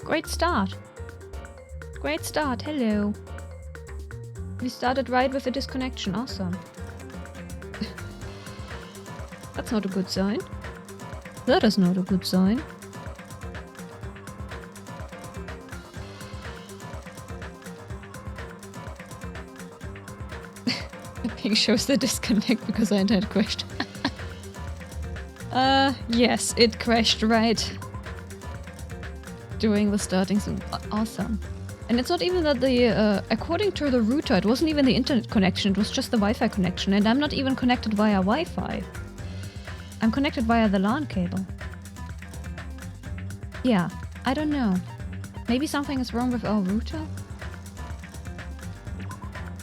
Great start. Great start. Hello. We started right with a disconnection. Awesome. That's not a good sign. That is not a good sign. The ping shows the disconnect because our internet crashed. Yes, it crashed right during the starting soon. Awesome. And it's not even that the, according to the router, it wasn't even the internet connection, it was just the Wi-Fi connection, and I'm not even connected via Wi-Fi. I'm connected via the LAN cable. Yeah, I don't know. Maybe something is wrong with our router?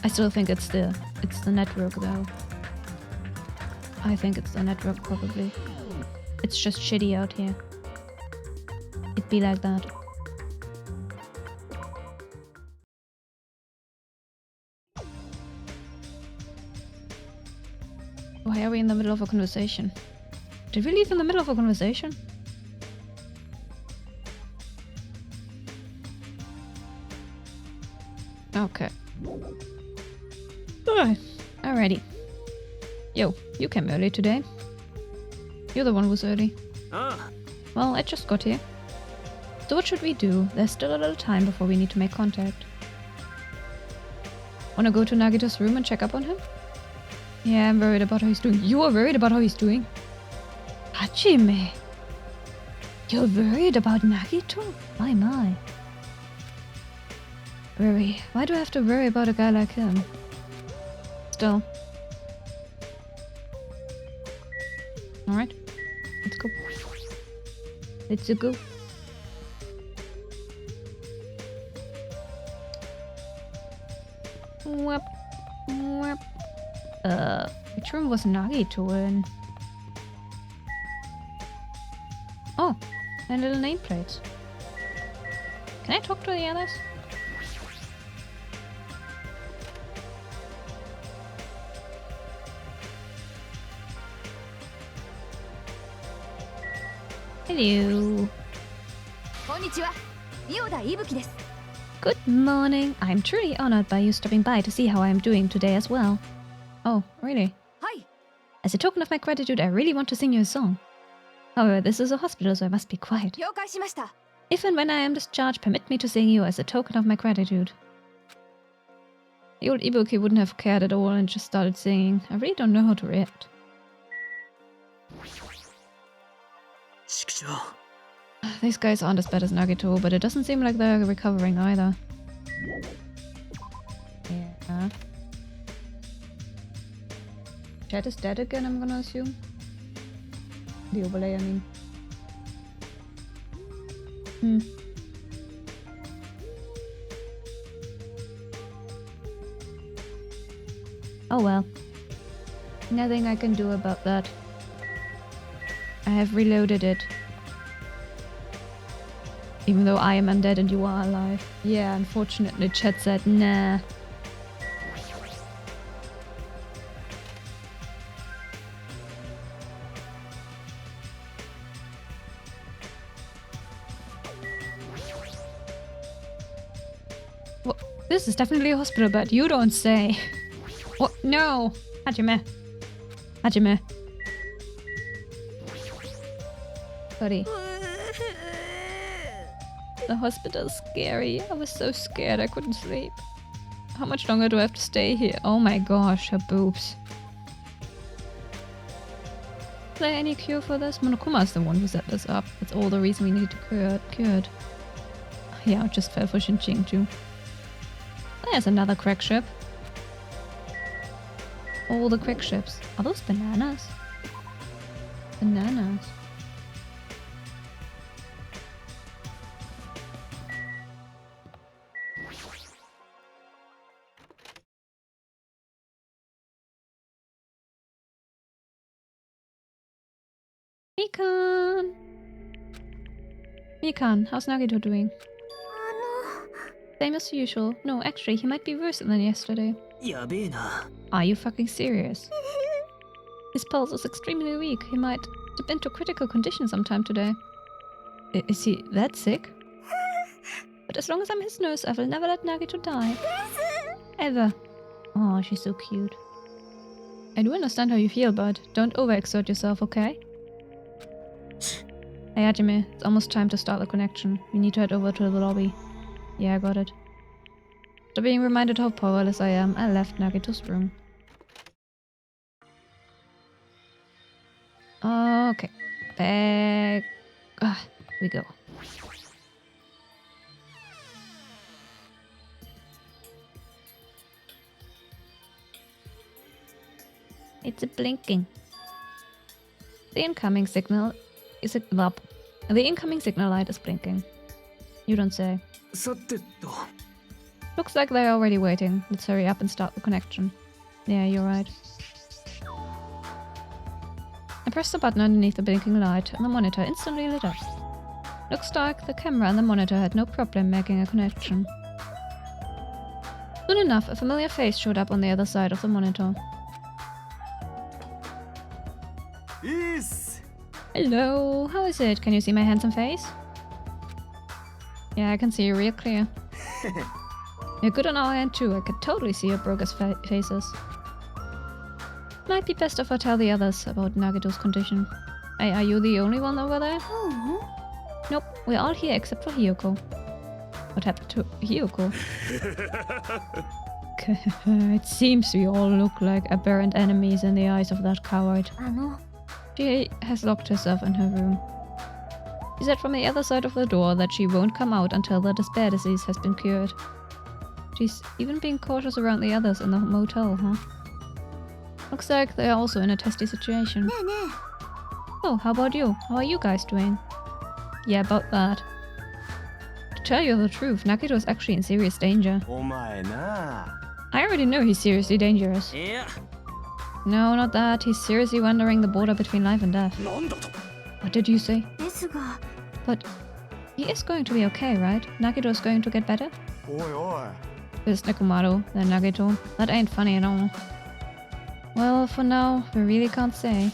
I still think it's the network though. I think it's the network probably. It's just shitty out here. It'd be like that. Why are we in the middle of a conversation? Did we leave in the middle of a conversation? Okay. Alright. Alrighty. Yo, you came early today. You're the one who's early. Well, I just got here. So what should we do? There's still a little time before we need to make contact. Wanna go to Nagito's room and check up on him? Yeah, I'm worried about how he's doing. You are worried about how he's doing? Hajime! You're worried about Nagito? My. Worry. Why do I have to worry about a guy like him? Still. Alright. Let's go. Let's go. Which room was Nagito in? Oh, and little nameplates. Can I talk to the others? Hello. Good morning. I'm truly honored by you stopping by to see how I am doing today as well. Oh, really? Hi. As a token of my gratitude, I really want to sing you a song. However, this is a hospital, so I must be quiet. If and when I am discharged, permit me to sing you as a token of my gratitude. The old Ibuki wouldn't have cared at all and just started singing. I really don't know how to react. These guys aren't as bad as Nagito, but it doesn't seem like they're recovering either. Yeah. Chat is dead again, I'm gonna assume. The overlay, I mean. Oh well. Nothing I can do about that. I have reloaded it. Even though I am undead and you are alive. Yeah, unfortunately chat said nah. Well, this is definitely a hospital bed, you don't say. What? No! Hajime. Hajime. Buddy. The hospital's scary. I was so scared I couldn't sleep. How much longer do I have to stay here? Oh my gosh, her boobs. Is there any cure for this? Monokuma is the one who set this up. That's all the reason we need to cure it. Yeah, I just fell for Shinjing too. There's another crack ship. All the crack ships. Are those bananas? Bananas. Mikan! Mikan, how's Nagito doing? Same as usual. No, actually, he might be worse than yesterday. Are you fucking serious? His pulse is extremely weak. He might dip into critical condition sometime today. Is he that sick? But as long as I'm his nurse, I will never let Nagito die. Ever. Oh, she's so cute. I do understand how you feel, but don't overexert yourself, okay? Hey Hajime, it's almost time to start the connection. We need to head over to the lobby. Yeah, I got it. After being reminded how powerless I am, I left Nagito's room. Okay. Back... we go. It's blinking. The incoming signal is the incoming signal light is blinking. You don't say. Looks like they're already waiting. Let's hurry up and start the connection. Yeah, you're right. I pressed the button underneath the blinking light and the monitor instantly lit up. Looks like the camera and the monitor had no problem making a connection. Soon enough, a familiar face showed up on the other side of the monitor. Yes. Hello, how is it? Can you see my handsome face? Yeah, I can see you real clear. You're good on our end too, I could totally see your brokers' faces. Might be best if I tell the others about Nagito's condition. Hey, are you the only one over there? Nope, we're all here except for Hiyoko. What happened to Hiyoko? It seems we all look like aberrant enemies in the eyes of that coward. She has locked herself in her room. She said from the other side of the door that she won't come out until the despair disease has been cured. She's even being cautious around the others in the motel, huh? Looks like they're also in a testy situation. Oh, how about you? How are you guys doing? Yeah, about that. To tell you the truth, Nagito is actually in serious danger. I already know he's seriously dangerous. No, not that. He's seriously wandering the border between life and death. What did you say? But he is going to be okay, right? Nagito is going to get better? First Nekomaru, then Nagito. That ain't funny at all. Well, for now, we really can't say.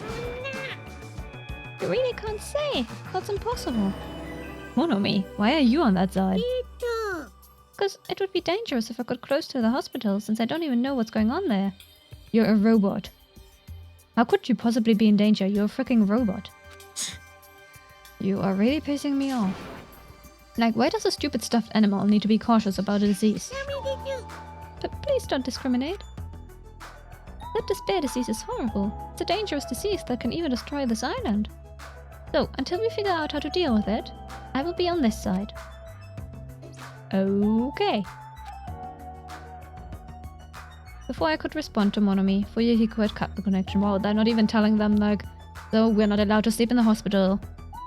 You really can't say? That's impossible. Monomi, why are you on that side? Because it would be dangerous if I got close to the hospital, since I don't even know what's going on there. You're a robot. How could you possibly be in danger? You're a freaking robot. You are really pissing me off. Like, why does a stupid stuffed animal need to be cautious about a disease? But please don't discriminate. That despair disease is horrible. It's a dangerous disease that can even destroy this island. So, until we figure out how to deal with it, I will be on this side. Okay. Before I could respond to Monomi, Fuyuhiko had cut the connection. Wow, they're not even telling them, like, so we're not allowed to sleep in the hospital.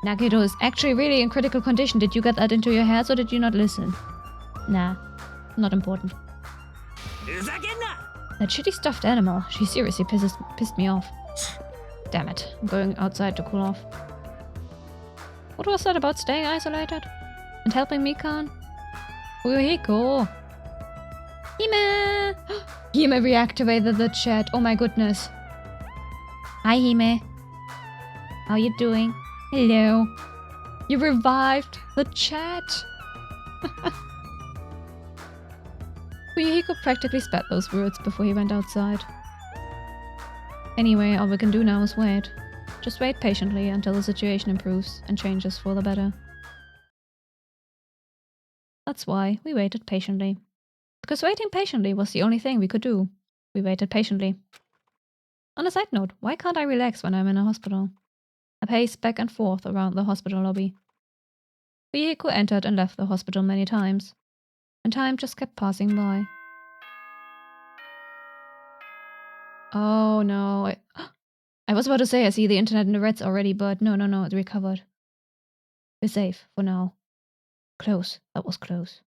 Nagito is actually really in critical condition. Did you get that into your heads or did you not listen? Nah, not important. That shitty stuffed animal, she seriously pissed me off. Damn it, I'm going outside to cool off. What was that about staying isolated? And helping Mikan? Fuyuhiko! Hime! Hime reactivated the chat, oh my goodness. Hi Hime. How you doing? Hello. You revived the chat! Fuyuhiko practically spat those words before he went outside. Anyway, all we can do now is wait. Just wait patiently until the situation improves and changes for the better. That's why we waited patiently. Because waiting patiently was the only thing we could do. We waited patiently. On a side note, why can't I relax when I'm in a hospital? I paced back and forth around the hospital lobby. Fuyuhiko entered and left the hospital many times, and time just kept passing by. Oh no, I was about to say I see the internet in the reds already, but no, it recovered. We're safe for now. Close, that was close.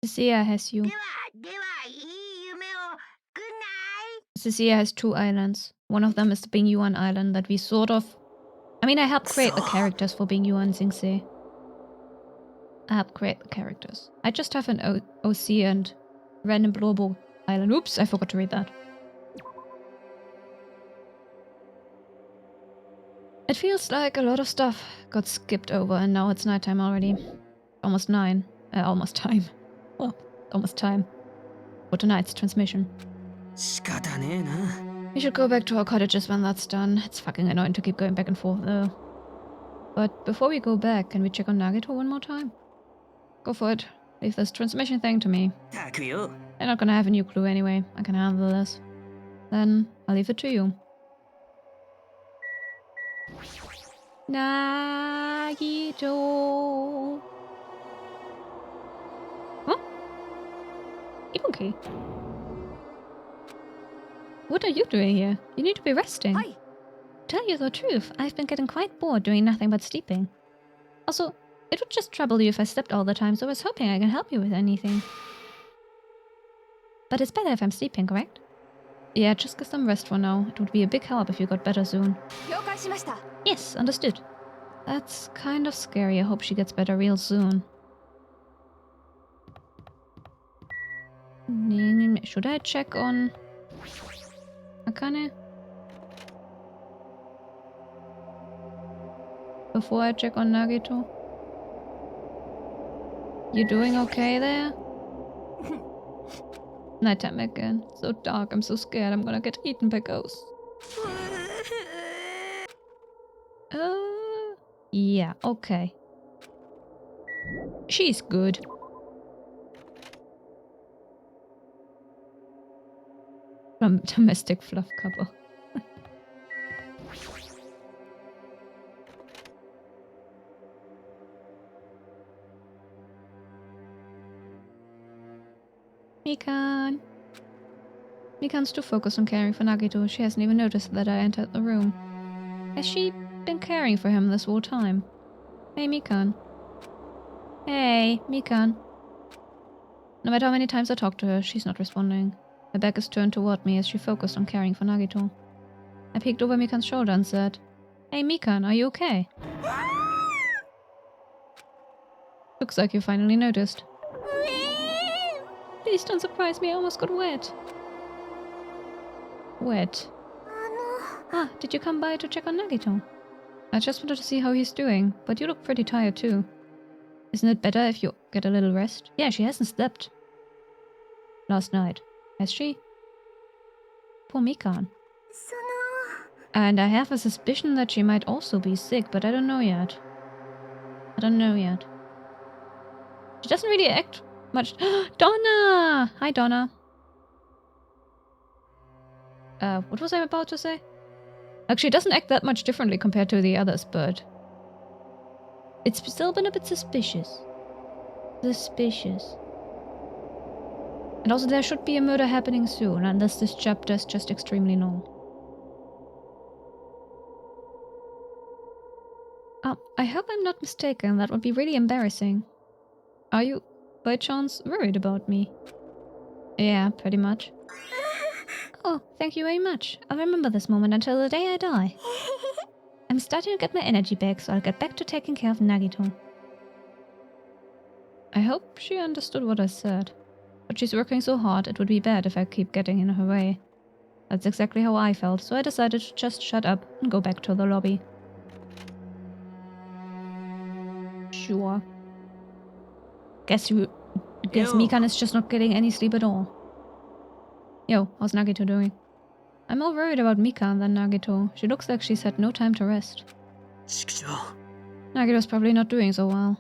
Cecilia has you. Cecilia has 2 islands. One of them is the Bing Yuan Island that we sort of... I mean, I helped create the characters for Bing Yuan Xingse. I helped create the characters. I just have an OC and random global island. Oops, I forgot to read that. It feels like a lot of stuff got skipped over and now it's nighttime already. Almost 9. Almost time. Oh, almost time for tonight's transmission. We should go back to our cottages when that's done. It's fucking annoying to keep going back and forth though. But before we go back, can we check on Nagito one more time? Go for it. Leave this transmission thing to me. They're not gonna have a new clue anyway. I can handle this. Then I'll leave it to you. Nagito. Huh? Ibuki. What are you doing here? You need to be resting. Hi. Tell you the truth, I've been getting quite bored doing nothing but sleeping. Also, it would just trouble you if I slept all the time, so I was hoping I can help you with anything. But it's better if I'm sleeping, correct? Yeah, just get some rest for now. It would be a big help if you got better soon. Yes, understood. That's kind of scary. I hope she gets better real soon. Should I check on Akane? Before I check on Nagito? You doing okay there? Nighttime again. So dark, I'm so scared I'm gonna get eaten by ghosts. Yeah, okay. She's good. From domestic fluff couple. Mikan. Mikan's too focused on caring for Nagito. She hasn't even noticed that I entered the room. Has she been caring for him this whole time? Hey, Mikan. Hey, Mikan. No matter how many times I talk to her, she's not responding. Her back is turned toward me as she focused on caring for Nagito. I peeked over Mikan's shoulder and said, Hey, Mikan, are you okay? Looks like you finally noticed. Please don't surprise me, I almost got wet. Wet? Ah, did you come by to check on Nagito? I just wanted to see how he's doing, but you look pretty tired too. Isn't it better if you get a little rest? Yeah, she hasn't slept last night, has she? Poor Mikan. And I have a suspicion that she might also be sick, but I don't know yet. She doesn't really act much. Donna! Hi, Donna. What was I about to say? Actually, it doesn't act that much differently compared to the others, but it's still been a bit suspicious. And also there should be a murder happening soon, unless this chapter is just extremely long. I hope I'm not mistaken. That would be really embarrassing. Are you, by chance, worried about me? Yeah, pretty much. Oh, thank you very much. I'll remember this moment until the day I die. I'm starting to get my energy back, so I'll get back to taking care of Nagito. I hope she understood what I said. But she's working so hard, it would be bad if I keep getting in her way. That's exactly how I felt, so I decided to just shut up and go back to the lobby. Sure. Guess Mikan is just not getting any sleep at all. Yo, how's Nagito doing? I'm more worried about Mikan than Nagito. She looks like she's had no time to rest. Nagito's probably not doing so well.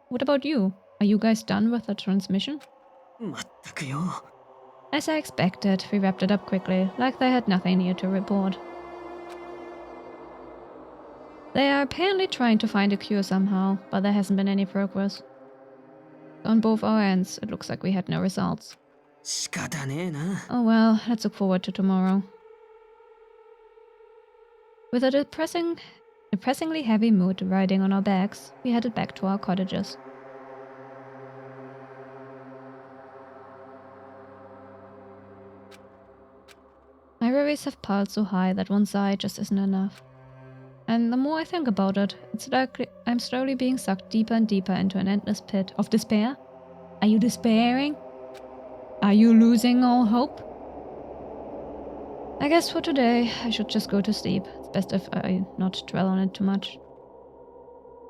What about you? Are you guys done with the transmission? As I expected, we wrapped it up quickly, like they had nothing new to report. They are apparently trying to find a cure somehow, but there hasn't been any progress. On both our ends, it looks like we had no results. Oh well, let's look forward to tomorrow. With a depressingly heavy mood riding on our backs, we headed back to our cottages. worries have piled so high that one sigh just isn't enough. And the more I think about it, it's like I'm slowly being sucked deeper and deeper into an endless pit of despair. Are you despairing? Are you losing all hope? I guess for today, I should just go to sleep. It's best if I not dwell on it too much.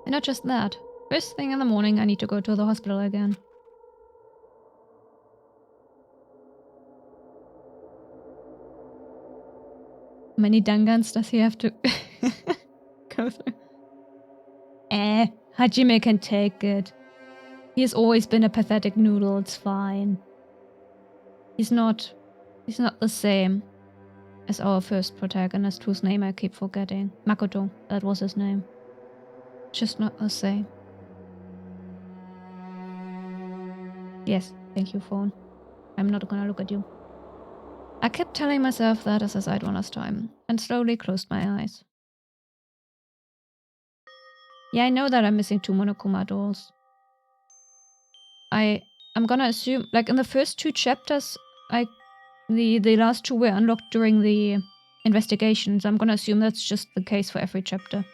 And not just that. First thing in the morning, I need to go to the hospital again. How many Dangans does he have to go through? Hajime can take it. He has always been a pathetic noodle, it's fine. He's not the same as our first protagonist, whose name I keep forgetting. Makoto, that was his name. Just not the same. Yes, thank you, phone. I'm not gonna look at you. I kept telling myself that as I sighed one last time, and slowly closed my eyes. Yeah, I know that I'm missing 2 Monokuma dolls. I'm gonna assume, like in the first 2 chapters, the last 2 were unlocked during the investigations. I'm gonna assume that's just the case for every chapter.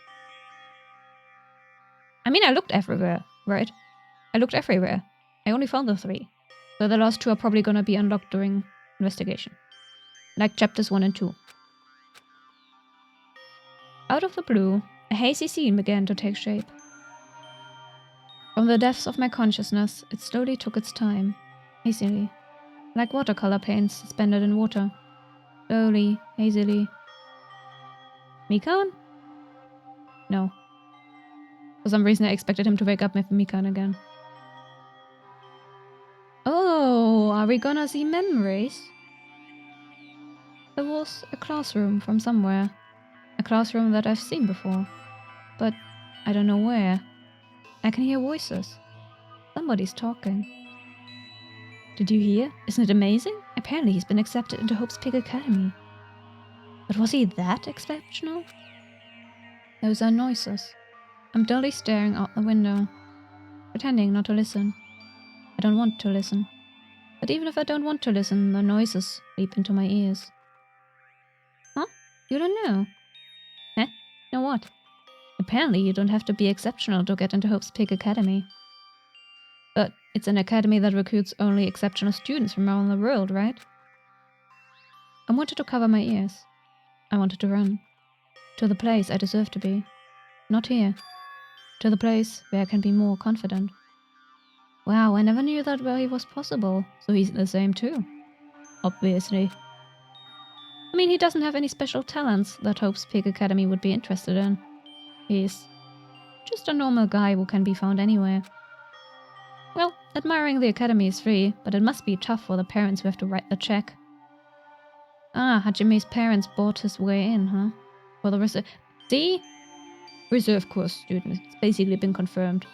I mean, I looked everywhere, right? I looked everywhere. I only found the 3. So the last 2 are probably gonna be unlocked during investigation. Like chapters 1 and 2. Out of the blue, a hazy scene began to take shape. From the depths of my consciousness, it slowly took its time, hazily, like watercolor paints suspended in water. Slowly, hazily. Mikan? No. For some reason I expected him to wake up with Mikan again. Oh, are we gonna see memories? There was a classroom from somewhere. A classroom that I've seen before. But I don't know where. I can hear voices. Somebody's talking. Did you hear? Isn't it amazing? Apparently he's been accepted into Hope's Peak Academy. But was he that exceptional? Those are noises. I'm dully staring out the window, pretending not to listen. I don't want to listen. But even if I don't want to listen, the noises leap into my ears. Huh? You don't know? Huh? Know what? Apparently you don't have to be exceptional to get into Hope's Peak Academy. But it's an academy that recruits only exceptional students from around the world, right? I wanted to cover my ears. I wanted to run. To the place I deserve to be. Not here. To the place where I can be more confident. Wow, I never knew that really was possible. So he's the same too. Obviously. I mean, he doesn't have any special talents that Hope's Peak Academy would be interested in. He's just a normal guy who can be found anywhere. Well, admiring the academy is free, but it must be tough for the parents who have to write the check. Ah, Hajime's parents bought his way in, huh? For the reserve... See? Reserve course student. It's basically been confirmed.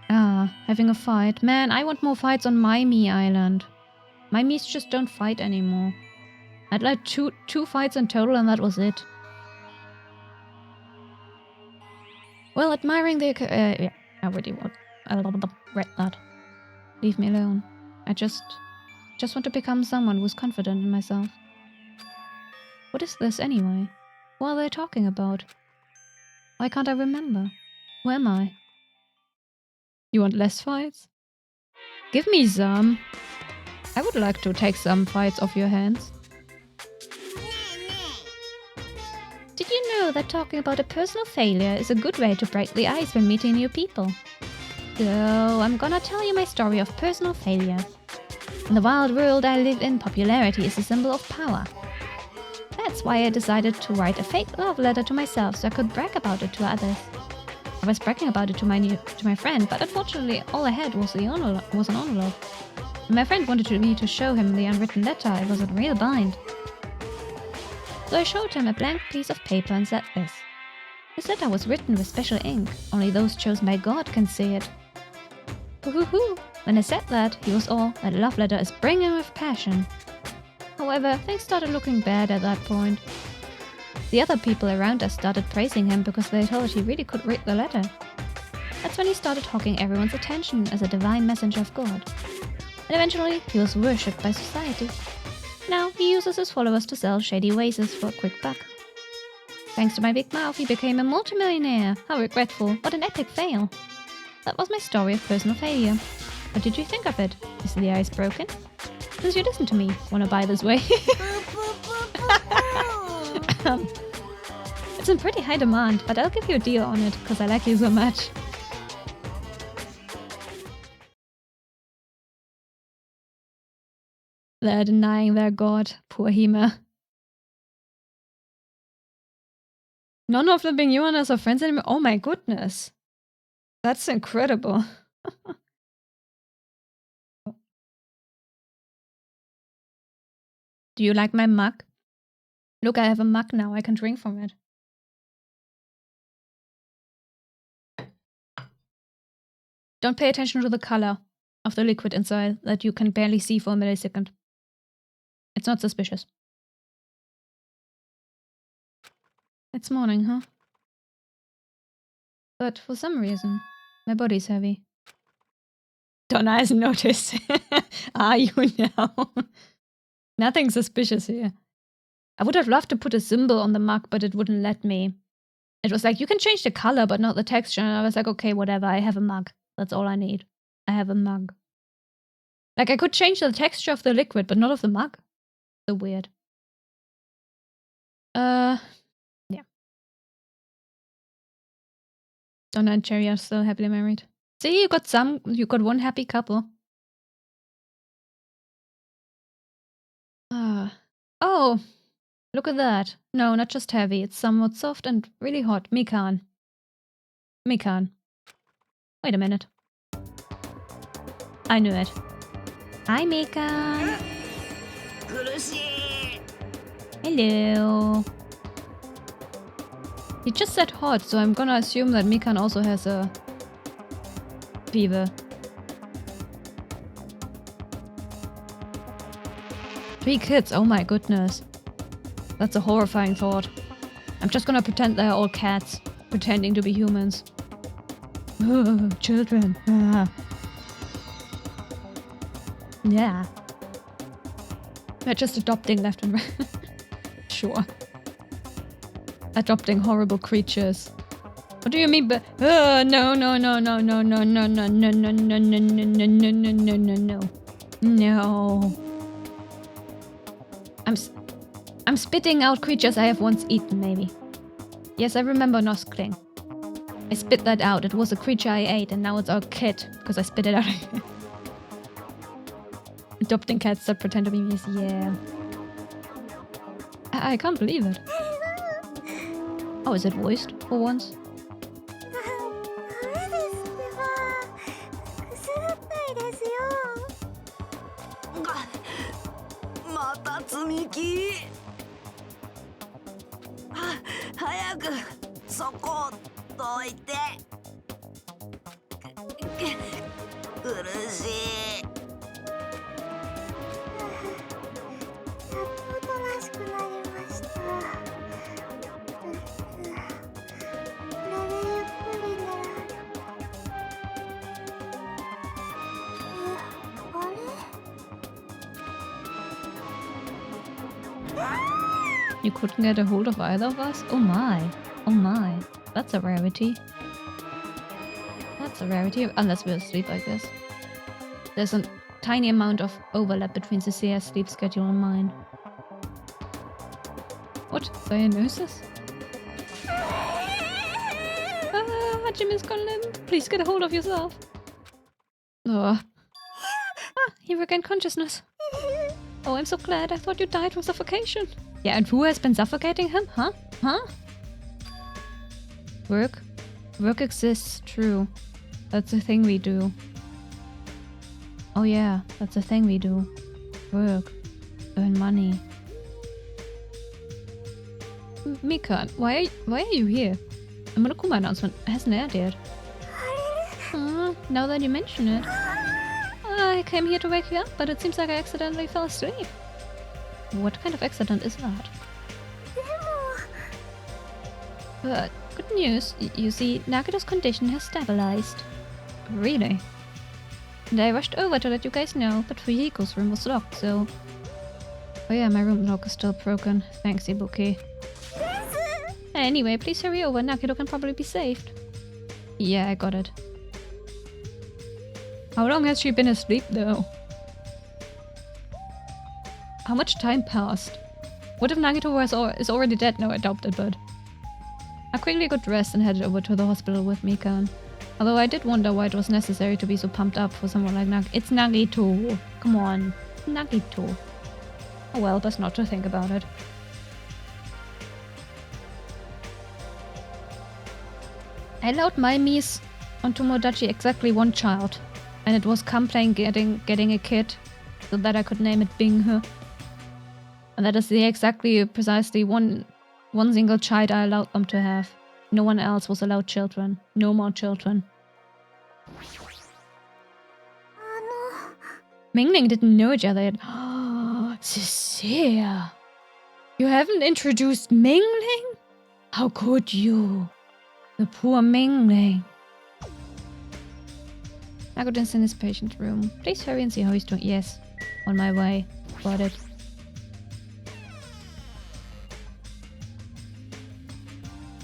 Ah, having a fight. Man, I want more fights on my Mii Island. My Miis just don't fight anymore. I'd like two fights in total and that was it. Well, admiring the... yeah, I already read that. Leave me alone. I just want to become someone who's confident in myself. What is this anyway? What are they talking about? Why can't I remember? Who am I? You want less fights? Give me some. I would like to take some fights off your hands. Did you know that talking about a personal failure is a good way to break the ice when meeting new people? So, I'm gonna tell you my story of personal failure. In the wild world I live in, popularity is a symbol of power. That's why I decided to write a fake love letter to myself so I could brag about it to others. I was bragging about it to my friend, but unfortunately all I had was an envelope. When my friend wanted me to show him the unwritten letter, it was a real bind. So I showed him a blank piece of paper and said this. This letter was written with special ink. Only those chosen by God can see it. Hoo-hoo-hoo. When I said that, he was all, that love letter is brimming with passion. However, things started looking bad at that point. The other people around us started praising him because they thought he really could read the letter. That's when he started hogging everyone's attention as a divine messenger of God. and eventually he was worshipped by society. Now he uses his followers to sell shady vases for a quick buck. Thanks to my big mouth, he became a multimillionaire. How regretful. What an epic fail. That was my story of personal failure. What did you think of it? Is the ice broken? Since you listen to me, wanna buy this way? It's in pretty high demand, but I'll give you a deal on it, because I like you so much. They're denying their god. Poor Hima. None of them being Jonas or friends anymore. Oh my goodness. That's incredible. Do you like my mug? Look, I have a mug now. I can drink from it. Don't pay attention to the color of the liquid inside that you can barely see for a millisecond. It's not suspicious. It's morning, huh? But for some reason, my body's heavy. Donna has noticed. Ah, you know. Nothing suspicious here. I would have loved to put a symbol on the mug, but it wouldn't let me. It was like, you can change the color, but not the texture. And I was like, okay, whatever, I have a mug. That's all I need. I have a mug. Like, I could change the texture of the liquid, but not of the mug. So weird. Yeah. Donna and Cherry are still happily married. See, you got one happy couple. Oh, look at that. No, not just heavy. It's somewhat soft and really hot. Mikan. Mikan. Wait a minute. I knew it. Hi, Mikan. Hello. He just said hot, so I'm gonna assume that Mikan also has a fever. 3 kids, oh my goodness. That's a horrifying thought. I'm just gonna pretend they're all cats, pretending to be humans. Oh, children. Ah. Yeah. They're just adopting left and right. Sure. Adopting horrible creatures. What do you mean by no no no no no no no no no no no no no no no no no no no. I'm spitting out creatures I have once eaten, maybe. Yes, I remember Noskling. I spit that out. It was a creature I ate, and now it's our kid, because I spit it out. Adopting cats that pretend to be me, yeah. I can't believe it. Oh, is it voiced for once? You couldn't get a hold of either of us? Oh my. Oh my. That's a rarity. That's a rarity, unless we're asleep, I guess. There's a tiny amount of overlap between Cecilia's sleep schedule and mine. What? Cyanosis? Ah, Jimmy's gone limp. Please get a hold of yourself. Oh. Ah, he regained consciousness. Oh, I'm so glad. I thought you died from suffocation. Yeah, and who has been suffocating him? Huh? Huh? Work? Work exists, true. That's a thing we do. Oh yeah, that's a thing we do. Work. Earn money. Mikan, why are you here? A Monokuma announcement hasn't aired yet. Now that you mention it. I came here to wake you up, but it seems like I accidentally fell asleep. What kind of accident is that? But good news, you see, Nagato's condition has stabilized. Really? And I rushed over to let you guys know, but Fuyiko's room was locked, so... Oh yeah, my room lock is still broken. Thanks, Ibuki. Anyway, please hurry over. Nagito can probably be saved. Yeah, I got it. How long has she been asleep, though? How much time passed? What if Nagito is already dead? No, I doubt it, but... I quickly got dressed and headed over to the hospital with Mikan. Although I did wonder why it was necessary to be so pumped up for someone like Nagito. It's Nagito! Come on. Nagito. Oh well, best not to think about it. I allowed my Mies on Tomodachi exactly one child. And it was Kamplane getting a kid so that I could name it Binghe. And that is precisely one single child I allowed them to have. No one else was allowed children. No more children. Mingling didn't know each other yet. Cecilia! You haven't introduced Mingling? How could you? The poor Mingling. Nagoden's in his patient room. Please hurry and see how he's doing. Yes. On my way. Got it.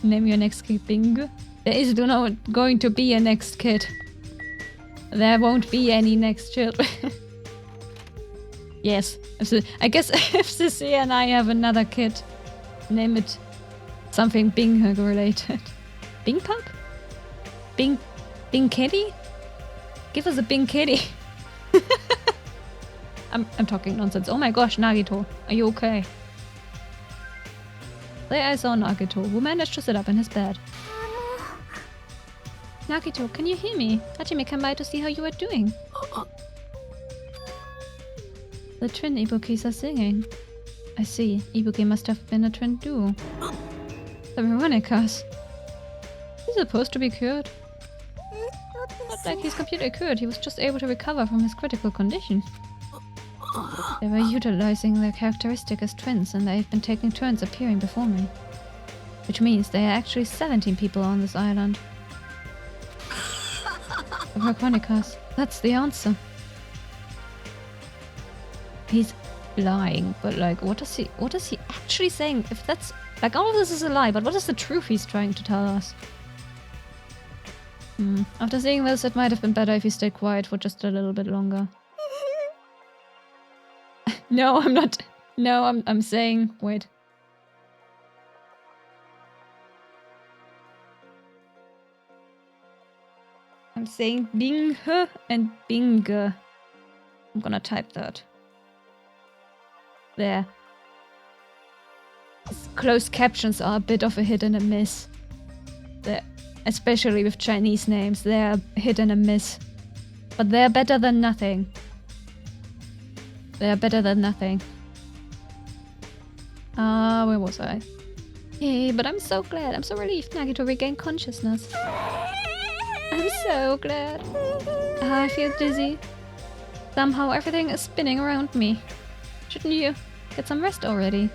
Name your next kid Bingo. There is not going to be a next kid. There won't be any next children. Yes. I guess if Sissy and I have another kid, name it something Bing related. Bing Pump? Bing Kitty? Give us a Bing Kitty. I'm talking nonsense. Oh my gosh, Nagito. Are you okay? There I saw Nagito, who managed to sit up in his bed. Nagito, can you hear me? Hajime came by to see how you are doing. The twin Ibukis are singing. I see. Ibuki must have been a twin duo. The Veronicas. He's supposed to be cured. Not like he's computer cured, he was just able to recover from his critical condition. They were utilizing their characteristic as twins and they've been taking turns appearing before me. Which means there are actually 17 people on this island. The Veronicas. That's the answer. He's lying, but like, what is he actually saying? If that's, like, all of this is a lie, but what is the truth he's trying to tell us? After seeing this, it might have been better if he stayed quiet for just a little bit longer. No, I'm not. No, I'm saying, wait. I'm saying Binghe and Binge. I'm gonna type that. There. Closed captions are a bit of a hit and a miss. There. Especially with Chinese names, they're a hit and a miss. But they're better than nothing. They're better than nothing. Where was I? Hey, but I'm so glad. I'm so relieved Nagito regained consciousness. I'm so glad. I feel dizzy. Somehow everything is spinning around me. Shouldn't you get some rest already?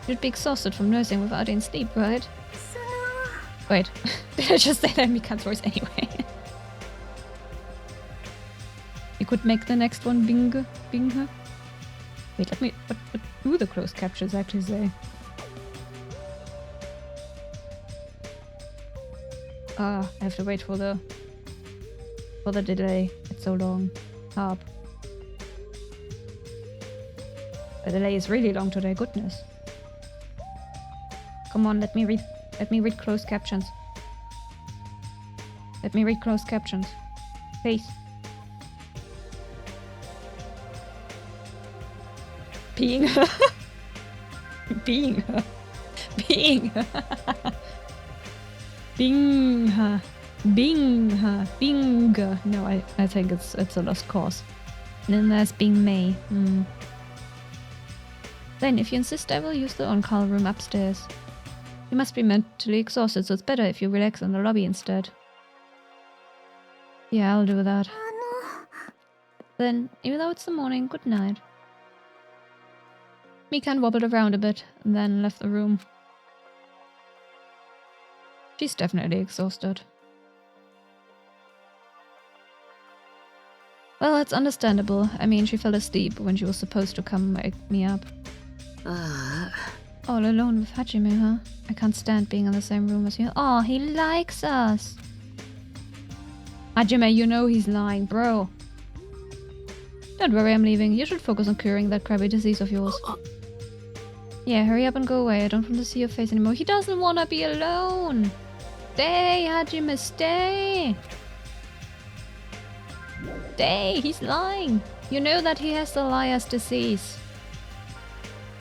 You'd be exhausted from nursing without any sleep, right? Wait, did I just say that in Mikan's voice anyway? You could make the next one Binge? Wait, let me... What do the closed captions actually say? I have to wait for the delay. It's so long. Harp. The delay is really long today, goodness. Come on, let me read closed captions. Let me read closed captions. Please. Being her. Being her. Being her. Bing her. Bing her. Binga. No, I think it's a lost cause. And then there's Bing May. Then, if you insist, I will use the on-call room upstairs. You must be mentally exhausted, so it's better if you relax in the lobby instead. Yeah, I'll do that. Then, even though it's the morning, good night. Mikan wobbled around a bit, and then left the room. She's definitely exhausted. Well, it's understandable. I mean, she fell asleep when she was supposed to come wake me up. All alone with Hajime, huh? I can't stand being in the same room as you. Oh, he likes us. Hajime, you know he's lying, bro. Don't worry, I'm leaving. You should focus on curing that crabby disease of yours. Yeah, hurry up and go away. I don't want to see your face anymore. He doesn't want to be alone. Stay, Hajime, stay. Stay, he's lying. You know that he has the liar's disease.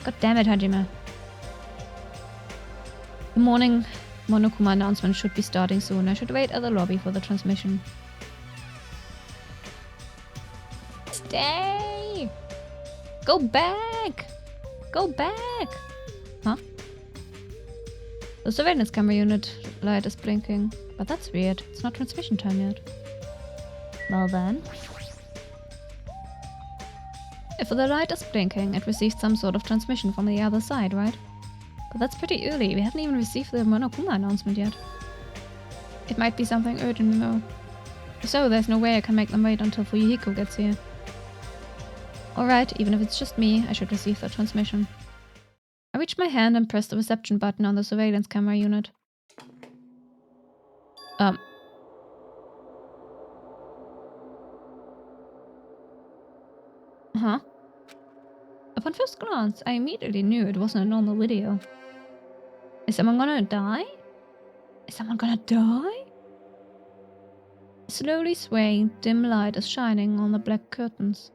God damn it, Hajime. The morning Monokuma announcement should be starting soon. I should wait at the lobby for the transmission. Stay! Go back! Go back! Huh? The surveillance camera unit light is blinking. But that's weird. It's not transmission time yet. Well then. If the light is blinking, it received some sort of transmission from the other side, right? But that's pretty early. We haven't even received the Monokuma announcement yet. It might be something urgent, though. So there's no way I can make them wait until Fuyuhiko gets here. Alright, even if it's just me, I should receive the transmission. I reached my hand and pressed the reception button on the surveillance camera unit. Huh? Upon first glance, I immediately knew it wasn't a normal video. Is someone gonna die? Is someone gonna die? Slowly swaying, dim light is shining on the black curtains.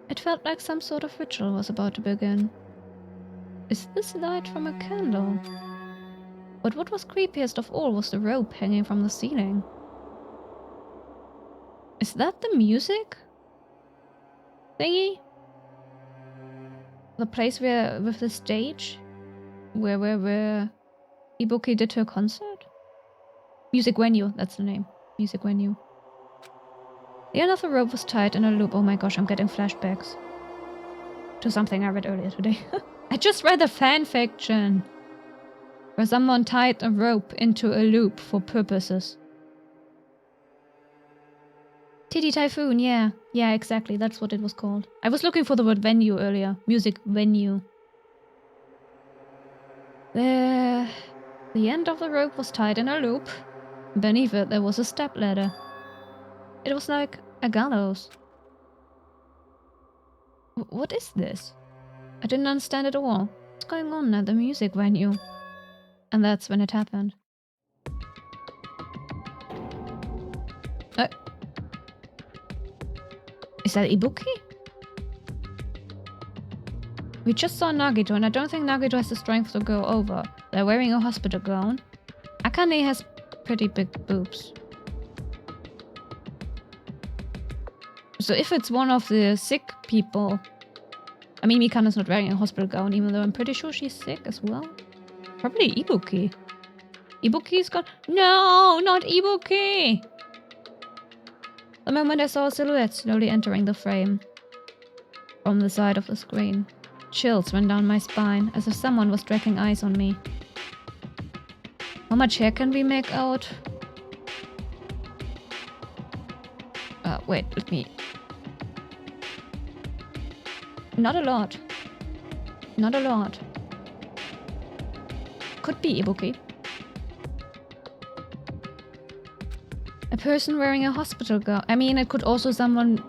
It felt like some sort of ritual was about to begin. Is this light from a candle? But what was creepiest of all was the rope hanging from the ceiling. Is that the music thingy? The place where, with the stage? Where Ibuki did her concert? Music venue, that's the name. Music venue. The end of the rope was tied in a loop. Oh my gosh, I'm getting flashbacks to something I read earlier today. I just read a fanfiction where someone tied a rope into a loop for purposes. Titty Typhoon, yeah. Yeah, exactly, that's what it was called. I was looking for the word venue earlier. Music venue. The end of the rope was tied in a loop. Beneath it there was a step ladder. It was like a gallows. What is this? I didn't understand it all. What's going on at the music venue? And that's when it happened. Is that Ibuki? We just saw Nagito, and I don't think Nagito has the strength to go over. They're wearing a hospital gown. Akane has pretty big boobs. So if it's one of the sick people... I mean, Mikana's not wearing a hospital gown, even though I'm pretty sure she's sick as well. Probably Ibuki. Ibuki's got... No, not Ibuki! The moment I saw a silhouette slowly entering the frame from the side of the screen. Chills went down my spine, as if someone was dragging eyes on me. How much hair can we make out? Wait, let me... Not a lot. Not a lot. Could be Ibuki. A person wearing a hospital gown. I mean, it could also someone...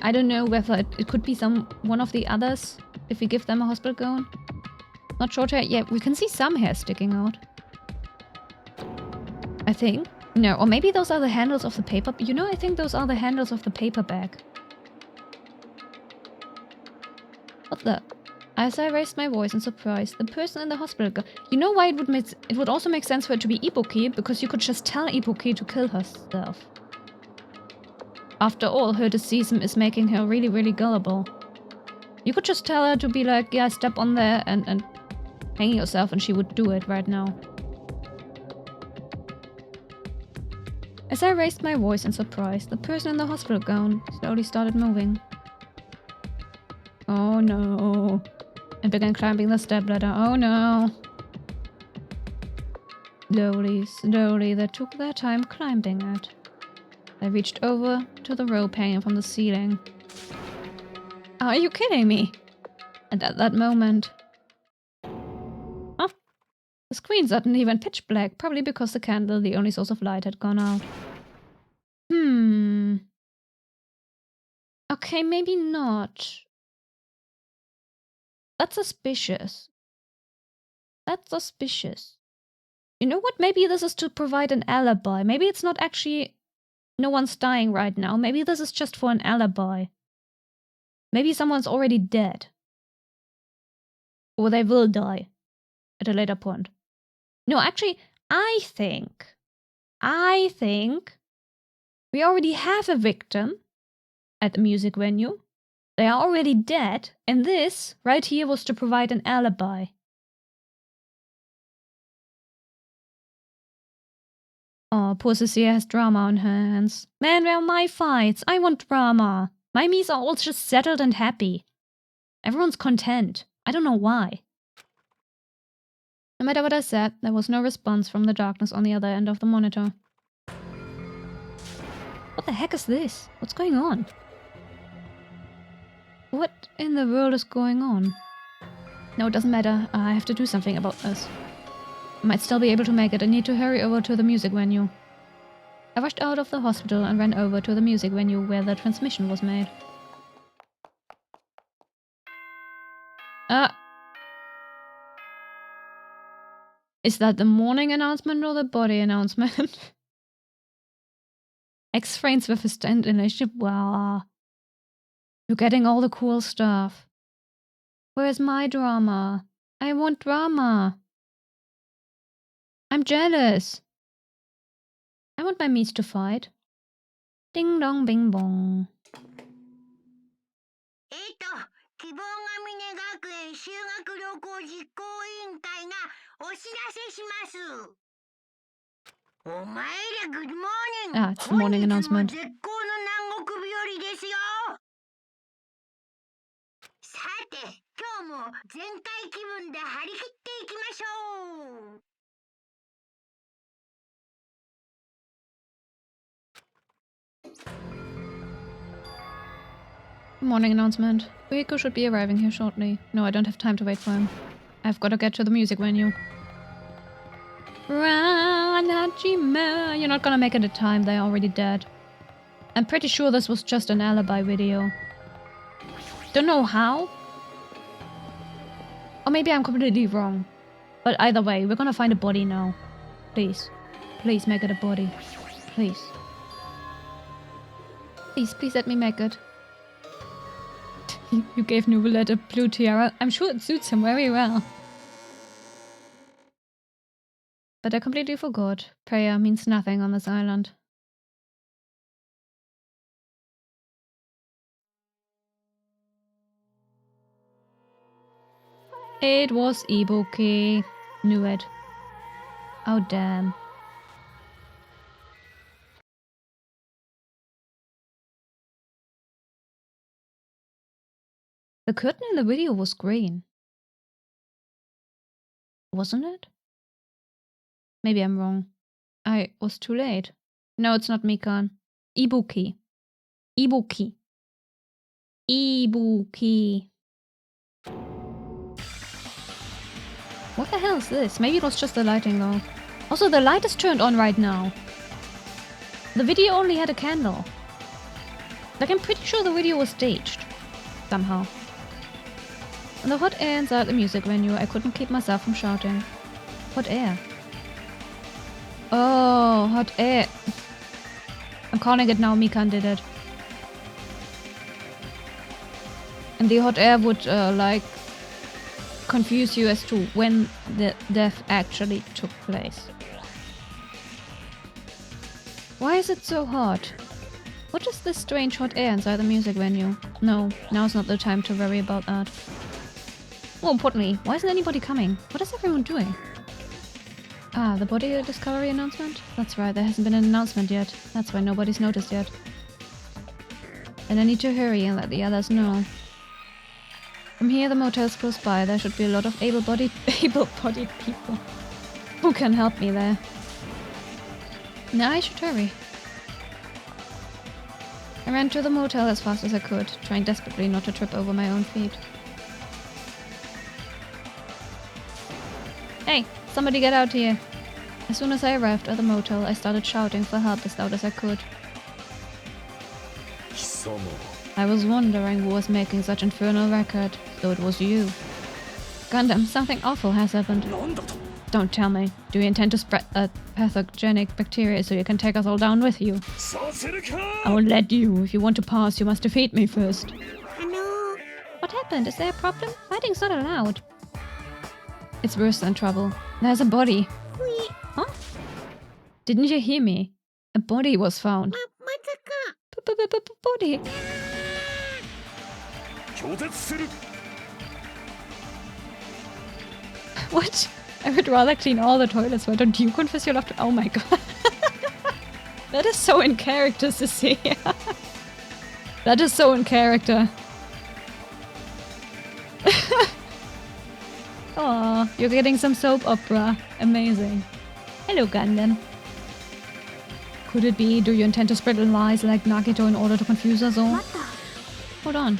I don't know whether it could be one of the others if we give them a hospital gown. Not short hair. Yeah, we can see some hair sticking out. I think. No, or maybe those are the handles of the paper. You know, I think those are the handles of the paper bag. What the? As I raised my voice in surprise, the person in the hospital you know why it would also make sense for it to be Ibuki, because you could just tell Ibuki to kill herself. After all, her disease is making her really, really gullible. You could just tell her to be like, yeah, step on there and hang yourself, and she would do it right now. As I raised my voice in surprise, the person in the hospital gown slowly started moving. Oh no. And began climbing the stepladder. Oh no. Slowly, slowly, they took their time climbing it. I reached over to the rope hanging from the ceiling. Are you kidding me? And at that moment... Huh? The screen suddenly went pitch black, probably because the candle, the only source of light, had gone out. Okay, maybe not. That's suspicious. That's suspicious. You know what? Maybe this is to provide an alibi. Maybe it's not actually... No one's dying right now. Maybe this is just for an alibi. Maybe someone's already dead. Or they will die at a later point. No, actually, I think we already have a victim at the music venue. They are already dead, and this right here was to provide an alibi. Oh, poor Cecilia has drama on her hands. Man, where are my fights? I want drama. My Mies are all just settled and happy. Everyone's content. I don't know why. No matter what I said, there was no response from the darkness on the other end of the monitor. What the heck is this? What's going on? What in the world is going on? No, it doesn't matter. I have to do something about this. I might still be able to make it. I need to hurry over to the music venue. I rushed out of the hospital and ran over to the music venue where the transmission was made. Is that the morning announcement or the body announcement? Ex-friends with a stand in relationship? Wow. You're getting all the cool stuff. Where's my drama? I want drama. I'm jealous. I want my Mies to fight. Ding dong bing bong. 希望ヶ峰学園修学旅行実行委員会がお知らせします。お前らグッドモーニング。It's the morning announcement. 絶好の南国日和ですよ。さて、今日も全開気分で張り切っていきましょう。Morning announcement. Rico should be arriving here shortly. No, I don't have time to wait for him. I've got to get to the music venue. Ranajima. You're not gonna make it in time, they're already dead. I'm pretty sure this was just an alibi video. Don't know how. Or maybe I'm completely wrong. But either way, we're gonna find a body now. Please. Please make it a body. Please. Please let me make it. You gave Nubulet a blue tiara. I'm sure it suits him very well. But I completely forgot. Prayer means nothing on this island. It was Ibuki. Knew it. Oh damn. The curtain in the video was green. Wasn't it? Maybe I'm wrong. I was too late. No, it's not Mikan. Ibuki. Ibuki. Ibuki. What the hell is this? Maybe it was just the lighting though. Also, the light is turned on right now. The video only had a candle. Like, I'm pretty sure the video was staged. Somehow. And the hot air inside the music venue, I couldn't keep myself from shouting. Hot air. Oh, hot air. I'm calling it now, Mikan did it. And the hot air would, like, confuse you as to when the death actually took place. Why is it so hot? What is this strange hot air inside the music venue? No, now's not the time to worry about that. More importantly, why isn't anybody coming? What is everyone doing? Ah, the body discovery announcement? That's right, there hasn't been an announcement yet. That's why nobody's noticed yet. And I need to hurry and let the others know. From here, the motel's close by. There should be a lot of able-bodied people who can help me there. Now I should hurry. I ran to the motel as fast as I could, trying desperately not to trip over my own feet. Hey, somebody get out here! As soon as I arrived at the motel, I started shouting for help as loud as I could. I was wondering who was making such infernal record, so it was you. Gundam, something awful has happened. Don't tell me. Do you intend to spread that pathogenic bacteria so you can take us all down with you? I will let you. If you want to pass, you must defeat me first. Hello? What happened? Is there a problem? Fighting's not allowed. It's worse than trouble. There's a body. Huh? Didn't you hear me? A body was found. Body. What? I would rather clean all the toilets. Why don't you confess your love to— Oh my god. That is so in character, Sissy. That is so in character. Aw, you're getting some soap opera. Amazing. Hello, Gundam. Could it be? Do you intend to spread lies like Nagito in order to confuse us all? Hold on.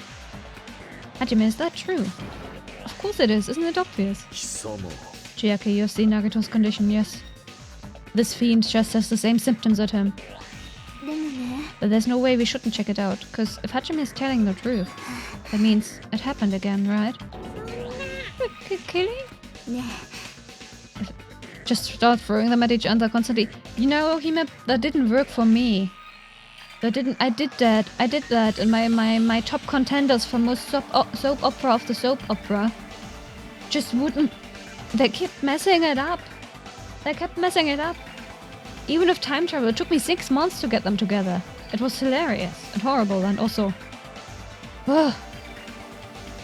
Hajime, is that true? Of course it is, isn't it obvious? Chiaki, you've seen Nagito's condition, yes. This fiend just has the same symptoms as him. But there's no way we shouldn't check it out, because if Hajime is telling the truth, that means it happened again, right? Killing? Just start throwing them at each other constantly. You know, Hime, that didn't work for me. I did that in my top contenders for most soap opera of the soap opera. Just wouldn't. They kept messing it up. Even with time travel, it took me 6 months to get them together. It was hilarious and horrible, and also... Ugh.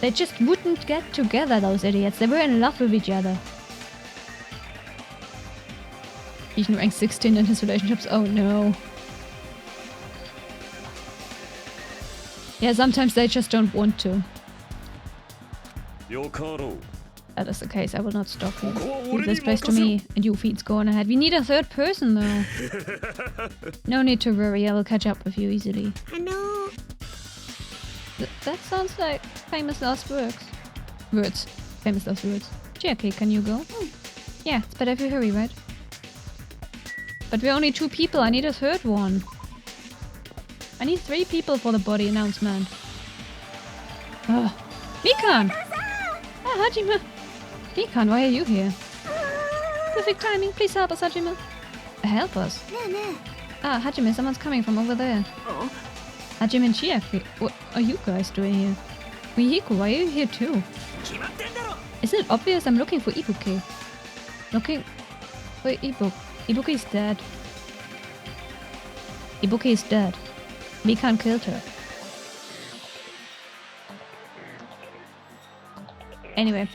They just wouldn't get together, those idiots. They were in love with each other. He's rank 16 in his relationships. Oh no. Yeah, sometimes they just don't want to. That is the case. I will not stop you. Leave this place to me, and you feeds go on ahead. We need a third person, though. No need to worry. I will catch up with you easily. Hello? That sounds like famous last words. Famous last words. Chiaki, can you go? Yeah, it's better if you hurry, right? But we're only 2 people. I need a third one. I need 3 people for the body announcement. Ugh. Mikan! Ah, Hajime! Mikan, why are you here? Perfect timing. Please help us, Hajime. Help us? Ah, Hajime, someone's coming from over there. Hajime and Chiaki, what are you guys doing here? Mihiko, why are you here too? Isn't it obvious I'm looking for Ibuki? Looking for Ibuki. Ibuki is dead. Ibuki is dead. Mikan killed her. Anyway.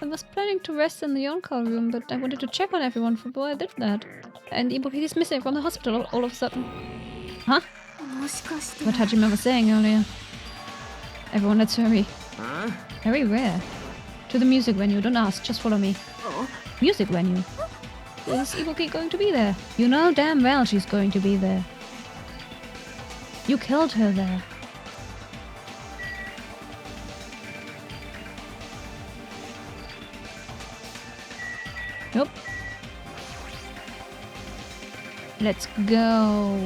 I was planning to rest in the on-call room, but I wanted to check on everyone before I did that. And Ibuki is missing from the hospital all of a sudden. Huh? What Hajime was saying earlier. Everyone, let's hurry. Hurry where? To the music venue. Don't ask, just follow me. Music venue? Is Ibuki going to be there? You know damn well she's going to be there. You killed her there. Nope. Let's go.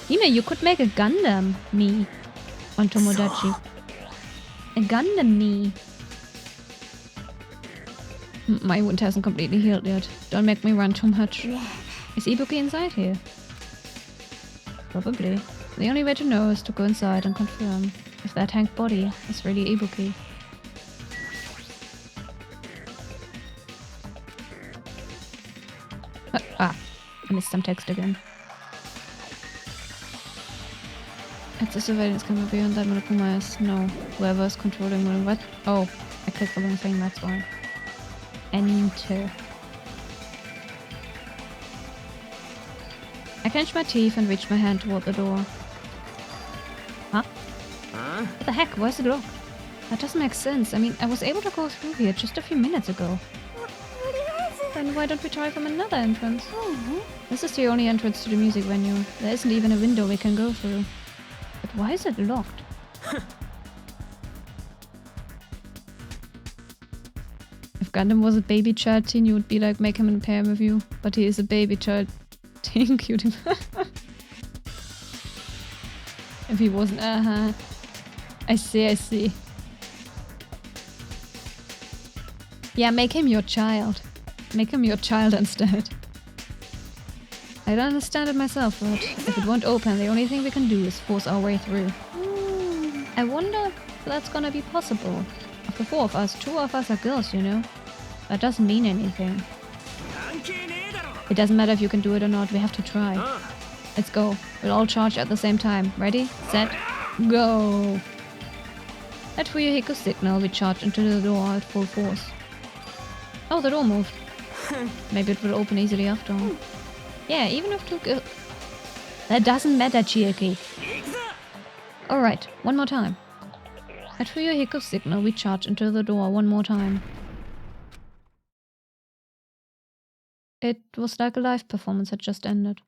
Hime, you could make a Gundam me on Tomodachi. A Gundam me. My wound hasn't completely healed yet. Don't make me run too much. Is Ibuki inside here? Probably. The only way to know is to go inside and confirm if that hanged body is really Ibuki. I missed some text again. It's a surveillance camera beyond that Monokuma. No, whoever is controlling what? Oh, I clicked the wrong thing, that's why. Enter. I clenched my teeth and reached my hand toward the door. Huh? What the heck? Why is it locked? That doesn't make sense. I mean, I was able to go through here just a few minutes ago. then why don't we try from another entrance? This is the only entrance to the music venue. There isn't even a window we can go through. But why is it locked? If Gundam was a baby child teen, you would be like, make him in pair with you. But he is a baby child teen cutie. If he wasn't, I see. Yeah, make him your child. Make him your child instead. I don't understand it myself, but if it won't open, the only thing we can do is force our way through. I wonder if that's gonna be possible. Of the 4 of us, 2 of us are girls, you know? That doesn't mean anything. It doesn't matter if you can do it or not, we have to try. Let's go. We'll all charge at the same time. Ready, set, go! At Fuyuhiko's signal, we charge into the door at full force. Oh, the door moved. Maybe it will open easily after all. Yeah, even if 2 girls... That doesn't matter, Chiaki. Alright, one more time. At Fuyuhiko's signal, we charge into the door one more time. It was like a live performance had just ended.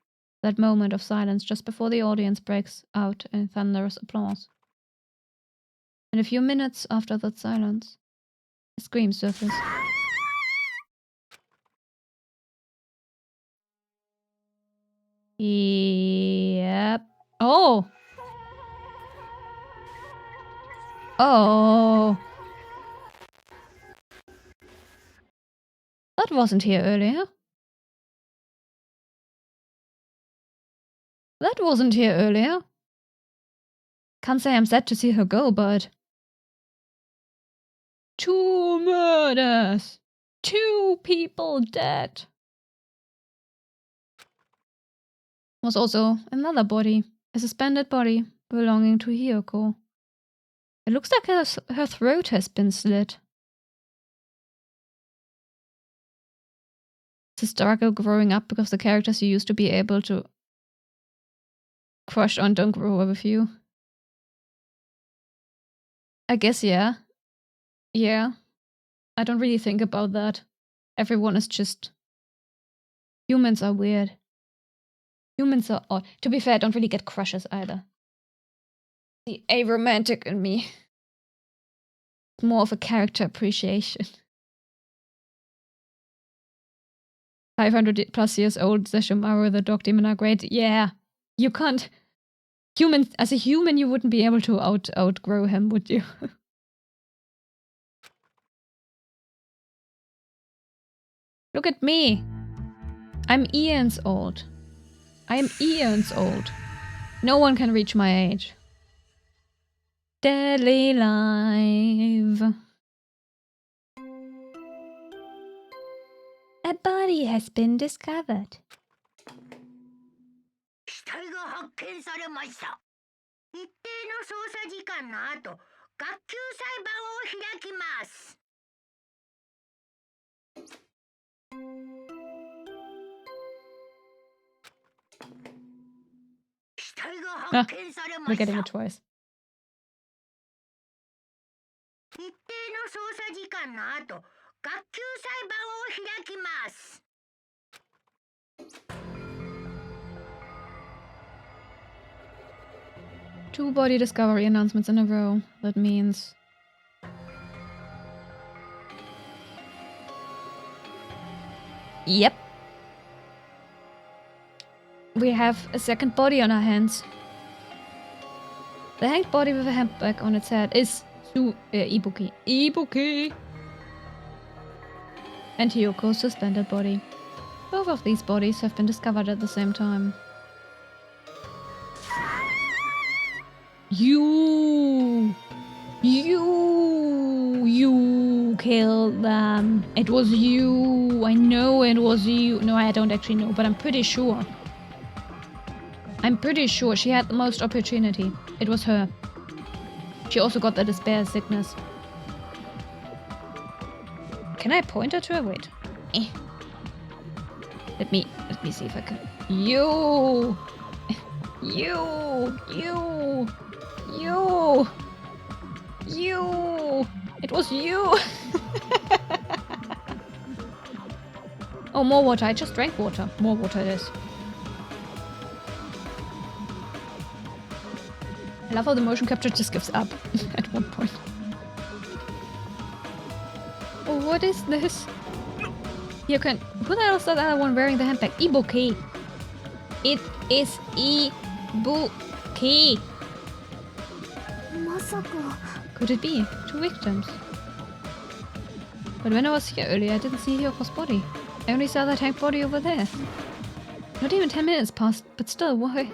That moment of silence just before the audience breaks out in thunderous applause. And a few minutes after that silence, a scream surfaced. Yep. Oh! Oh! That wasn't here earlier. That wasn't here earlier. Can't say I'm sad to see her go, but... 2 murders! 2 people dead! Was also another body. A suspended body belonging to Hiyoko. It looks like her throat has been slit. It's a struggle growing up because the characters you used to be able to crush on don't grow up with you. I guess, yeah. Yeah. I don't really think about that. Everyone is just... Humans are weird. Humans are odd. To be fair, I don't really get crushes either. The aromantic in me. More of a character appreciation. 500 plus years old, Sesshomaru, the dog demon are great. Yeah. You can't... As a human, you wouldn't be able to outgrow him, would you? Look at me. I'm eons old. I am eons old. No one can reach my age. Deadly Live. A body has been discovered. 死体が発見されました。一定の捜査時間の後、学級裁判を開きます。死体が発見されま We're した。 getting it twice. 一定の捜査時間の後、学級裁判を開きます。 2 body discovery announcements in a row. That means... Yep. We have a second body on our hands. The hanged body with a handbag on its head is Ibuki. Ibuki! And Hiyoko's suspended body. Both of these bodies have been discovered at the same time. You killed them. It was you. I know it was you. No, I don't actually know, but I'm pretty sure. I'm pretty sure she had the most opportunity. It was her. She also got the despair sickness. Can I point at her? Wait. Let me see if I can. You. It was you. Oh, more water. I just drank water. More water it is. I love how the motion capture just gives up at one point. Oh, what is this? You can... Who the hell is that other one wearing the handbag? Ibuki. It is Ibuki. Could it be? 2 victims. But when I was here earlier, I didn't see Hyoko's body. I only saw that tank body over there. Not even 10 minutes passed, but still, why?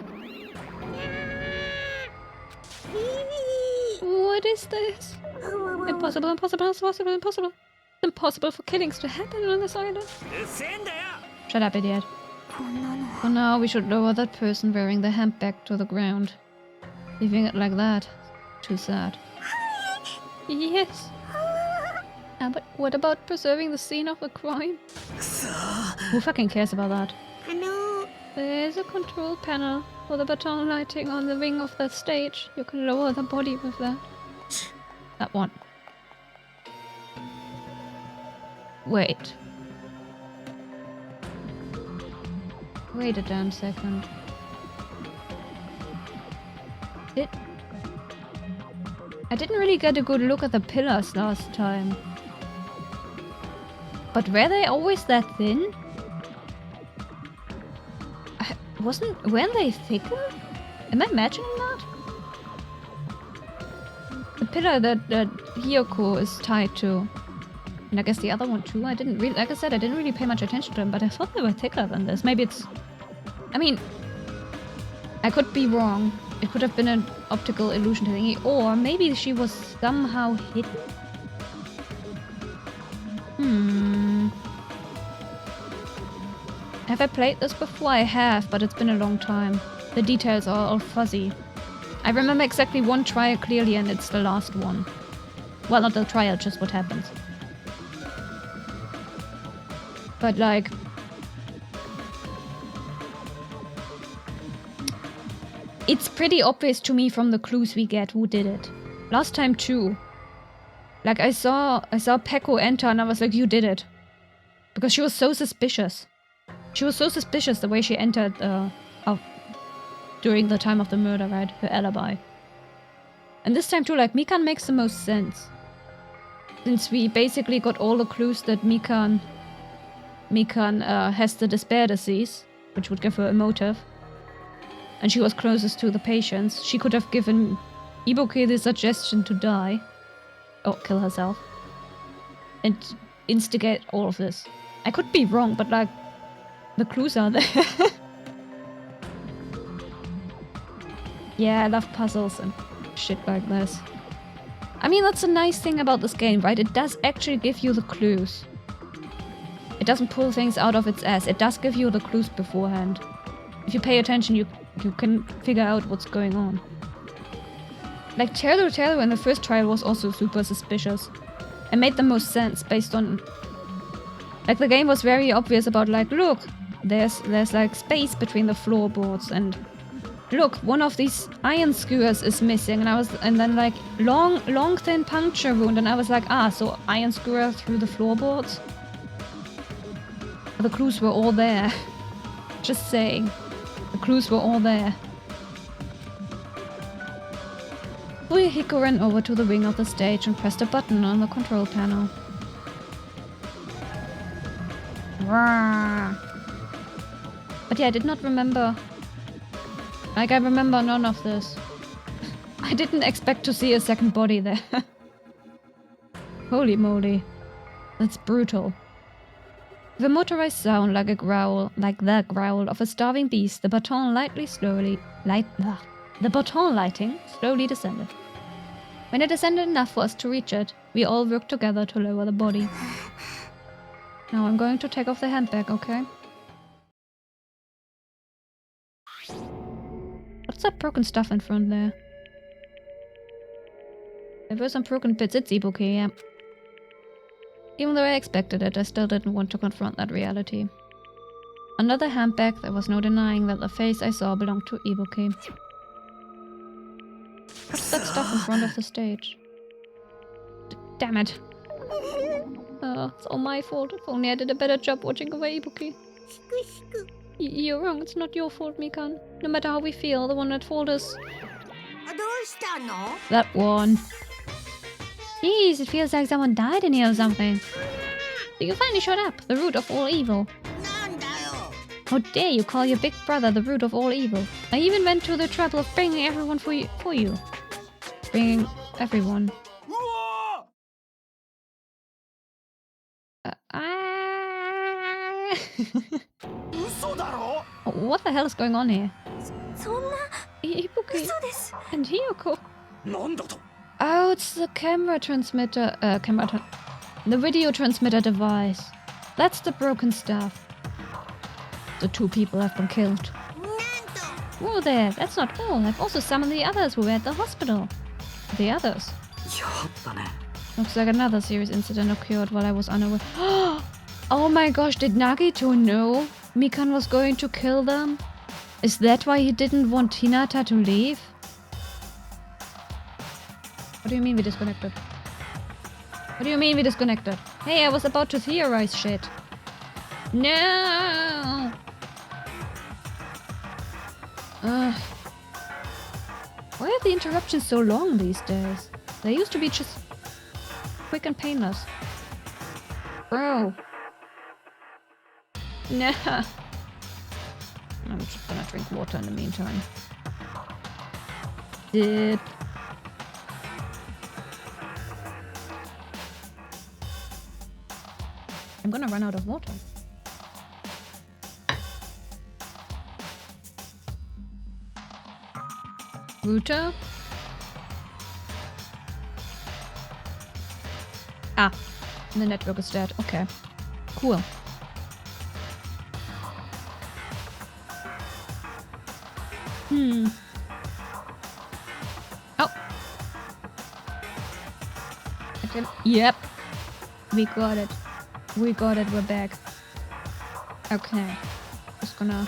What is this? Impossible, impossible, impossible, impossible. It's impossible for killings to happen on this island. Shut up, idiot. For now, we should lower that person wearing the handbag to the ground. Leaving it like that. Too sad. Yes. But what about preserving the scene of the crime? Who fucking cares about that? There's a control panel for the baton lighting on the wing of the stage. You can lower the body with that. That one. Wait. Wait a damn second. I didn't really get a good look at the pillars last time. But were they always that thin? Weren't they thicker? Am I imagining that? The pillar that Hyoko is tied to. And I guess the other one too. Like I said, I didn't really pay much attention to them, but I thought they were thicker than this. Maybe it's... I mean, I could be wrong. It could have been an optical illusion thingy, or maybe she was somehow hidden? Have I played this before? I have, but it's been a long time. The details are all fuzzy. I remember exactly one trial clearly, and it's the last one. Well, not the trial, just what happens. But like... It's pretty obvious to me from the clues we get who did it. Last time too. Like I saw Peko enter and I was like, you did it. Because she was so suspicious. She was so suspicious the way she entered during the time of the murder, right? Her alibi. And this time too, like, Mikan makes the most sense. Since we basically got all the clues that Mikan has the despair disease, which would give her a motive. And she was closest to the patients. She could have given Ibuki the suggestion to die. Or kill herself. And instigate all of this. I could be wrong, but like, the clues are there. Yeah, I love puzzles and shit like this. I mean, that's a nice thing about this game, right? It does actually give you the clues. It doesn't pull things out of its ass. It does give you the clues beforehand. If you pay attention, you can figure out what's going on. Like, Teru in the first trial was also super suspicious. It made the most sense based on... Like, the game was very obvious about, like, look, there's like space between the floorboards, and look, one of these iron skewers is missing, and then like long thin puncture wound, and I was like, so iron skewer through the floorboards. The clues were all there. Just saying, the clues were all there. Fuyuhiko ran over to the wing of the stage and pressed a button on the control panel. But yeah, I did not remember. Like, I remember none of this. I didn't expect to see a second body there. Holy moly. That's brutal. With a motorized sound like the growl of a starving beast, the baton lighting slowly descended. When it descended enough for us to reach it, we all worked together to lower the body. Now I'm going to take off the handbag, okay? What's that broken stuff in front there? There were some broken bits. It's Ibuki, yeah. Even though I expected it, I still didn't want to confront that reality. Under the handbag, there was no denying that the face I saw belonged to Ibuki. What's that stuff in front of the stage? Damn it. It's all my fault. If only I did a better job watching over Ibuki. You're wrong. It's not your fault, Mikan. No matter how we feel, the one at fault is... that one. Jeez, it feels like someone died in here or something. So you finally showed up, the root of all evil. How dare you call your big brother the root of all evil? I even went to the trouble of bringing everyone for you. Bringing everyone. What the hell is going on here? Ibuki and Hiyoko. Oh, it's the camera transmitter. The video transmitter device. That's the broken stuff. The 2 people have been killed. Whoa there, that's not all. I've also summoned the others who were at the hospital. The others. Looks like another serious incident occurred while I was unaware. Oh my gosh, did Nagito know Mikan was going to kill them? Is that why he didn't want Hinata to leave? What do you mean we disconnected? What do you mean we disconnected? Hey, I was about to theorize shit. No! Why are the interruptions so long these days? They used to be just quick and painless. Bro. Nah. I'm just gonna drink water in the meantime. Dip. I'm gonna run out of water. Router? Ah, the network is dead. Okay. Cool. Oh. Okay. Yep. We got it. We got it. We're back. Okay. Just gonna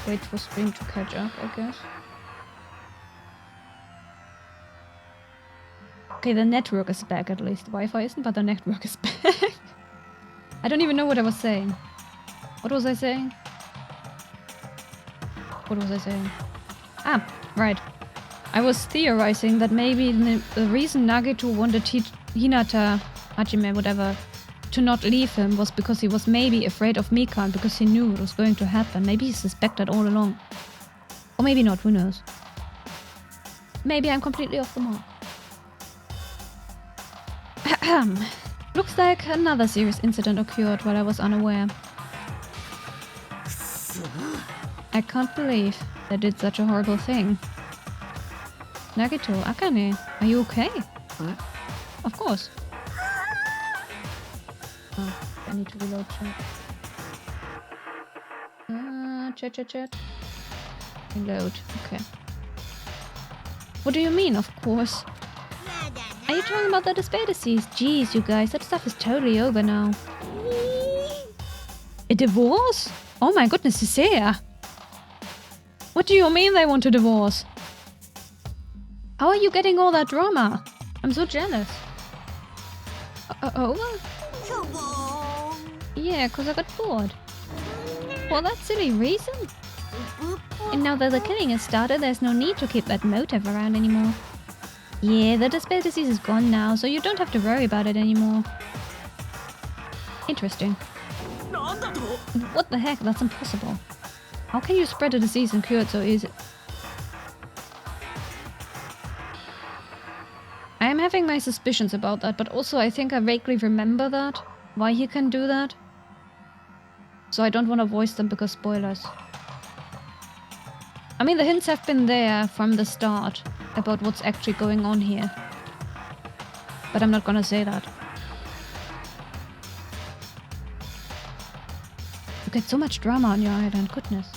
wait for stream to catch up, I guess. Okay, the network is back at least. Wi-Fi isn't, but the network is back. I don't even know what I was saying. What was I saying? What was I saying? Ah, right. I was theorizing that maybe the reason Nagito wanted Hinata, Hajime, whatever, to not leave him was because he was maybe afraid of Mikan because he knew it was going to happen. Maybe he suspected all along. Or maybe not, who knows? Maybe I'm completely off the mark. Looks like another serious incident occurred while I was unaware. I can't believe they did such a horrible thing. Nagito, Akane, are you okay? What? Of course. Oh, I need to reload chat. Chat. Reload, okay. What do you mean, of course? Are you talking about the despair disease? Jeez, you guys, that stuff is totally over now. A divorce? Oh my goodness, Sisea. What do you mean they want a divorce? How are you getting all that drama? I'm so jealous. Over? Yeah, because I got bored. For that silly reason? And now that the killing has started, there's no need to keep that motive around anymore. Yeah, the despair disease is gone now, so you don't have to worry about it anymore. Interesting. What the heck? That's impossible. How can you spread a disease and cure it so easy? I am having my suspicions about that, but also I think I vaguely remember that. Why he can do that. So I don't want to voice them because spoilers. I mean, the hints have been there from the start about what's actually going on here. But I'm not gonna say that. You get so much drama on your island, goodness.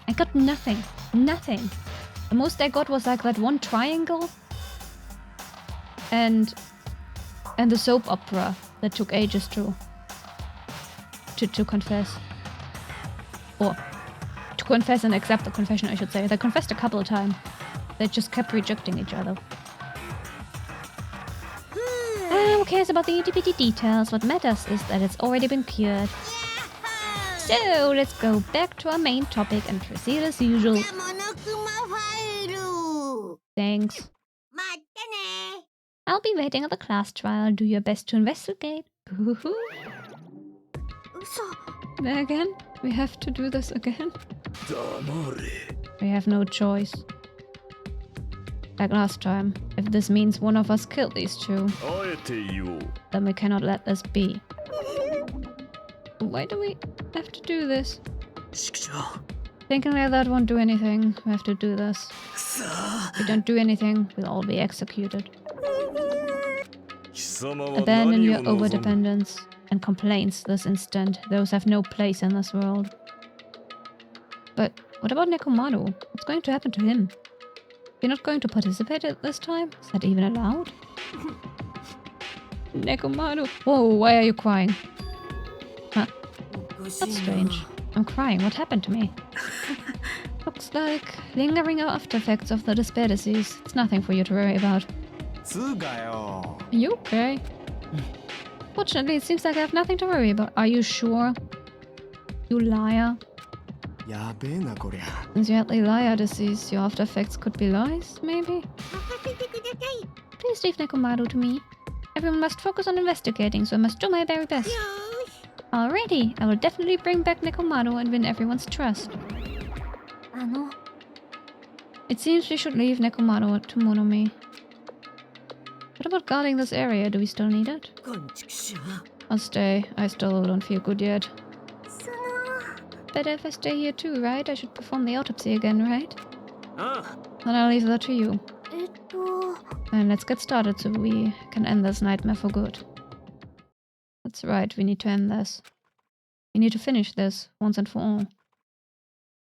I got nothing. Nothing. The most I got was like that one triangle. And the soap opera that took ages to confess. Or to confess and accept the confession, I should say. They confessed a couple of times. They just kept rejecting each other. Okay, cares about the itty-bitty details? What matters is that it's already been cured. So, let's go back to our main topic and proceed as usual. Thanks. I'll be waiting at the class trial. Do your best to investigate. Again? We have to do this again? We have no choice. Like last time, if this means one of us killed these two, then we cannot let this be. Why do we have to do this? Thinking like that won't do anything. We have to do this. If we don't do anything, we'll all be executed. Abandon your overdependence and complaints this instant. Those have no place in this world. But what about Nekomaru? What's going to happen to him? You're not going to participate at this time? Is that even allowed? Nekomaru. Whoa, why are you crying? Huh? That's strange. I'm crying. What happened to me? Looks like lingering after effects of the despair disease. It's nothing for you to worry about. Are you okay? Fortunately, it seems like I have nothing to worry about. Are you sure? You liar. Since you had the liar disease, your after effects could be lies, maybe? Please leave Nekomaru to me. Everyone must focus on investigating, so I must do my very best. Alrighty, I will definitely bring back Nekomaru and win everyone's trust. It seems we should leave Nekomaru to Monomi. What about guarding this area? Do we still need it? I'll stay. I still don't feel good yet. Better if I stay here too, right? I should perform the autopsy again, right? Then I'll leave that to you. And let's get started so we can end this nightmare for good. That's right, we need to end this. We need to finish this, once and for all.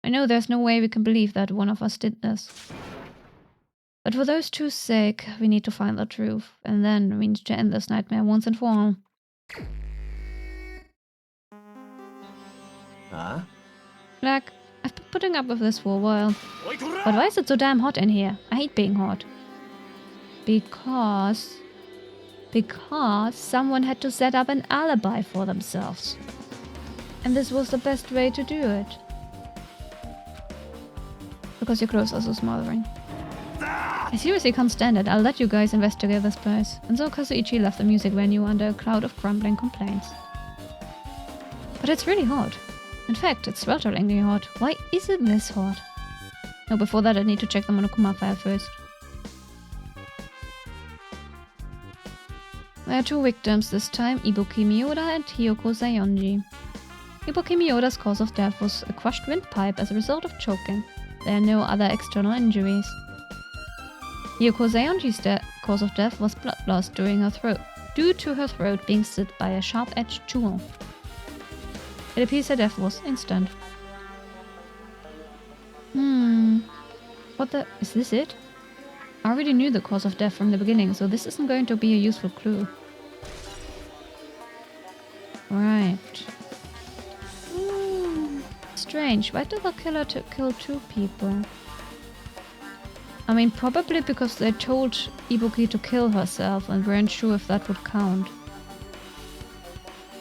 I know there's no way we can believe that one of us did this. But for those two's sake, we need to find the truth. And then we need to end this nightmare once and for all. Like, I've been putting up with this for a while. But why is it so damn hot in here? I hate being hot. Because someone had to set up an alibi for themselves. And this was the best way to do it. Because your clothes are so smothering. I seriously can't stand it. I'll let you guys investigate this place. And so Kazuichi left the music venue under a cloud of grumbling complaints. But it's really hot. In fact, it's swelteringly hot. Why is it this hot? No, before that I need to check the Monokuma file first. There are two victims this time, Ibuki Miyoda and Hiyoko Sayonji. Ibuki Miyoda's cause of death was a crushed windpipe as a result of choking. There are no other external injuries. Hiyoko Sayonji's cause of death was blood loss due to her throat being slit by a sharp-edged tool. It appears her death was instant. What the... is this it? I already knew the cause of death from the beginning, so this isn't going to be a useful clue. Right. Strange. Why did the killer kill two people? I mean, probably because they told Ibuki to kill herself and weren't sure if that would count.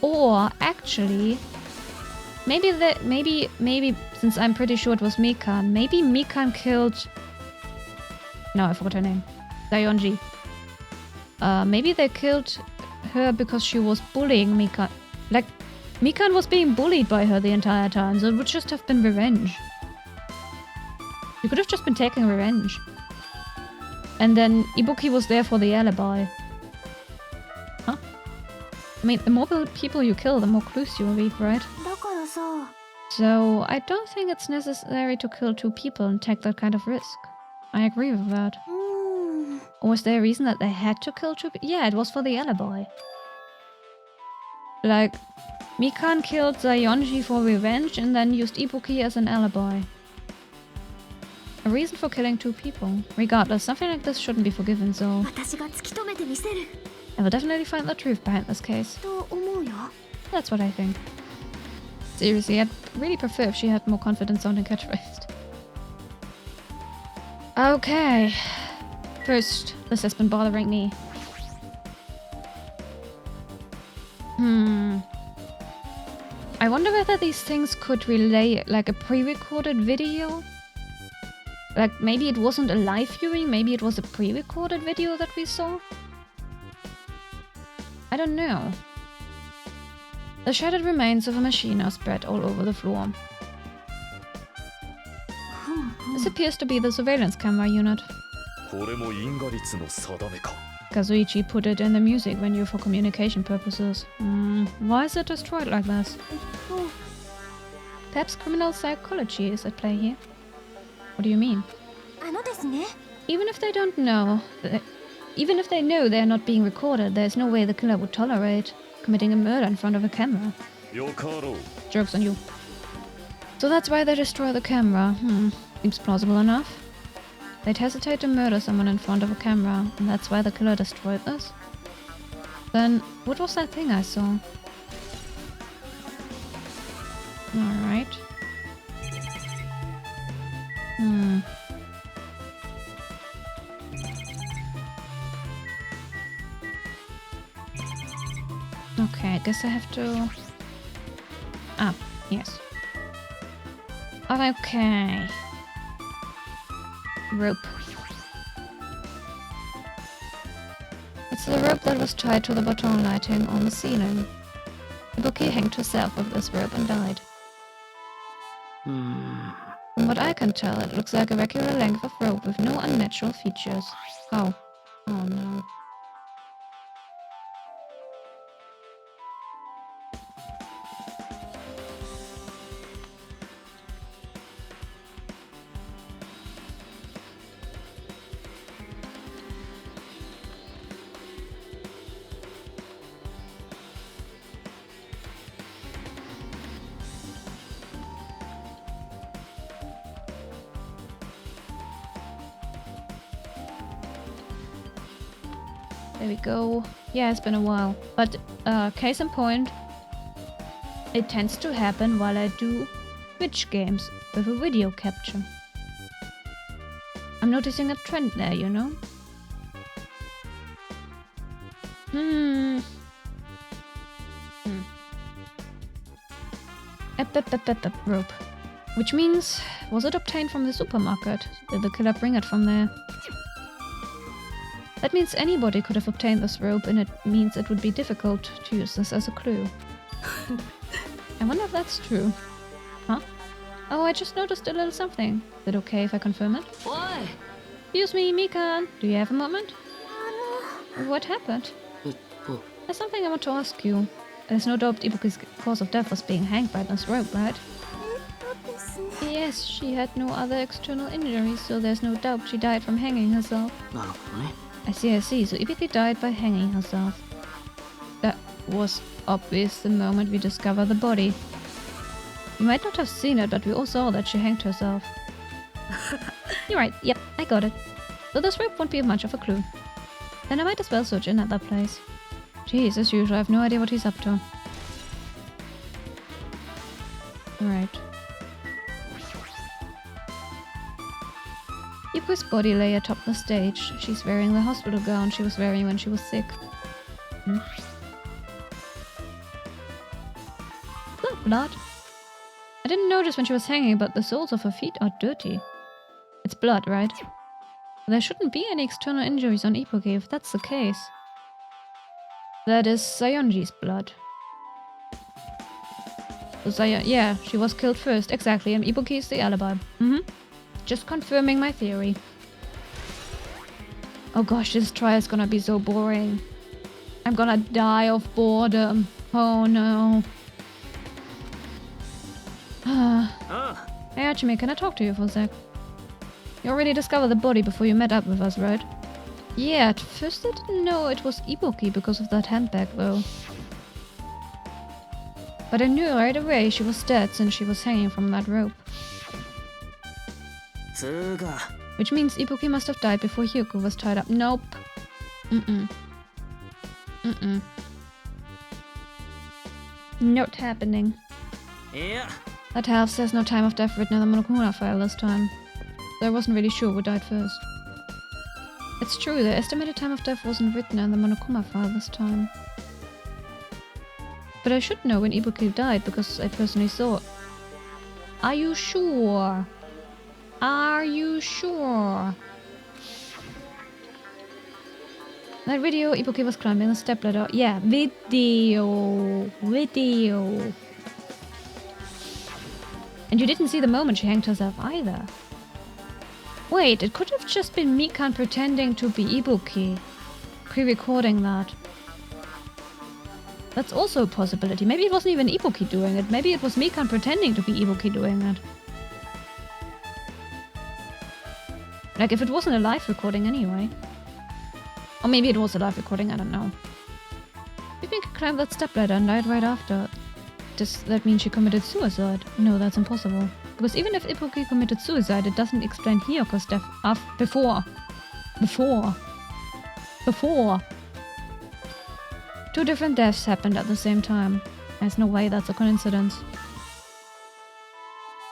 Or, actually... Maybe, since I'm pretty sure it was Mikan, maybe Mikan killed... No, I forgot her name. Sayonji. Maybe they killed her because she was bullying Mikan. Like, Mikan was being bullied by her the entire time, so it would just have been revenge. You could have just been taking revenge. And then Ibuki was there for the alibi. Huh? I mean, the more people you kill, the more clues you leave, right? So, I don't think it's necessary to kill two people and take that kind of risk. I agree with that. Or was there a reason that they had to kill two people? Yeah, it was for the alibi. Like, Mikan killed Sayonji for revenge and then used Ibuki as an alibi. A reason for killing two people. Regardless, something like this shouldn't be forgiven, so... I will definitely find the truth behind this case. That's what I think. Seriously, I'd really prefer if she had more confidence on her catchphrase. Okay. First, this has been bothering me. I wonder whether these things could relay like a pre-recorded video. Like maybe it wasn't a live viewing, maybe it was a pre-recorded video that we saw. I don't know. The shattered remains of a machine are spread all over the floor. This appears to be the surveillance camera unit. Kazuichi put it in the music venue for communication purposes. Why is it destroyed like this? Perhaps criminal psychology is at play here. What do you mean? Even if they don't know, even if they know they're not being recorded, there's no way the killer would tolerate committing a murder in front of a camera. Joke's on you. So that's why they destroy the camera. Seems plausible enough. They'd hesitate to murder someone in front of a camera, and that's why the killer destroyed this. Then, what was that thing I saw? Alright. Okay, I guess I have to... Ah, yes. Okay. Rope. It's the rope that was tied to the baton lighting on the ceiling. Ibuki hanged herself with this rope and died. From what I can tell, it looks like a regular length of rope with no unnatural features. Oh. Oh no. There we go. Yeah, it's been a while. But, case in point, it tends to happen while I do Twitch games with a video capture. I'm noticing a trend there, you know? Rope. Which means, was it obtained from the supermarket? Did the killer bring it from there? That means anybody could have obtained this rope, and it means it would be difficult to use this as a clue. I wonder if that's true. Huh? Oh, I just noticed a little something. Is it okay if I confirm it? Why? Excuse me, Mikan. Do you have a moment? What happened? There's something I want to ask you. There's no doubt Ibuki's cause of death was being hanged by this rope, right? Yes, she had no other external injuries, so there's no doubt she died from hanging herself. I see. So Ibuki died by hanging herself. That was obvious the moment we discovered the body. You might not have seen it, but we all saw that she hanged herself. You're right, yep, I got it. So this rope won't be much of a clue. Then I might as well search another place. Jeez, as usual, I have no idea what he's up to. Alright. Ibuki's body lay atop the stage. She's wearing the hospital gown she was wearing when she was sick. Oh, blood. I didn't notice when she was hanging, but the soles of her feet are dirty. It's blood, right? There shouldn't be any external injuries on Ibuki if that's the case. That is Sayonji's blood. So yeah, she was killed first, exactly, and Ibuki is the alibi. Just confirming my theory. Oh gosh, this trial is gonna be so boring. I'm gonna die of boredom. Oh no. Hey Hachime, can I talk to you for a sec? You already discovered the body before you met up with us, right? Yeah, at first I didn't know it was Ibuki because of that handbag though. But I knew right away she was dead since she was hanging from that rope. Which means Ibuki must have died before Hyuko was tied up. Nope. Not happening. Yeah. That helps, there's no time of death written in the Monokuma file this time. So I wasn't really sure who died first. It's true, the estimated time of death wasn't written in the Monokuma file this time. But I should know when Ibuki died because I personally saw it. Are you sure? Are you sure? That video, Ibuki was climbing the stepladder. Yeah, video. And you didn't see the moment she hanged herself either. Wait, it could have just been Mikan pretending to be Ibuki. Pre-recording that. That's also a possibility. Maybe it wasn't even Ibuki doing it. Maybe it was Mikan pretending to be Ibuki doing it. Like, if it wasn't a live recording anyway. Or maybe it was a live recording, I don't know. Ibuki climbed that stepladder and died right after. Does that mean she committed suicide? No, that's impossible. Because even if Ibuki committed suicide, it doesn't explain Hiyoko's death before. Two different deaths happened at the same time. There's no way that's a coincidence.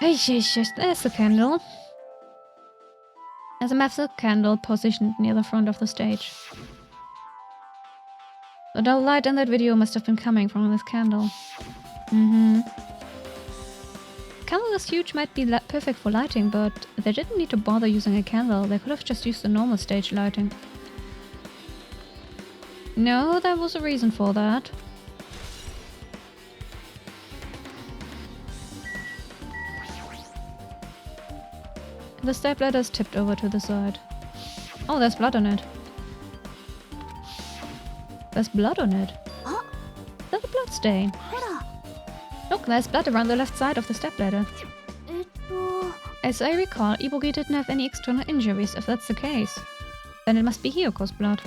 Hey, there's the candle. There's a massive candle positioned near the front of the stage. The dull light in that video must have been coming from this candle. Candle is huge, might be perfect for lighting, but they didn't need to bother using a candle. They could have just used the normal stage lighting. No, there was a reason for that. The stepladder is tipped over to the side. Oh, there's blood on it. There's blood on it. There's a blood stain. Look, there's blood around the left side of the stepladder. As I recall, Ibuki didn't have any external injuries. If that's the case, then it must be Hiyoko's blood.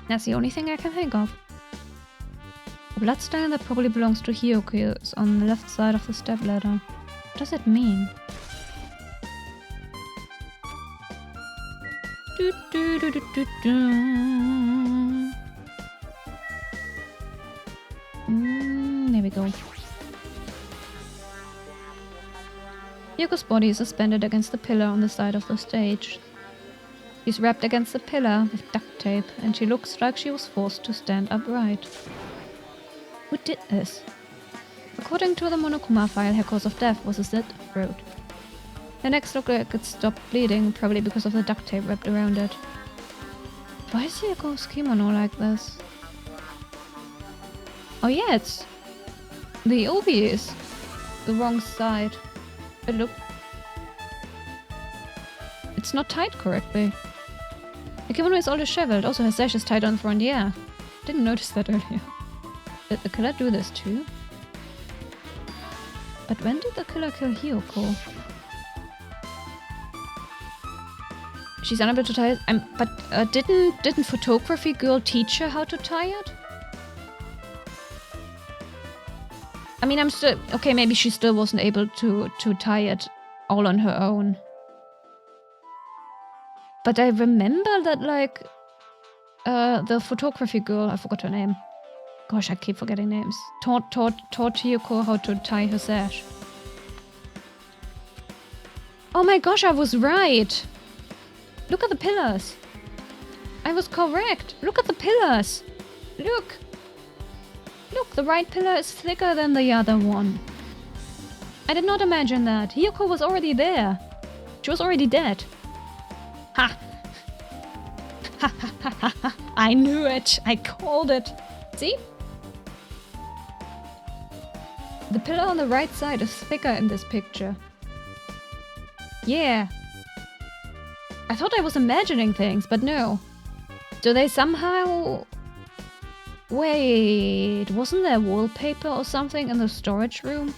That's the only thing I can think of. A blood stain that probably belongs to Hiyoko is on the left side of the stepladder. What does it mean? There we go. Hiyoko's body is suspended against the pillar on the side of the stage. She's wrapped against the pillar with duct tape, and she looks like she was forced to stand upright. Who did this? According to the Monokuma file, her cause of death was a slit throat. Her neck looked like it stopped bleeding, probably because of the duct tape wrapped around it. Why is Hiyoko's kimono like this? Oh yeah, it's... the obi is the wrong side. But look... it's not tied correctly. The kimono is all disheveled, also her sash is tied on the front, yeah. Didn't notice that earlier. Did the killer do this too? But when did the killer kill Hiyoko? She's unable to tie it. But didn't photography girl teach her how to tie it? I mean, I'm still... okay, maybe she still wasn't able to tie it all on her own. But I remember that, like... the photography girl, I forgot her name. Gosh, I keep forgetting names. Taught Hiyoko how to tie her sash. Oh my gosh, I was right! Look at the pillars! I was correct! Look at the pillars! Look! Look, the right pillar is thicker than the other one. I did not imagine that. Hiyoko was already there. She was already dead. Ha! Ha ha ha ha ha! I knew it! I called it! See? The pillar on the right side is thicker in this picture. Yeah. I thought I was imagining things, but no. Do they somehow... wait, wasn't there wallpaper or something in the storage room?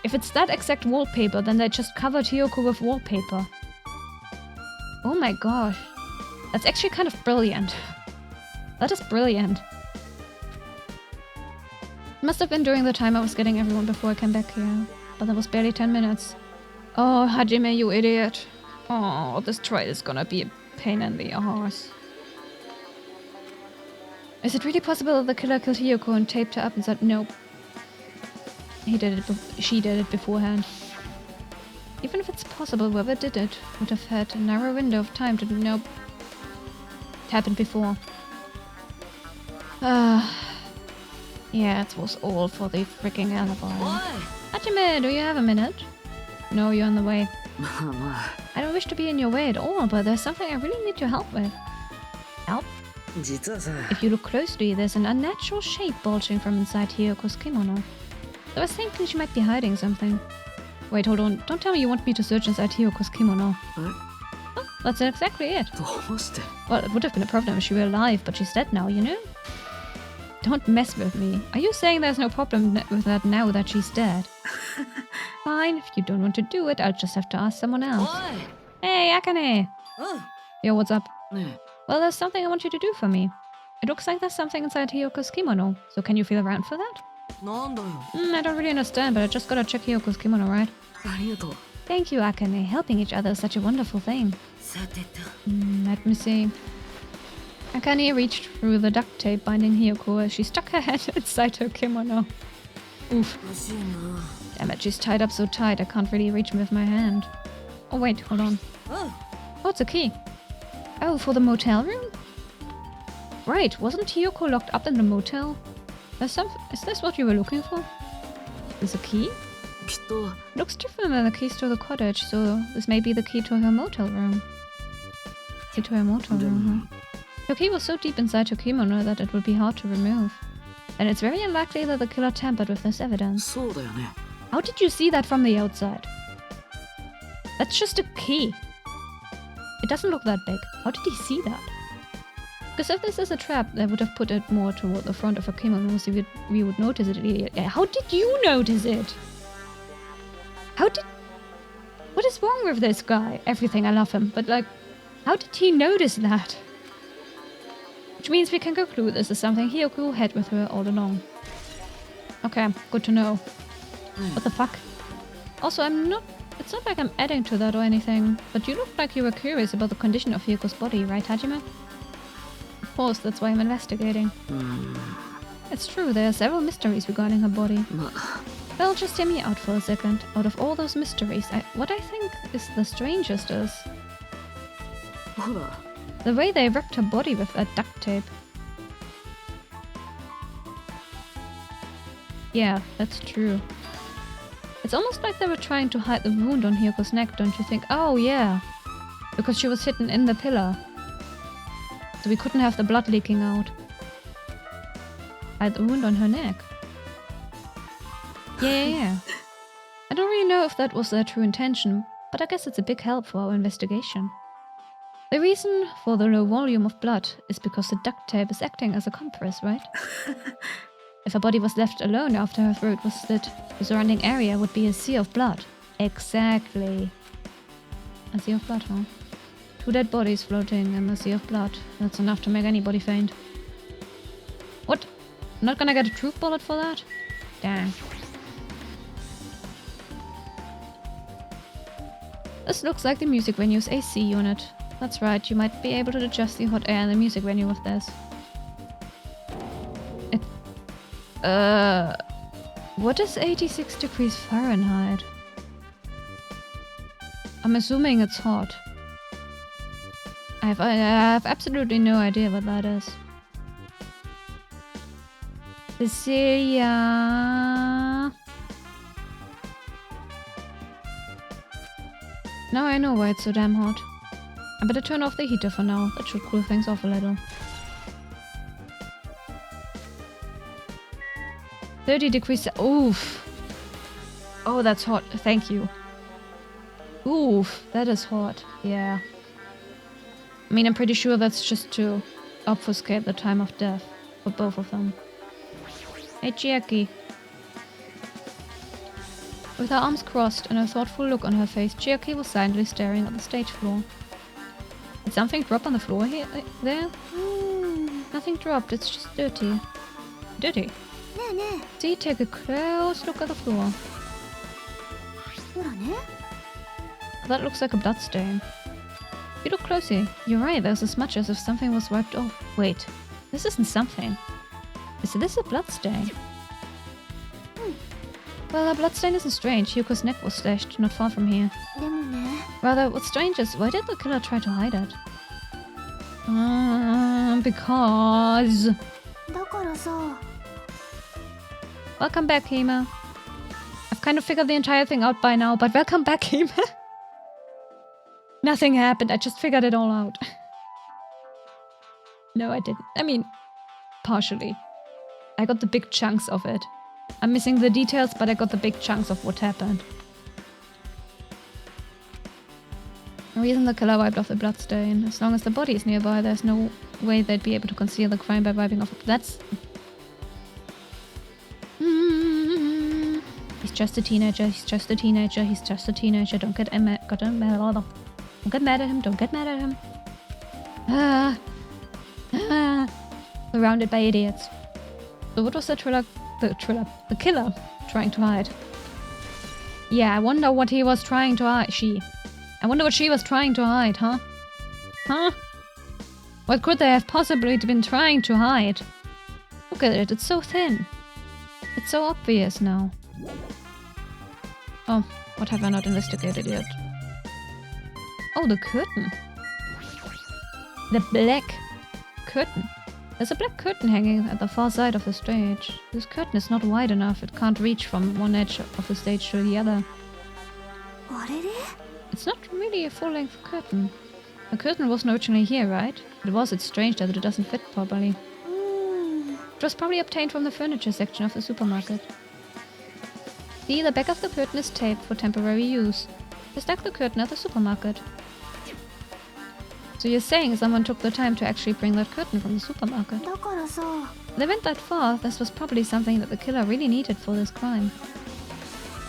If it's that exact wallpaper, then they just covered Hiyoko with wallpaper. Oh my gosh. That's actually kind of brilliant. That is brilliant. It must have been during the time I was getting everyone before I came back here. But that was barely 10 minutes. Oh, Hajime, you idiot. Oh, this trial is gonna be a pain in the arse. Is it really possible that the killer killed Hiyoko and taped her up and said, nope. She did it beforehand. Even if it's possible, whoever did it would have had a narrow window of time to do nope. It happened before. Yeah, it was all for the freaking alibi. Hajime, do you have a minute? No, you're on the way. I don't wish to be in your way at all, but there's something I really need your help with. Help? If you look closely, there's an unnatural shape bulging from inside Hiyoko's kimono. So I was thinking she might be hiding something. Wait, hold on. Don't tell me you want me to search inside Hiyoko's kimono. Oh, that's exactly it. Well, it would have been a problem if she were alive, but she's dead now, you know? Don't mess with me. Are you saying there's no problem with that now that she's dead? Fine, if you don't want to do it, I'll just have to ask someone else. Hey, Akane! Yo, what's up? Well, there's something I want you to do for me. It looks like there's something inside Hiyoko's kimono, so can you feel around for that? I don't really understand, but I just gotta check Hiyoko's kimono, right? Thank you, Akane. Helping each other is such a wonderful thing. Let me see. Akane reached through the duct tape binding Hiyoko as she stuck her head inside her kimono. Oof. Damn it, she's tied up so tight I can't really reach with my hand. Oh wait, hold on. Oh, it's a key. Oh, for the motel room? Right, wasn't Hiyoko locked up in the motel? Is this what you were looking for? Is a key? Looks different than the keys to the cottage, so this may be the key to her motel room. Key to her motel room, huh? The key was so deep inside her kimono that it would be hard to remove. And it's very unlikely that the killer tampered with this evidence. How did you see that from the outside? That's just a key. It doesn't look that big. How did he see that? Because if this is a trap, they would have put it more toward the front of her kimono so we would notice it. How did you notice it? What is wrong with this guy? Everything, I love him. But like, how did he notice that? Which means we can conclude this is something Hiyoko had with her all along. Okay, good to know. What the fuck? Also, it's not like I'm adding to that or anything, but you look like you were curious about the condition of Hiyoko's body, right, Hajime? Of course, that's why I'm investigating. It's true, there are several mysteries regarding her body. Well, just hear me out for a second. Out of all those mysteries, what I think is the strangest is the way they wrapped her body with that duct tape. Yeah, that's true. It's almost like they were trying to hide the wound on Hiyoko's neck, don't you think? Oh, yeah. Because she was hidden in the pillar. So we couldn't have the blood leaking out. Hide the wound on her neck. Yeah. I don't really know if that was their true intention, but I guess it's a big help for our investigation. The reason for the low volume of blood is because the duct tape is acting as a compress, right? If her body was left alone after her throat was slit, the surrounding area would be a sea of blood. Exactly. A sea of blood, huh? 2 dead bodies floating in a sea of blood. That's enough to make anybody faint. What? I'm not gonna get a truth bullet for that? Damn. This looks like the music venue's AC unit. That's right, you might be able to adjust the hot air in the music venue with this. What is 86 degrees Fahrenheit? I'm assuming it's hot. I have absolutely no idea what that is. Cecilia. Now I know why it's so damn hot. I better turn off the heater for now. That should cool things off a little. 30 degrees. Oof. Oh, that's hot. Thank you. Oof, that is hot. Yeah. I mean, I'm pretty sure that's just to obfuscate the time of death for both of them. Hey, Chiaki. With her arms crossed and a thoughtful look on her face, Chiaki was silently staring at the stage floor. Did something drop on the floor here? There? Nothing dropped, it's just dirty. Dirty? See, take a close look at the floor. That looks like a bloodstain. If you look closely, you're right, there's as much as if something was wiped off. Wait, this isn't something. Is this a bloodstain? Well, a bloodstain isn't strange. Yuko's neck was slashed not far from here. Rather, what's strange is, why did the killer try to hide it? Because... Welcome back, Hema. I've kind of figured the entire thing out by now, but welcome back, Hema. Nothing happened, I just figured it all out. No, I didn't. I mean, partially. I got the big chunks of it. I'm missing the details, but I got the big chunks of what happened. The reason the killer wiped off the bloodstain. As long as the body is nearby, there's no way they'd be able to conceal the crime by wiping off. That's... He's just a teenager, he's just a teenager, he's just a teenager. Don't get mad at him, don't get mad at him. Surrounded by idiots. So what was the killer trying to hide? Yeah, I wonder what he was trying to hide. I wonder what she was trying to hide, huh? Huh? What could they have possibly been trying to hide? Look at it, it's so thin. It's so obvious now. Oh, what have I not investigated yet? Oh, the curtain. The black curtain. There's a black curtain hanging at the far side of the stage. This curtain is not wide enough. It can't reach from one edge of the stage to the other. It's not really a full-length curtain. The curtain wasn't originally here, right? If it was, it's strange that it doesn't fit properly. It was probably obtained from the furniture section of the supermarket. See, the back of the curtain is taped for temporary use. They stuck the curtain at the supermarket. So you're saying someone took the time to actually bring that curtain from the supermarket? They went that far. This was probably something that the killer really needed for this crime.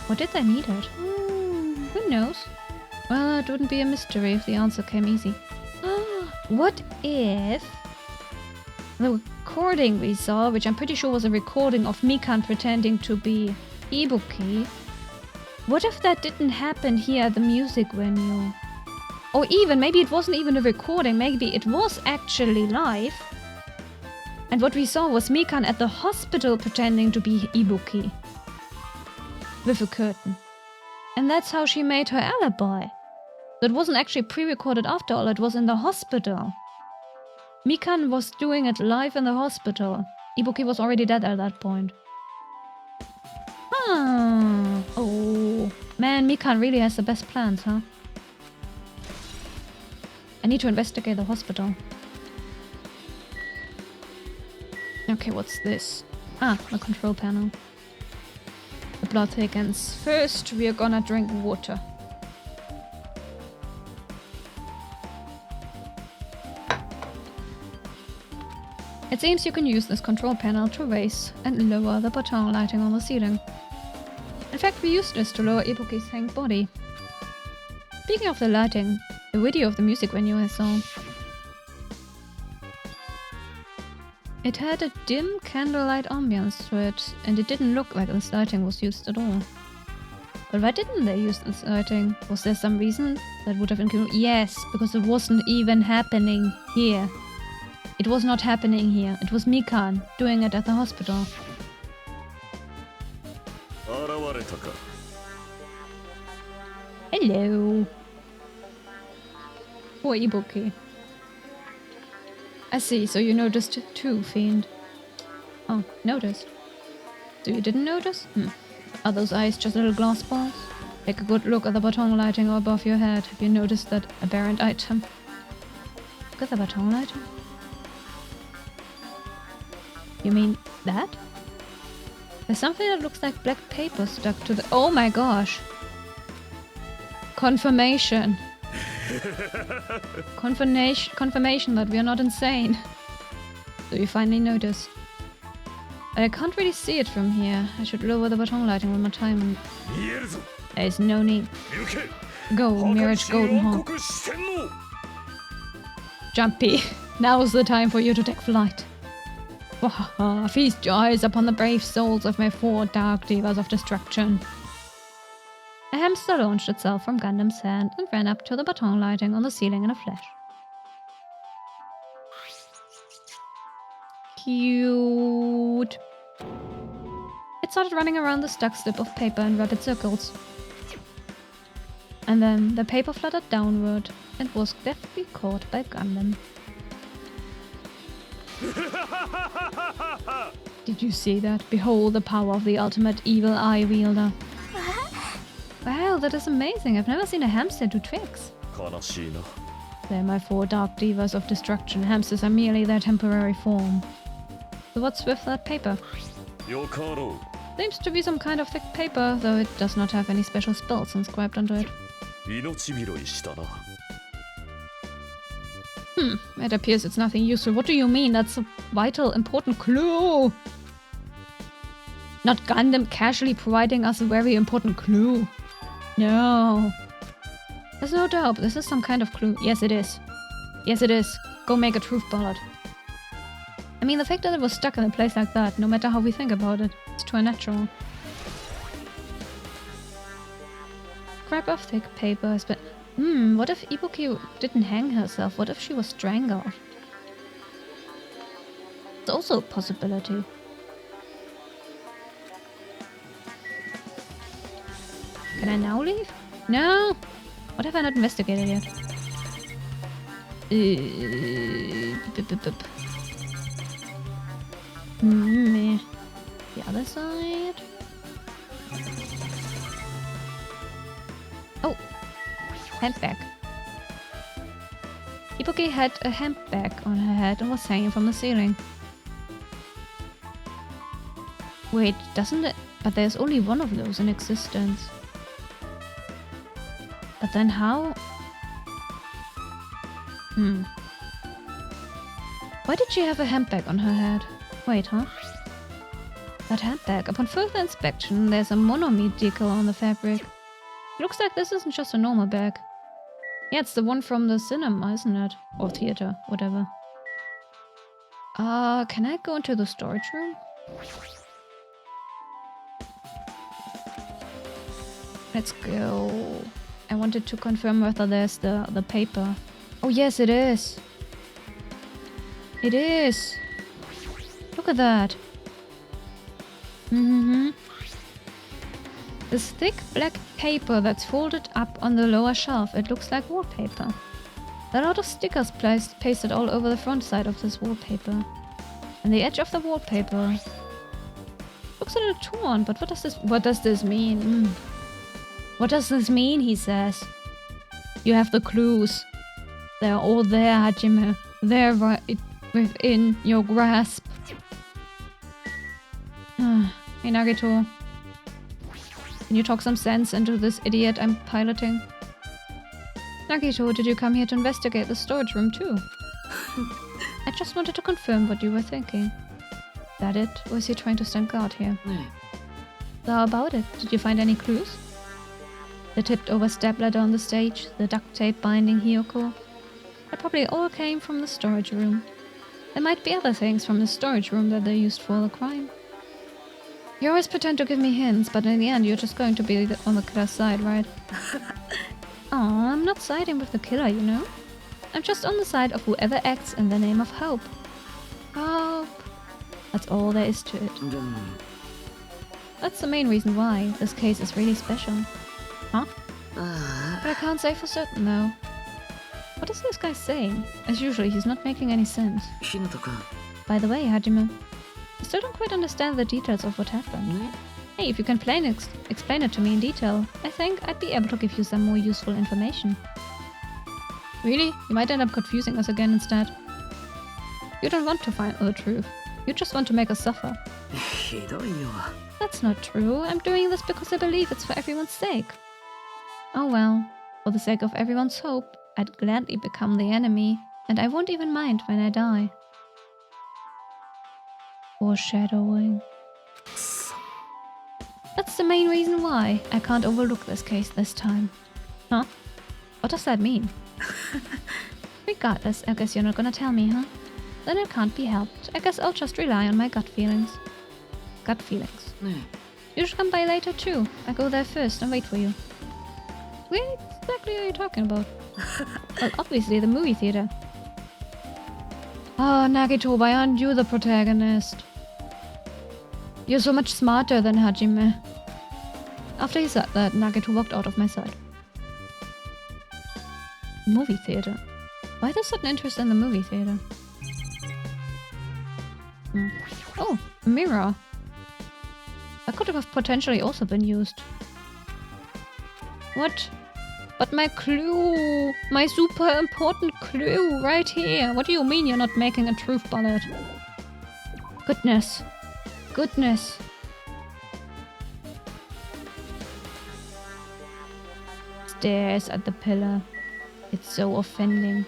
Or did they need it? Who knows? Well, it wouldn't be a mystery if the answer came easy. What if the recording we saw, which I'm pretty sure was a recording of Mikan pretending to be Ibuki, what if that didn't happen here at the music venue? Or even, maybe it wasn't even a recording, maybe it was actually live. And what we saw was Mikan at the hospital pretending to be Ibuki. With a curtain. And that's how she made her alibi. So it wasn't actually pre-recorded after all, it was in the hospital. Mikan was doing it live in the hospital. Ibuki was already dead at that point. Oh, man, Mikan really has the best plans, huh? I need to investigate the hospital. Okay, what's this? Ah, the control panel. The blood thickens. First, we are gonna drink water. It seems you can use this control panel to raise and lower the baton lighting on the ceiling. In fact, we used this to lower Ibuki's hanged body. Speaking of the lighting, the video of the music venue I saw. It had a dim candlelight ambience to it, and it didn't look like this lighting was used at all. But why didn't they use this lighting? Was there some reason that would have included? Yes, because it wasn't even happening here. It was not happening here. It was Mikan doing it at the hospital. Hello. Poor Ibuki. I see, so you noticed too, Fiend. Oh, noticed. So you didn't notice? Are those eyes just little glass balls? Take a good look at the baton lighting above your head. Have you noticed that aberrant item? Look at the baton lighting? You mean that? There's something that looks like black paper stuck to the... Oh my gosh! Confirmation. Confirmation that we are not insane. So you finally noticed. But I can't really see it from here. I should lower the baton lighting one more time and... There is no need. Go, Mirage Golden Hawk. Jumpy. Now's the time for you to take flight. Feast your eyes upon the brave souls of my 4 dark divas of destruction. A hamster launched itself from Gundam's hand and ran up to the baton lighting on the ceiling in a flash. Cute. It started running around the stuck slip of paper in rapid circles. And then the paper fluttered downward and was deftly caught by Gundam. Did you see that? Behold the power of the ultimate evil eye wielder. Wow, that is amazing. I've never seen a hamster do tricks. They're my 4 dark divas of destruction. Hamsters are merely their temporary form. So what's with that paper? Seems to be some kind of thick paper, though it does not have any special spells inscribed onto it. It appears it's nothing useful. What do you mean? That's a vital, important clue! Not Gundam casually providing us a very important clue. No. There's no doubt. This is some kind of clue. Yes, it is. Yes, it is. Go make a truth ballot. I mean, the fact that it was stuck in a place like that, no matter how we think about it, it's too unnatural. Scrap of thick paper has been... what if Ibuki didn't hang herself? What if she was strangled? It's also a possibility. Can I now leave? No! What have I not investigated yet? The other side? Oh! Handbag. Ibuki had a handbag on her head and was hanging from the ceiling. Wait, doesn't it? But there's only one of those in existence. But then how? Why did she have a handbag on her head? Wait, huh? That handbag. Upon further inspection, there's a monomi decal on the fabric. It looks like this isn't just a normal bag. Yeah, it's the one from the cinema, isn't it? Or theater, whatever. Can I go into the storage room? Let's go. I wanted to confirm whether there's the paper. Oh yes, it is. It is. Look at that. This thick black paper that's folded up on the lower shelf. It looks like wallpaper. There are a lot of stickers pasted all over the front side of this wallpaper. And the edge of the wallpaper looks a little torn, but what does this mean? What does this mean, he says. You have the clues. They're all there, Hajime. They're right within your grasp. Hey, Nagito. Can you talk some sense into this idiot I'm piloting? Nagito, did you come here to investigate the storage room too? I just wanted to confirm what you were thinking. That it? Or is he trying to stand guard here? So how about it? Did you find any clues? The tipped over stepladder on the stage, the duct tape binding Hiyoko. That probably all came from the storage room. There might be other things from the storage room that they used for the crime. You always pretend to give me hints, but in the end you're just going to be on the killer's side, right? Aw, I'm not siding with the killer, you know? I'm just on the side of whoever acts in the name of hope. Hope. That's all there is to it. That's the main reason why this case is really special. Huh? But I can't say for certain, though. What is this guy saying? As usual, he's not making any sense. By the way, Hajime, I still don't quite understand the details of what happened. Hey, if you can explain it to me in detail, I think I'd be able to give you some more useful information. Really? You might end up confusing us again instead. You don't want to find the truth. You just want to make us suffer. That's not true. I'm doing this because I believe it's for everyone's sake. Oh well, for the sake of everyone's hope, I'd gladly become the enemy, and I won't even mind when I die. Foreshadowing. That's the main reason why I can't overlook this case this time. Huh? What does that mean? Regardless, I guess you're not gonna tell me, huh? Then it can't be helped. I guess I'll just rely on my gut feelings. Gut feelings. You should come by later too. I'll go there first and wait for you. What exactly are you talking about? Well, obviously the movie theater. Oh, Nagito, why aren't you the protagonist? You're so much smarter than Hajime. After he said that, Nagito walked out of my sight. Movie theater? Why the sudden interest in the movie theater? Oh, A mirror. That could have potentially also been used. What? But my clue! My super important clue right here! What do you mean you're not making a truth bullet? Goodness. Goodness. Stares at the pillar. It's so offending.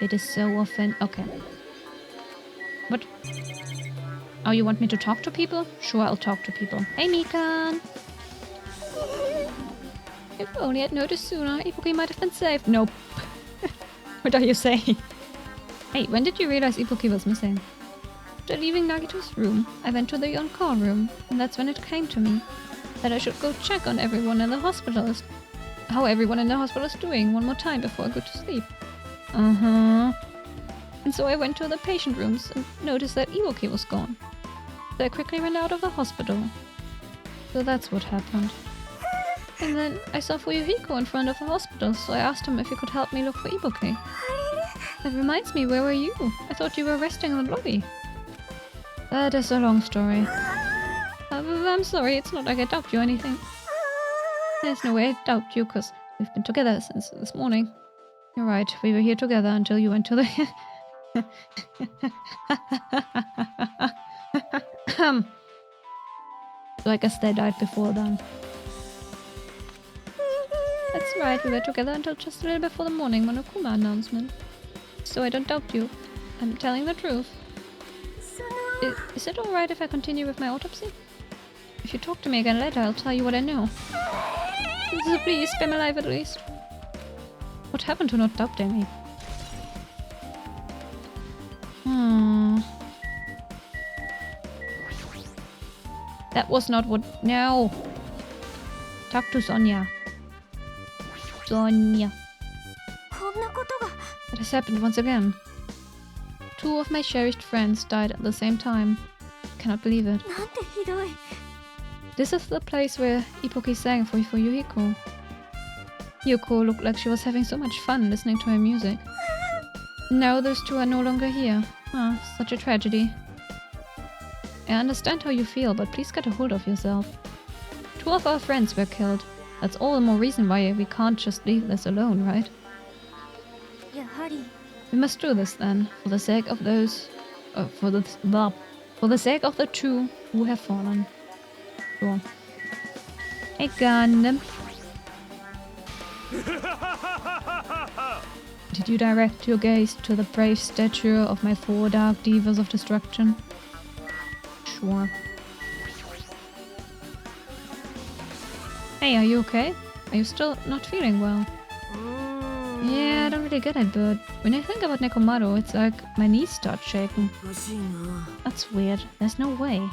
It is so okay. What? Oh, you want me to talk to people? Sure, I'll talk to people. Hey, Mikan! If only I'd noticed sooner, Ibuki might have been saved. Nope. What are you saying? Hey, when did you realize Ibuki was missing? After leaving Nagito's room, I went to the on-call room, and that's when it came to me that I should go check on everyone in the hospital. How everyone in the hospital is doing one more time before I go to sleep. Uh-huh. And so I went to the patient rooms and noticed that Ibuki was gone. So I quickly ran out of the hospital. So that's what happened. And then I saw Fuyuhiko in front of the hospital, so I asked him if he could help me look for Ibuki. That reminds me, where were you? I thought you were resting in the lobby. That is a long story. I'm sorry, it's not like I doubt you or anything. There's no way I doubt you, because we've been together since this morning. You're right, we were here together until you went to the... So I guess they died before then. That's right, we were together until just a little before the morning Monokuma announcement. So I don't doubt you. I'm telling the truth. Is it alright if I continue with my autopsy? If you talk to me again later, I'll tell you what I know. So please, spare my life at least. What happened to not doubting me? That was not what... No! Talk to Sonia. Sonia. It has happened once again. 2 of my cherished friends died at the same time. Cannot believe it. This is the place where Ibuki sang for Yuhiko. Yuko looked like she was having so much fun listening to her music. Now those 2 are no longer here. Ah, such a tragedy. I understand how you feel, but please get a hold of yourself. 2 of our friends were killed. That's all the more reason why we can't just leave this alone, right? We must do this then, for the sake of those... for the sake of the 2 who have fallen. Sure. Hey, Gundam. Did you direct your gaze to the brave statue of my 4 dark divas of destruction? Sure. Hey, are you okay? Are you still not feeling well? Yeah, I don't really get it, but when I think about Nekomaru, it's like my knees start shaking. That's weird. There's no way.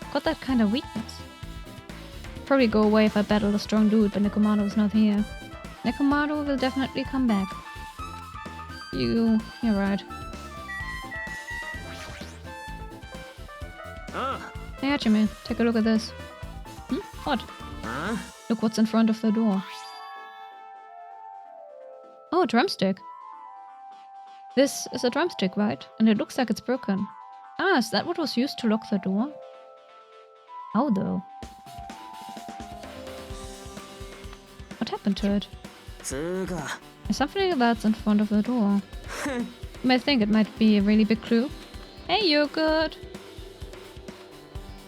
I've got that kind of weakness. Probably go away if I battle a strong dude, but Nekomaru's not here. Nekomaru will definitely come back. You're right. Hey Hachime, take a look at this. What? Look what's in front of the door. Oh, a drumstick. This is a drumstick, right? And it looks like it's broken. Ah, is that what was used to lock the door? How though? What happened to it? There's something that's in front of the door. You might think it might be a really big clue. Hey, you're good.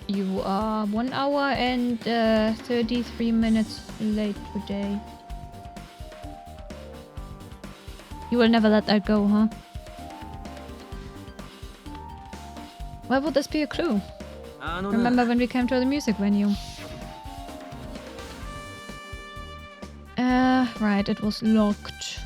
You are 1 hour and 33 minutes late today. You will never let that go, huh? Why would this be a clue? Remember when we came to the music venue? Right, it was locked.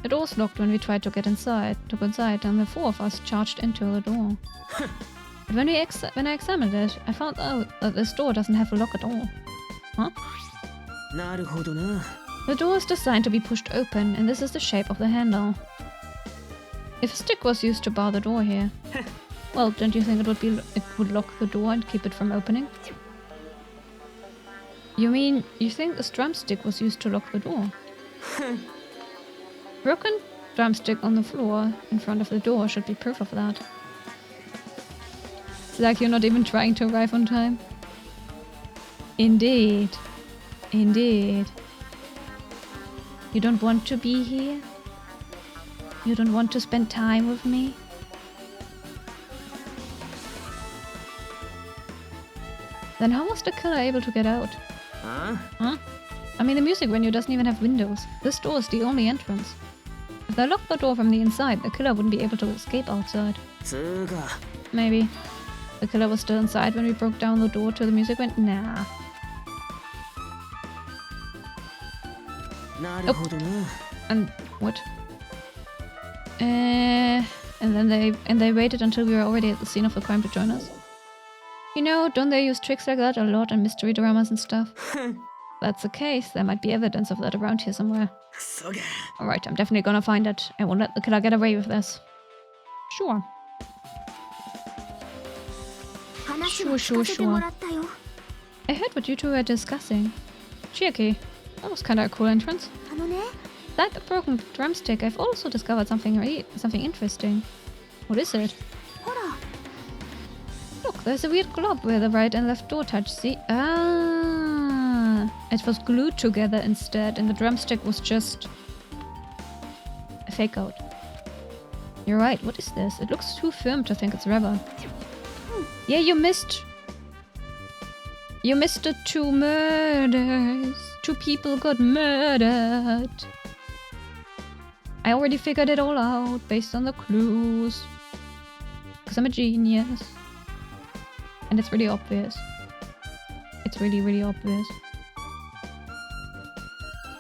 It was locked when we tried to get inside, and the 4 of us charged into the door. But when I examined it, I found out that this door doesn't have a lock at all. Huh? The door is designed to be pushed open, and this is the shape of the handle. If a stick was used to bar the door here, well, don't you think it would lock the door and keep it from opening? You mean, you think this drumstick was used to lock the door? Broken? drumstick on the floor in front of the door should be proof of that. It's like you're not even trying to arrive on time. Indeed. Indeed. You don't want to be here? You don't want to spend time with me? Then how was the killer able to get out? Huh? I mean, the music venue doesn't even have windows. This door is the only entrance. If they locked the door from the inside, the killer wouldn't be able to escape outside. Maybe. The killer was still inside when we broke down the door to the music venue? Nah. Oh. And what? And then they waited until we were already at the scene of the crime to join us. You know, don't they use tricks like that a lot in mystery dramas and stuff? If that's the case, there might be evidence of that around here somewhere. Alright, I'm definitely gonna find it. I won't let the killer get away with this. Sure. Sure. I heard what you two were discussing. Chiaki, that was kinda a cool entrance. Like the broken drumstick, I've also discovered something interesting. What is it? Look, there's a weird glob where the right and left door touch. See? Ah, it was glued together instead, and the drumstick was just a fake out. You're right. What is this? It looks too firm to think it's rubber. Yeah, you missed. You missed the 2 murders. 2 people got murdered. I already figured it all out based on the clues. Because I'm a genius. And it's really obvious. It's really, really obvious.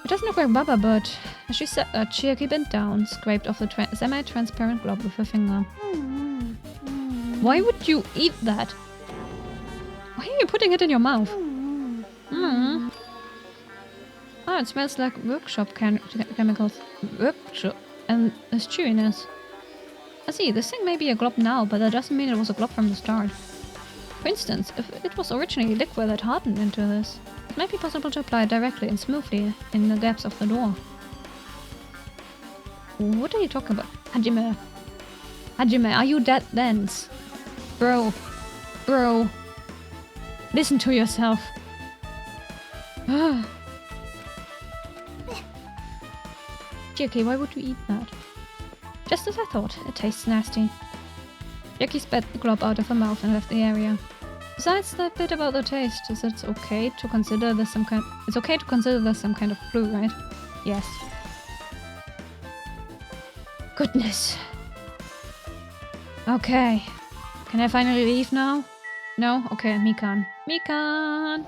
It doesn't look like Baba, but as she said that, Chiaki bent down, scraped off the semi-transparent glob with her finger. Why would you eat that? Why are you putting it in your mouth? Oh, it smells like workshop chemicals. Workshop. And there's chewiness. I see, this thing may be a glob now, but that doesn't mean it was a glob from the start. For instance, if it was originally liquid that hardened into this, it might be possible to apply it directly and smoothly in the gaps of the door. What are you talking about? Hajime. Hajime, are you that dense? Bro. Listen to yourself. Chiaki, why would you eat that? Just as I thought, it tastes nasty. Chiaki spat the glob out of her mouth and left the area. Besides that bit about the taste, it's okay to consider this some kind of clue, right? Yes. Goodness. Okay. Can I finally leave now? No? Okay, Mikan. Mikan!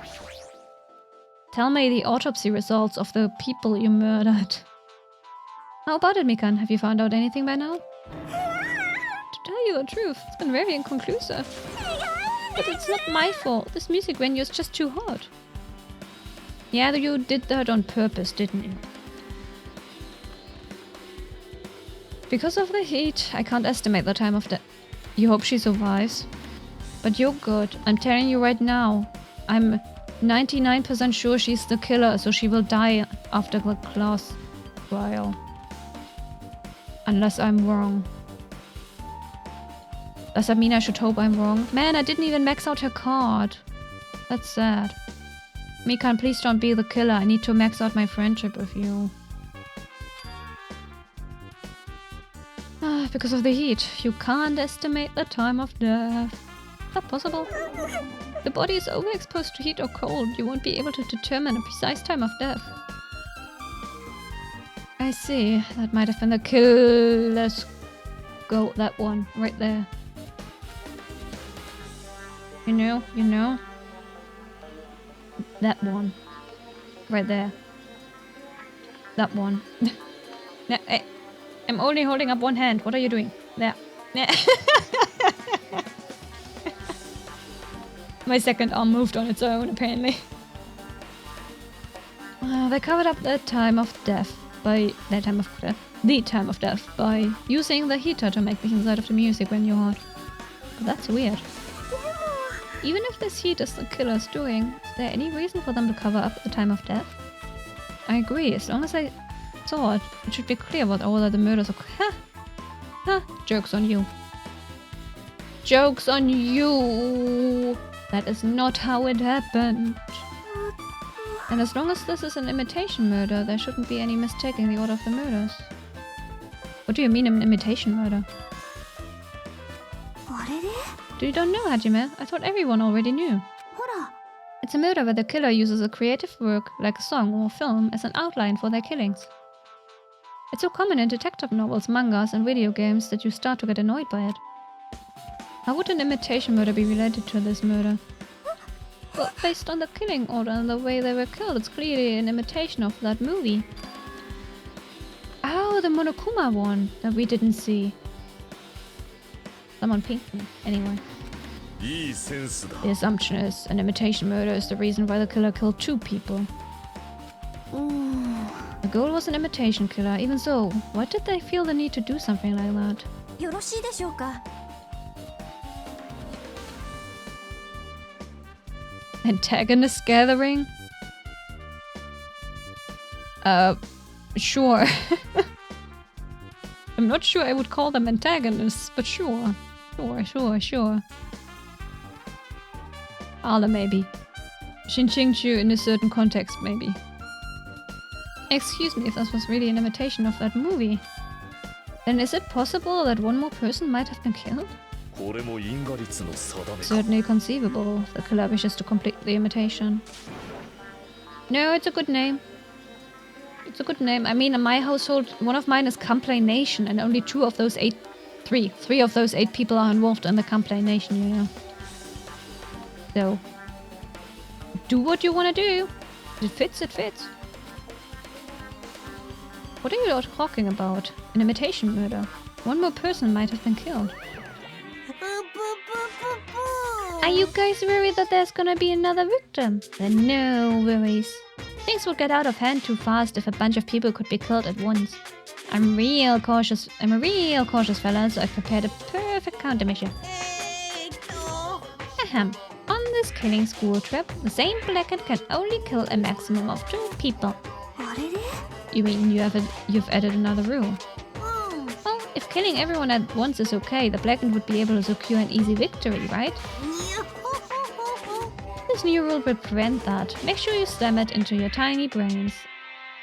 Tell me the autopsy results of the people you murdered. How about it, Mikan? Have you found out anything by now? To tell you the truth, it's been very inconclusive. But it's not my fault. This music venue is just too hot. Yeah, you did that on purpose, didn't you? Because of the heat, I can't estimate the time of death. You hope she survives. But you're good. I'm telling you right now. I'm 99% sure she's the killer, so she will die after the class trial. Unless I'm wrong. Does that mean I should hope I'm wrong? Man, I didn't even max out her card. That's sad. Mikan, please don't be the killer. I need to max out my friendship with you. Because of the heat. You can't estimate the time of death. Is that possible? The body is overexposed to heat or cold. You won't be able to determine a precise time of death. I see. That might have been the kill. Let's go. That one. Right there. You know? That one. Right there. That one. No, I'm only holding up one hand. What are you doing? There. My second arm moved on its own, apparently. They covered up the time of death by using the heater to make the inside of the music when you're hot. But that's weird. Even if this heat is the killer's doing, is there any reason for them to cover up the time of death? I agree, as long as thought. It should be clear what all of the murders occur. Ha! Ha! Joke's on you. Joke's on you! That is not how it happened. And as long as this is an imitation murder, there shouldn't be any mistaking the order of the murders. What do you mean an imitation murder? You don't know, Hajime? I thought everyone already knew. It's a murder where the killer uses a creative work, like a song or film, as an outline for their killings. It's so common in detective novels, mangas, and video games that you start to get annoyed by it. How would an imitation murder be related to this murder? Well, based on the killing order and the way they were killed, it's clearly an imitation of that movie. Oh, the Monokuma one that we didn't see. Someone pinged me. Anyway. The assumption is an imitation murder is the reason why the killer killed 2 people. The goal was an imitation killer. Even so, why did they feel the need to do something like that? Antagonist gathering? Sure. I'm not sure I would call them antagonists, but sure. Sure. Ala maybe. Shinchingchu in a certain context maybe. Excuse me if this was really an imitation of that movie. Then is it possible that one more person might have been killed? Certainly conceivable if the killer wishes to complete the imitation. No, it's a good name. It's a good name. I mean, in my household, one of mine is Complain Nation, and only 3 of those 8 people are involved in the Complain Nation, you know. So, do what you want to do. It fits. What are you talking about? An imitation murder. One more person might have been killed. Are you guys worried that there's gonna be another victim? Then no worries. Things would get out of hand too fast if a bunch of people could be killed at once. I'm a real cautious fella, so I've prepared a perfect countermeasure. Ahem. On this killing school trip, the same blackened can only kill a maximum of 2 people. You mean you've added another rule? Well, if killing everyone at once is okay, the blackened would be able to secure an easy victory, right? This new rule will prevent that. Make sure you slam it into your tiny brains.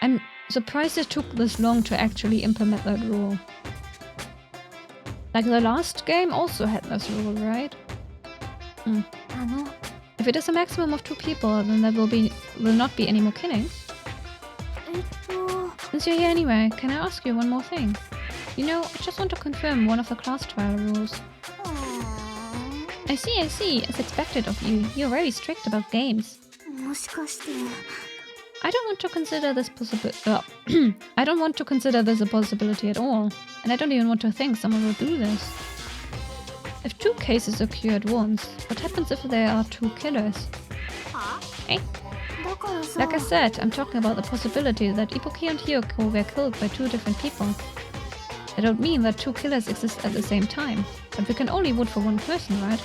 I'm surprised it took this long to actually implement that rule. Like the last game also had this rule, right? If it is a maximum of 2 people, then there will not be any more killings. Since you're here anyway, can I ask you one more thing? You know, I just want to confirm one of the class trial rules. I see. As expected of you, you're very strict about games. I don't want to consider this I don't want to consider this a possibility at all, and I don't even want to think someone will do this. If 2 cases occur at once, what happens if there are 2 killers? Eh? Like I said, I'm talking about the possibility that Ibuki and Hiyoko were killed by 2 different people. I don't mean that 2 killers exist at the same time, but we can only vote for 1 person, right?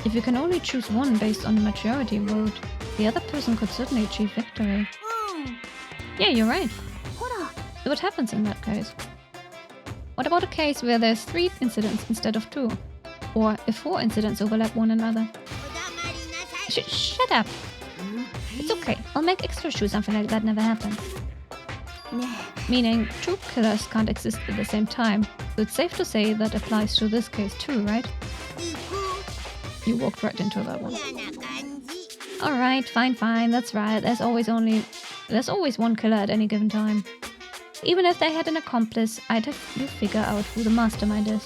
If you can only choose one based on the majority vote, the other person could certainly achieve victory. Yeah, you're right. So what happens in that case? What about a case where there's 3 incidents instead of 2? Or if 4 incidents overlap one another? Shut up! It's okay, I'll make extra sure something like that never happens. Meaning, 2 killers can't exist at the same time, so it's safe to say that applies to this case too, right? You walked right into that one. Alright, fine, that's right, there's always 1 killer at any given time. Even if they had an accomplice, I'd have you figure out who the mastermind is.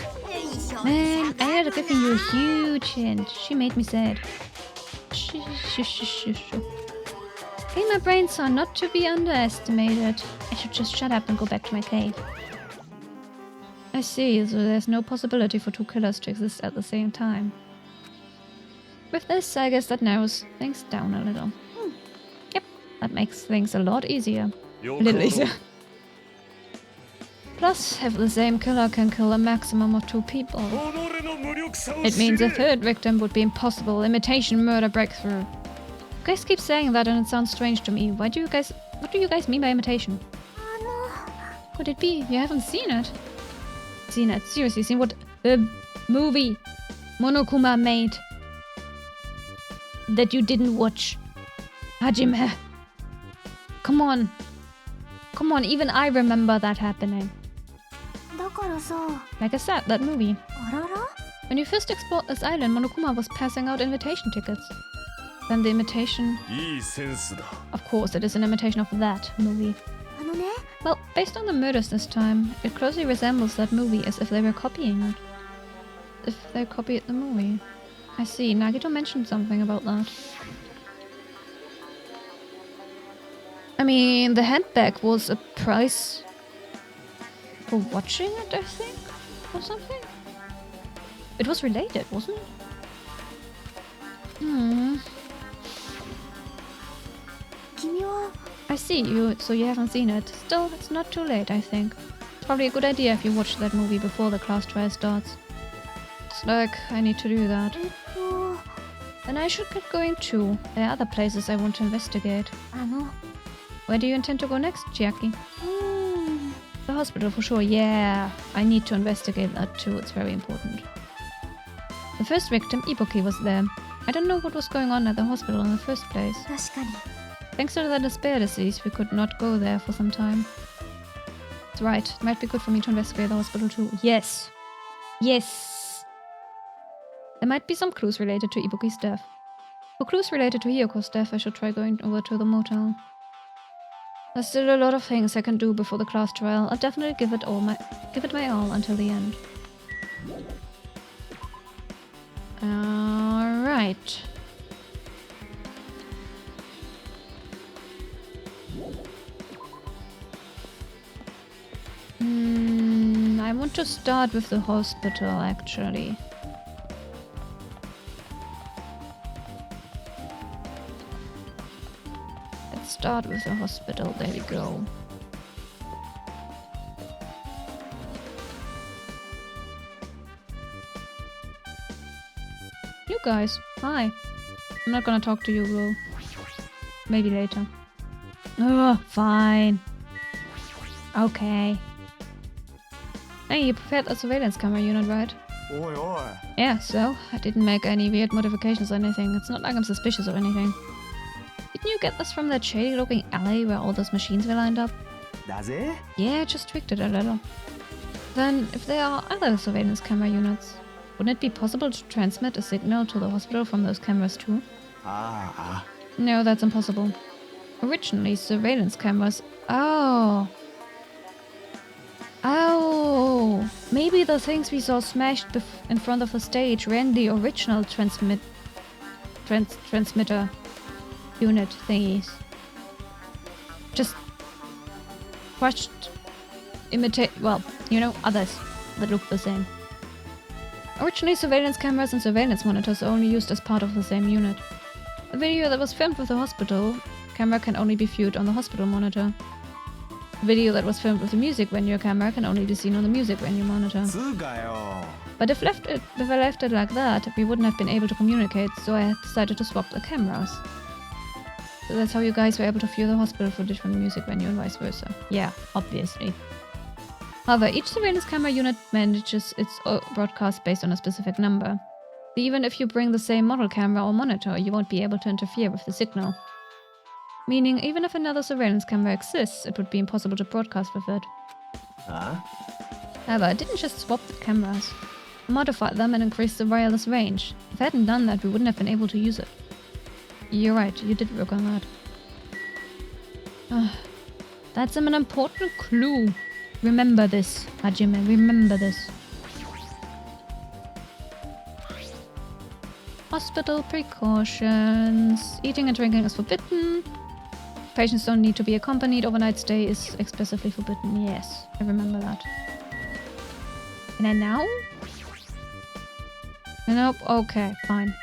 Man, I had given you a huge hint. She made me sad. Okay, my brains are not to be underestimated. I should just shut up and go back to my cave. I see, so there's no possibility for 2 killers to exist at the same time. With this, I guess that narrows things down a little. Yep, that makes things a lot easier. A little easier. Plus, if the same killer can kill a maximum of 2 people, it means a 3rd victim would be impossible. Imitation murder breakthrough. You guys keep saying that and it sounds strange to me. What do you guys mean by imitation? could it be? You haven't seen it. Seen it? Seriously, seen what the movie Monokuma made that you didn't watch? Hajime. Come on. Come on, even I remember that happening. Like I said, that movie. When you first explored this island, Monokuma was passing out invitation tickets. Then the imitation... Of course, it is an imitation of that movie. Well, based on the murders this time, it closely resembles that movie as if they were copying it. If they copied the movie. I see, Nagito mentioned something about that. I mean, the handbag was a price for watching it, I think? Or something? It was related, wasn't it? I see, so you haven't seen it. Still, it's not too late, I think. It's probably a good idea if you watch that movie before the class trial starts. It's like, I need to do that. Then I should get going too. There are other places I want to investigate. Where do you intend to go next, Chiaki? The hospital for sure, yeah. I need to investigate that too, it's very important. The first victim, Ibuki, was there. I don't know what was going on at the hospital in the first place. Thanks to the despair disease, we could not go there for some time. That's right, it might be good for me to investigate the hospital too. Yes! Yes! There might be some clues related to Ibuki's death. For clues related to Hiyoko's death, I should try going over to the motel. There's still a lot of things I can do before the class trial. I'll definitely give it my all until the end. Alright. I want to start with the hospital, actually. Let's start with the hospital. There we go. You guys, hi. I'm not gonna talk to you, though. Maybe later. Oh, fine. Okay. Hey, you prepared a surveillance camera unit, right? Oi, oi. Yeah, so? I didn't make any weird modifications or anything. It's not like I'm suspicious or anything. Didn't you get this from that shady-looking alley where all those machines were lined up? Does it? Yeah, just tweaked it a little. Then, if there are other surveillance camera units, wouldn't it be possible to transmit a signal to the hospital from those cameras too? No, that's impossible. Originally, surveillance cameras... Oh, maybe the things we saw smashed in front of the stage ran the original transmitter unit thingies. Just crushed, others that look the same. Originally, surveillance cameras and surveillance monitors are only used as part of the same unit. A video that was filmed with the hospital camera can only be viewed on the hospital monitor. The video that was filmed with the music venue camera can only be seen on the music venue monitor. But if I left it like that, we wouldn't have been able to communicate, so I decided to swap the cameras. So that's how you guys were able to view the hospital footage from the music venue and vice versa. Yeah, obviously. However, each surveillance camera unit manages its broadcast based on a specific number. So even if you bring the same model camera or monitor, you won't be able to interfere with the signal. Meaning, even if another surveillance camera exists, it would be impossible to broadcast with it. However, I didn't just swap the cameras. I modified them and increased the wireless range. If I hadn't done that, we wouldn't have been able to use it. You're right, you did work on that. That's an important clue. Remember this, Hajime, remember this. Hospital precautions. Eating and drinking is forbidden. Patients don't need to be accompanied. Overnight stay is expressly forbidden. Yes, I remember that. Can I now? Nope. Okay, fine.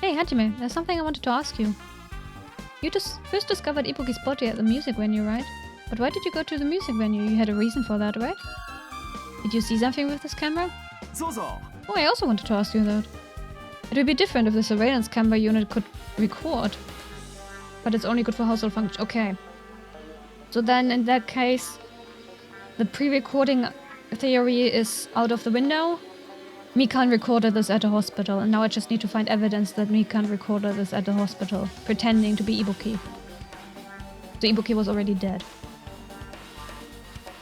Hey, Hajime, there's something I wanted to ask you. You just first discovered Ibuki's body at the music venue, right? But why did you go to the music venue? You had a reason for that, right? Did you see something with this camera? Oh, I also wanted to ask you that. It would be different if the surveillance camera unit could record. But it's only good for household function. Okay. So then, in that case, the pre-recording theory is out of the window. Mikan recorded this at the hospital, and now I just need to find evidence that Mikan recorded this at the hospital, pretending to be Ibuki. So Ibuki was already dead.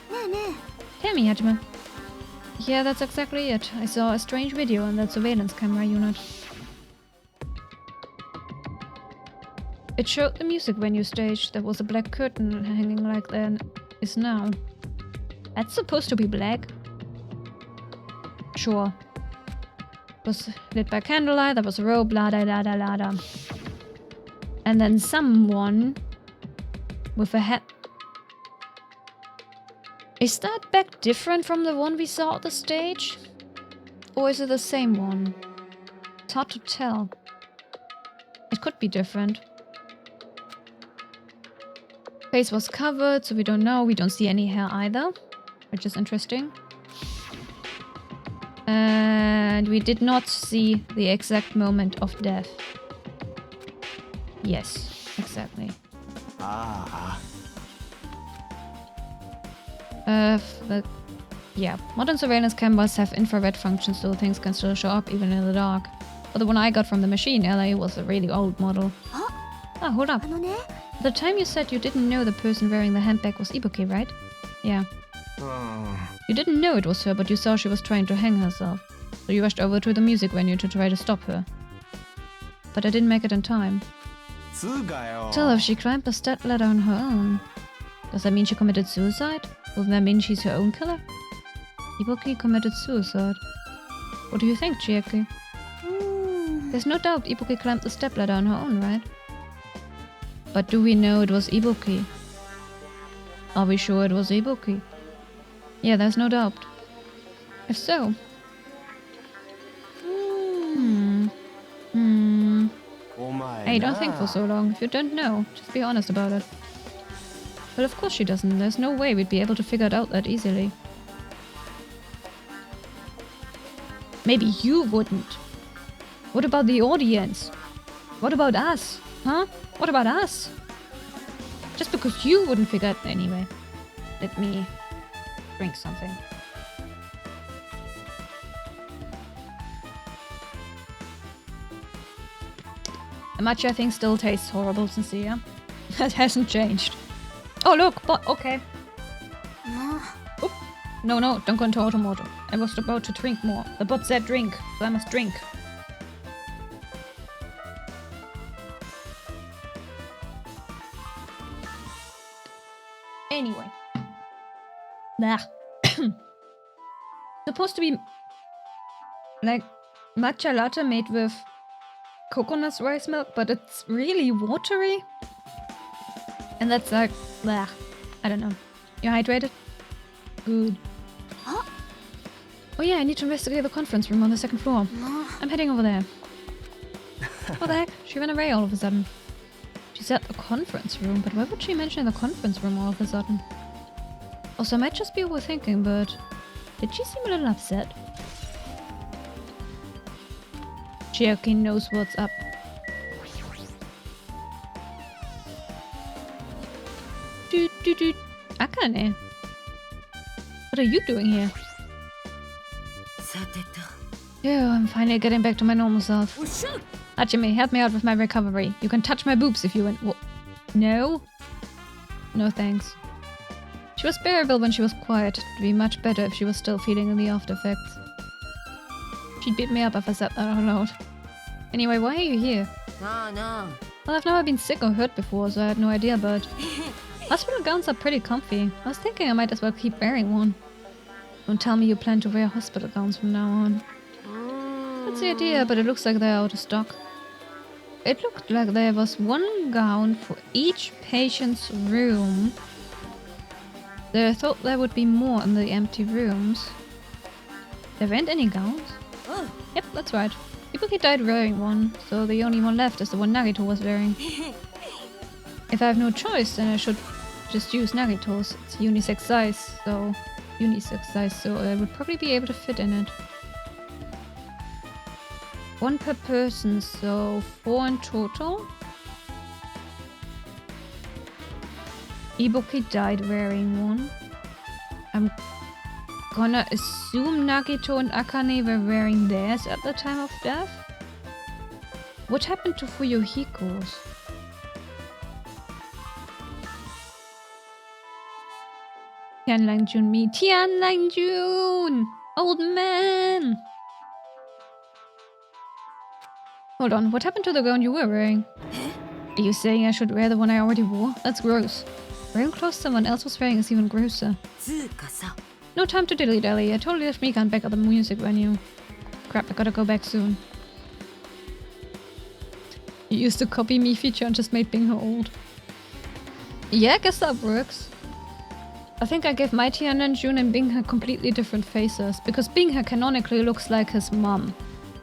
Tell me, Hajime. Yeah, that's exactly it. I saw a strange video on that surveillance camera unit. It showed the music venue stage. There was a black curtain hanging like there is now. That's supposed to be black. Sure. It was lit by candlelight, there was a robe, la da da da la da. And then someone with a hat. Is that back different from the one we saw at the stage? Or is it the same one? It's hard to tell. It could be different. Face was covered, so we don't know. We don't see any hair either, which is interesting. And we did not see the exact moment of death. Yes, exactly. Yeah, modern surveillance cameras have infrared functions, so things can still show up even in the dark. But the one I got from the machine, LA, was a really old model. Ah, hold up. At the time you said you didn't know the person wearing the handbag was Ibuki, right? Yeah. You didn't know it was her, but you saw she was trying to hang herself. So you rushed over to the music venue to try to stop her. But I didn't make it in time. Tell her if she climbed the step ladder on her own. Does that mean she committed suicide? Doesn't that mean she's her own killer? Ibuki committed suicide. What do you think, Chiaki? There's no doubt Ibuki climbed the step ladder on her own, right? But do we know it was Ibuki? Are we sure it was Ibuki? Yeah, there's no doubt. If so... Hey, don't think for so long. If you don't know, just be honest about it. Well, of course she doesn't. There's no way we'd be able to figure it out that easily. Maybe you wouldn't. What about the audience? What about us? Huh? What about us? Just because you wouldn't figure it anyway. Let me drink something. The matcha thing still tastes horrible, sincere. That hasn't changed. Oh look, but okay. Oop. No, don't go into automotive. I was about to drink more. The bot said drink, so I must drink. Anyway. Nah. Supposed to be like matcha latte made with coconut rice milk, but it's really watery. And that's like, blah. I don't know. You hydrated? Good. Huh? Oh yeah, I need to investigate the conference room on the second floor. I'm heading over there. What the heck? She ran away all of a sudden. She said the conference room, but why would she mention the conference room all of a sudden? Also, I might just be overthinking, but did she seem a little upset? Chiaki knows what's up. Akane. What are you doing here? Yeah, I'm finally getting back to my normal self. Hajime, help me out with my recovery. You can touch my boobs if you want. No? No thanks. She was bearable when she was quiet. It'd be much better if she was still feeling the after effects. She'd beat me up if I said that out loud. Anyway, why are you here? No. Well, I've never been sick or hurt before, so I had no idea, but... hospital gowns are pretty comfy. I was thinking I might as well keep wearing one. Don't tell me you plan to wear hospital gowns from now on. That's the idea, but it looks like they're out of stock. It looked like there was one gown for each patient's room. I thought there would be more in the empty rooms. There weren't any gowns? Yep, that's right. Ibuki died wearing one, so the only one left is the one Nagito was wearing. If I have no choice, then I should just use Nagito's. It's unisex size, so I would probably be able to fit in it. 1 per person, so 4 in total. Ibuki died wearing one. I'm gonna assume Nagito and Akane were wearing theirs at the time of death. What happened to Fuyuhiko's? Tianlang Junmi. Tianlang Jun! Old man! Hold on, what happened to the gown you were wearing? Are you saying I should wear the one I already wore? That's gross. Wearing clothes someone else was wearing is even grosser. No time to dilly-dally. I totally left Mikan back at the music venue. Crap, I gotta go back soon. You used the copy me feature and just made Bingha old. Yeah, I guess that works. I think I gave my Tian Jun and Bingha completely different faces, because Bingha canonically looks like his mom,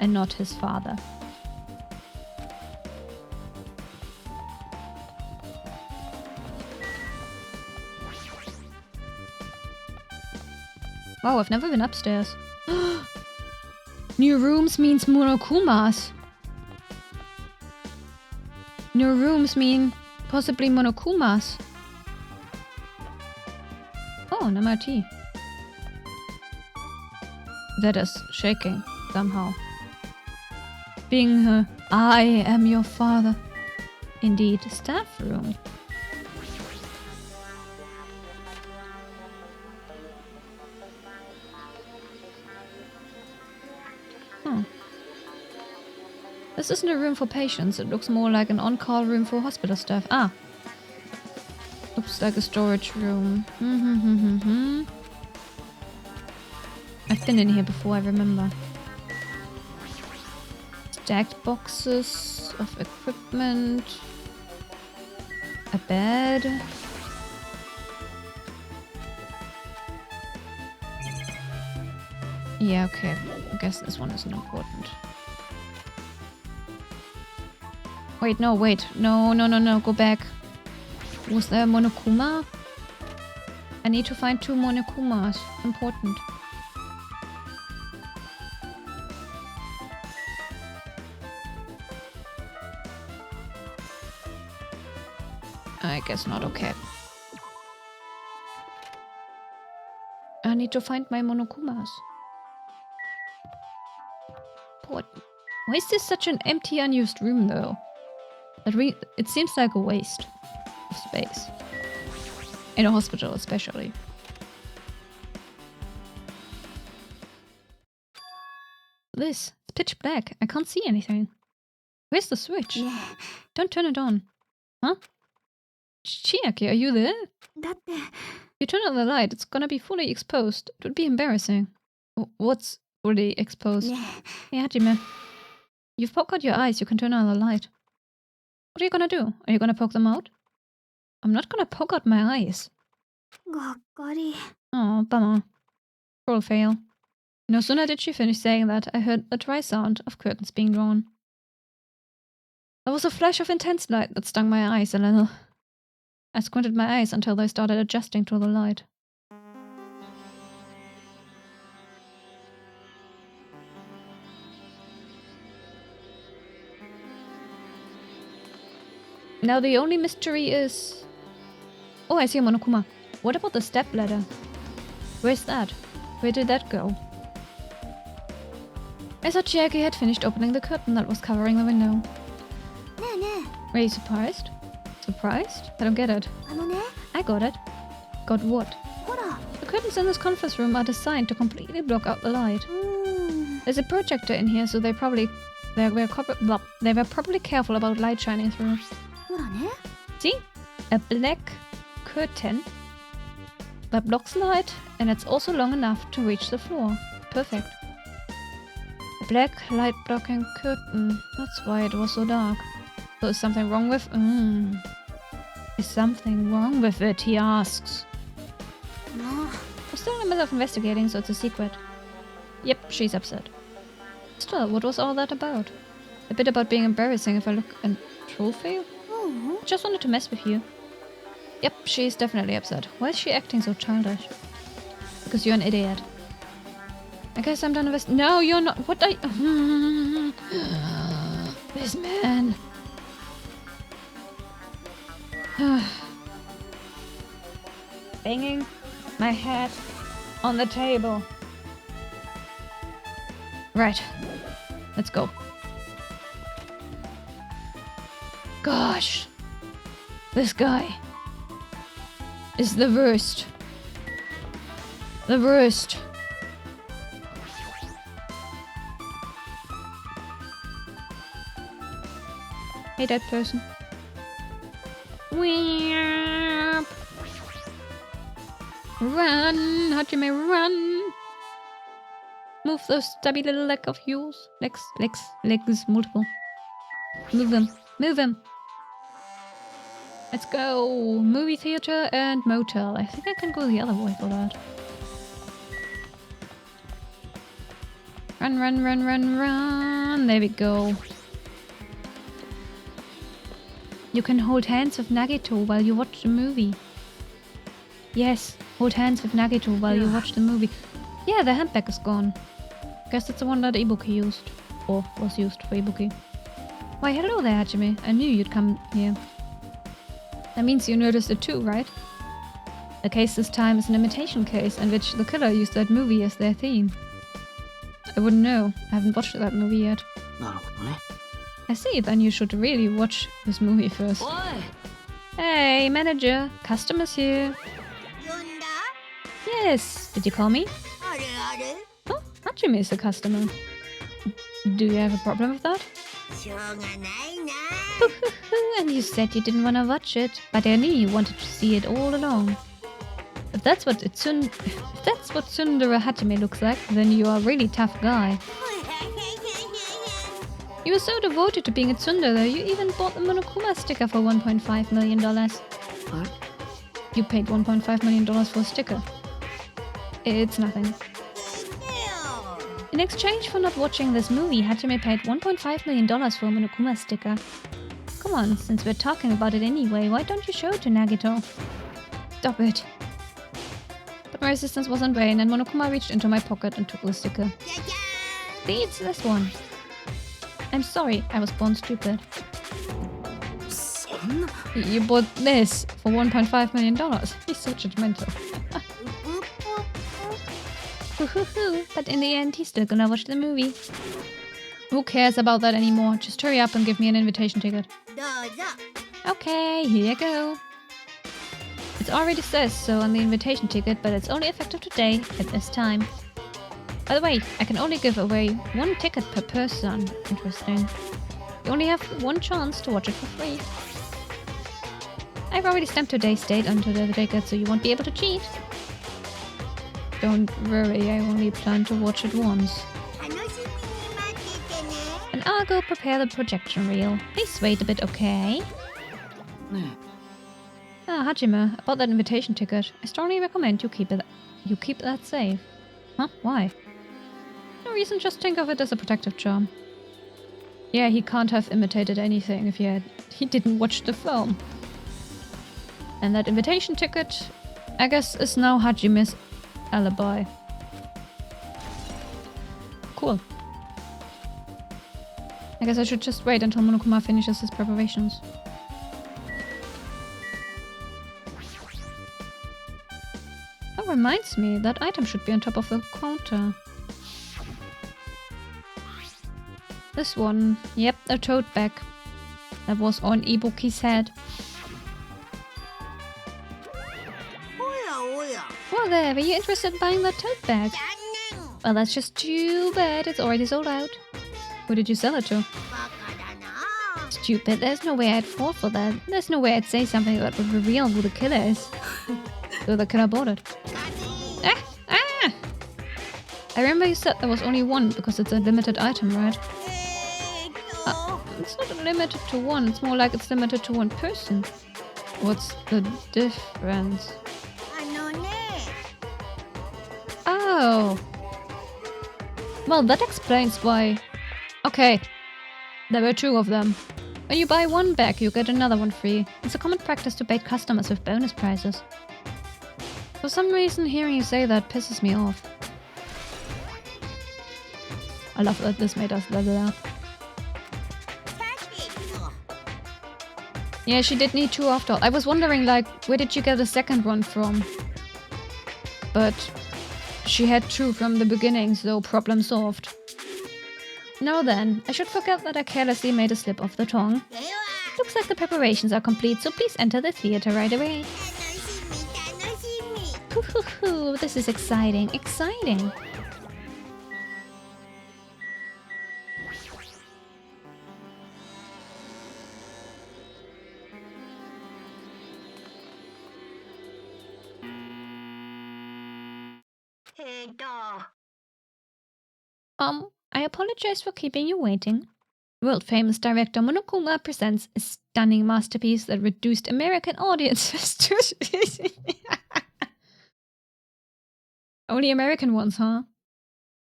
and not his father. Wow, I've never been upstairs. New rooms means Monokumas. New rooms mean possibly Monokumas. Oh, an MRT. That is shaking somehow. Being I am your father. Indeed, staff room. This isn't a room for patients, it looks more like an on-call room for hospital staff. Ah! Looks like a storage room. I've been in here before, I remember. Stacked boxes of equipment. A bed. Yeah, okay. I guess this one isn't important. Wait, no, wait. No, go back. Was there a Monokuma? I need to find 2 Monokumas. Important. I guess not, okay. I need to find my Monokumas. Important. Why is this such an empty, unused room, though? It seems like a waste of space. In a hospital, especially. It's pitch black. I can't see anything. Where's the switch? Don't turn it on. Huh? Chiaki, are you there? You turn on the light, it's gonna be fully exposed. It would be embarrassing. What's fully exposed? Hey, Hajime. You've poked out your eyes, you can turn on the light. What are you gonna do? Are you gonna poke them out? I'm not gonna poke out my eyes. Oh, bummer. Roll fail. No sooner did she finish saying that, I heard a dry sound of curtains being drawn. There was a flash of intense light that stung my eyes a little. I squinted my eyes until they started adjusting to the light. Now the only mystery is... Oh, I see a Monokuma. What about the step ladder? Where's that? Where did that go? I thought Chiaki had finished opening the curtain that was covering the window. Are you surprised? Surprised? I don't get it. I got it. Got what? The curtains in this conference room are designed to completely block out the light. There's a projector in here, so they were probably careful about light shining through. See? A black curtain that blocks light, and it's also long enough to reach the floor. Perfect. A black light blocking curtain. That's why it was so dark. So is something wrong with... Is something wrong with it, he asks. We're still in the middle of investigating, so it's a secret. Yep, she's upset. Still, what was all that about? A bit about being embarrassing if I look and troll fail? I just wanted to mess with you. Yep, she's definitely upset. Why is she acting so childish? Because you're an idiot. I guess I'm done with... No, you're not... What I... This man... Banging my head on the table. Right. Let's go. Gosh. This guy is the worst. The worst. Hey, that person. Weep. Run, Hajime, run. Move those stubby little leg of yours. Legs, multiple. Move them. Move them. Let's go. Movie theater and motel. I think I can go the other way for that. Run, run, run, run, run. There we go. You can hold hands with Nagito while you watch the movie. Yes, hold hands with Nagito while you watch the movie. Yeah, the handbag is gone. Guess that's the one that Ibuki used. Or was used for Ibuki. Why, hello there, Hajime. I knew you'd come here. That means you noticed it too, right? The case this time is an imitation case in which the killer used that movie as their theme. I wouldn't know. I haven't watched that movie yet. I see, then you should really watch this movie first. What? Hey, manager. Customers here. Yes. Did you call me? Oh, Hajime is a customer. Do you have a problem with that? And you said you didn't want to watch it, but I knew you wanted to see it all along. If that's what Tsundere Hajime looks like, then you are a really tough guy. You were so devoted to being a tsundere, you even bought the Monokuma sticker for $1.5 million. What? You paid $1.5 million for a sticker. It's nothing. In exchange for not watching this movie, Hajime paid $1.5 million for a Monokuma sticker. Come on, since we're talking about it anyway, why don't you show it to Nagito? Stop it. But my resistance was in vain, and Monokuma reached into my pocket and took the sticker. See, it's this one. I'm sorry, I was born stupid. You bought this for $1.5 million. He's so judgmental. But in the end, he's still gonna watch the movie. Who cares about that anymore? Just hurry up and give me an invitation ticket. Okay, here you go. It already says so on the invitation ticket, but it's only effective today at this time. By the way, I can only give away one ticket per person. Interesting. You only have one chance to watch it for free. I've already stamped today's date onto the ticket, so you won't be able to cheat. Don't worry, I only plan to watch it once. And I'll go prepare the projection reel. Please wait a bit, okay? Hajime, about that invitation ticket, I strongly recommend you keep that safe. Huh? Why? No reason, just think of it as a protective charm. Yeah, he can't have imitated anything if he didn't watch the film. And that invitation ticket, I guess, is now Hajime's alibi. Cool. I guess I should just wait until Monokuma finishes his preparations. That reminds me, that item should be on top of the counter. This one. Yep, a tote bag. That was on Ibuki's head. Well there, were you interested in buying that tote bag? Well, that's just too bad, it's already sold out. Who did you sell it to? Stupid, there's no way I'd fall for that. There's no way I'd say something that would reveal who the killer is. So the killer bought it. I remember you said there was only one, because it's a limited item, right? It's not limited to one, it's more like it's limited to one person. What's the difference? Oh. Well, that explains why. Okay. There were two of them. When you buy one bag, you get another one free. It's a common practice to bait customers with bonus prizes. For some reason, hearing you say that pisses me off. I love that this made us level up. Yeah, she did need 2 after all. I was wondering, like, where did you get the second one from? But she had 2 from the beginning, so problem solved. Now then, I should forget that I carelessly made a slip of the tongue. Looks like the preparations are complete, so please enter the theater right away. Hoo, this is exciting, exciting. I apologize for keeping you waiting. World-famous director Monokuma presents a stunning masterpiece that reduced American audiences to... Only American ones, huh?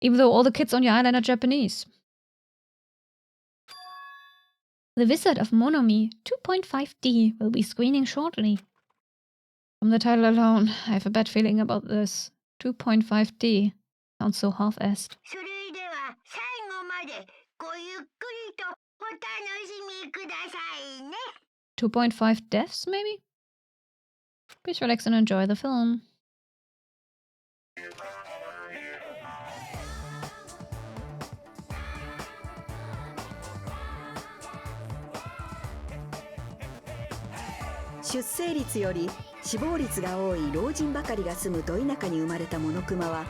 Even though all the kids on your island are Japanese. The Wizard of Monomi 2.5D will be screening shortly. From the title alone, I have a bad feeling about this. 2.5D. Sounds so half-assed. 2.5 deaths, maybe? Please relax and enjoy the film.出生率より死亡率が多い老人ばかりが住むど田舎に生まれたモノクマは、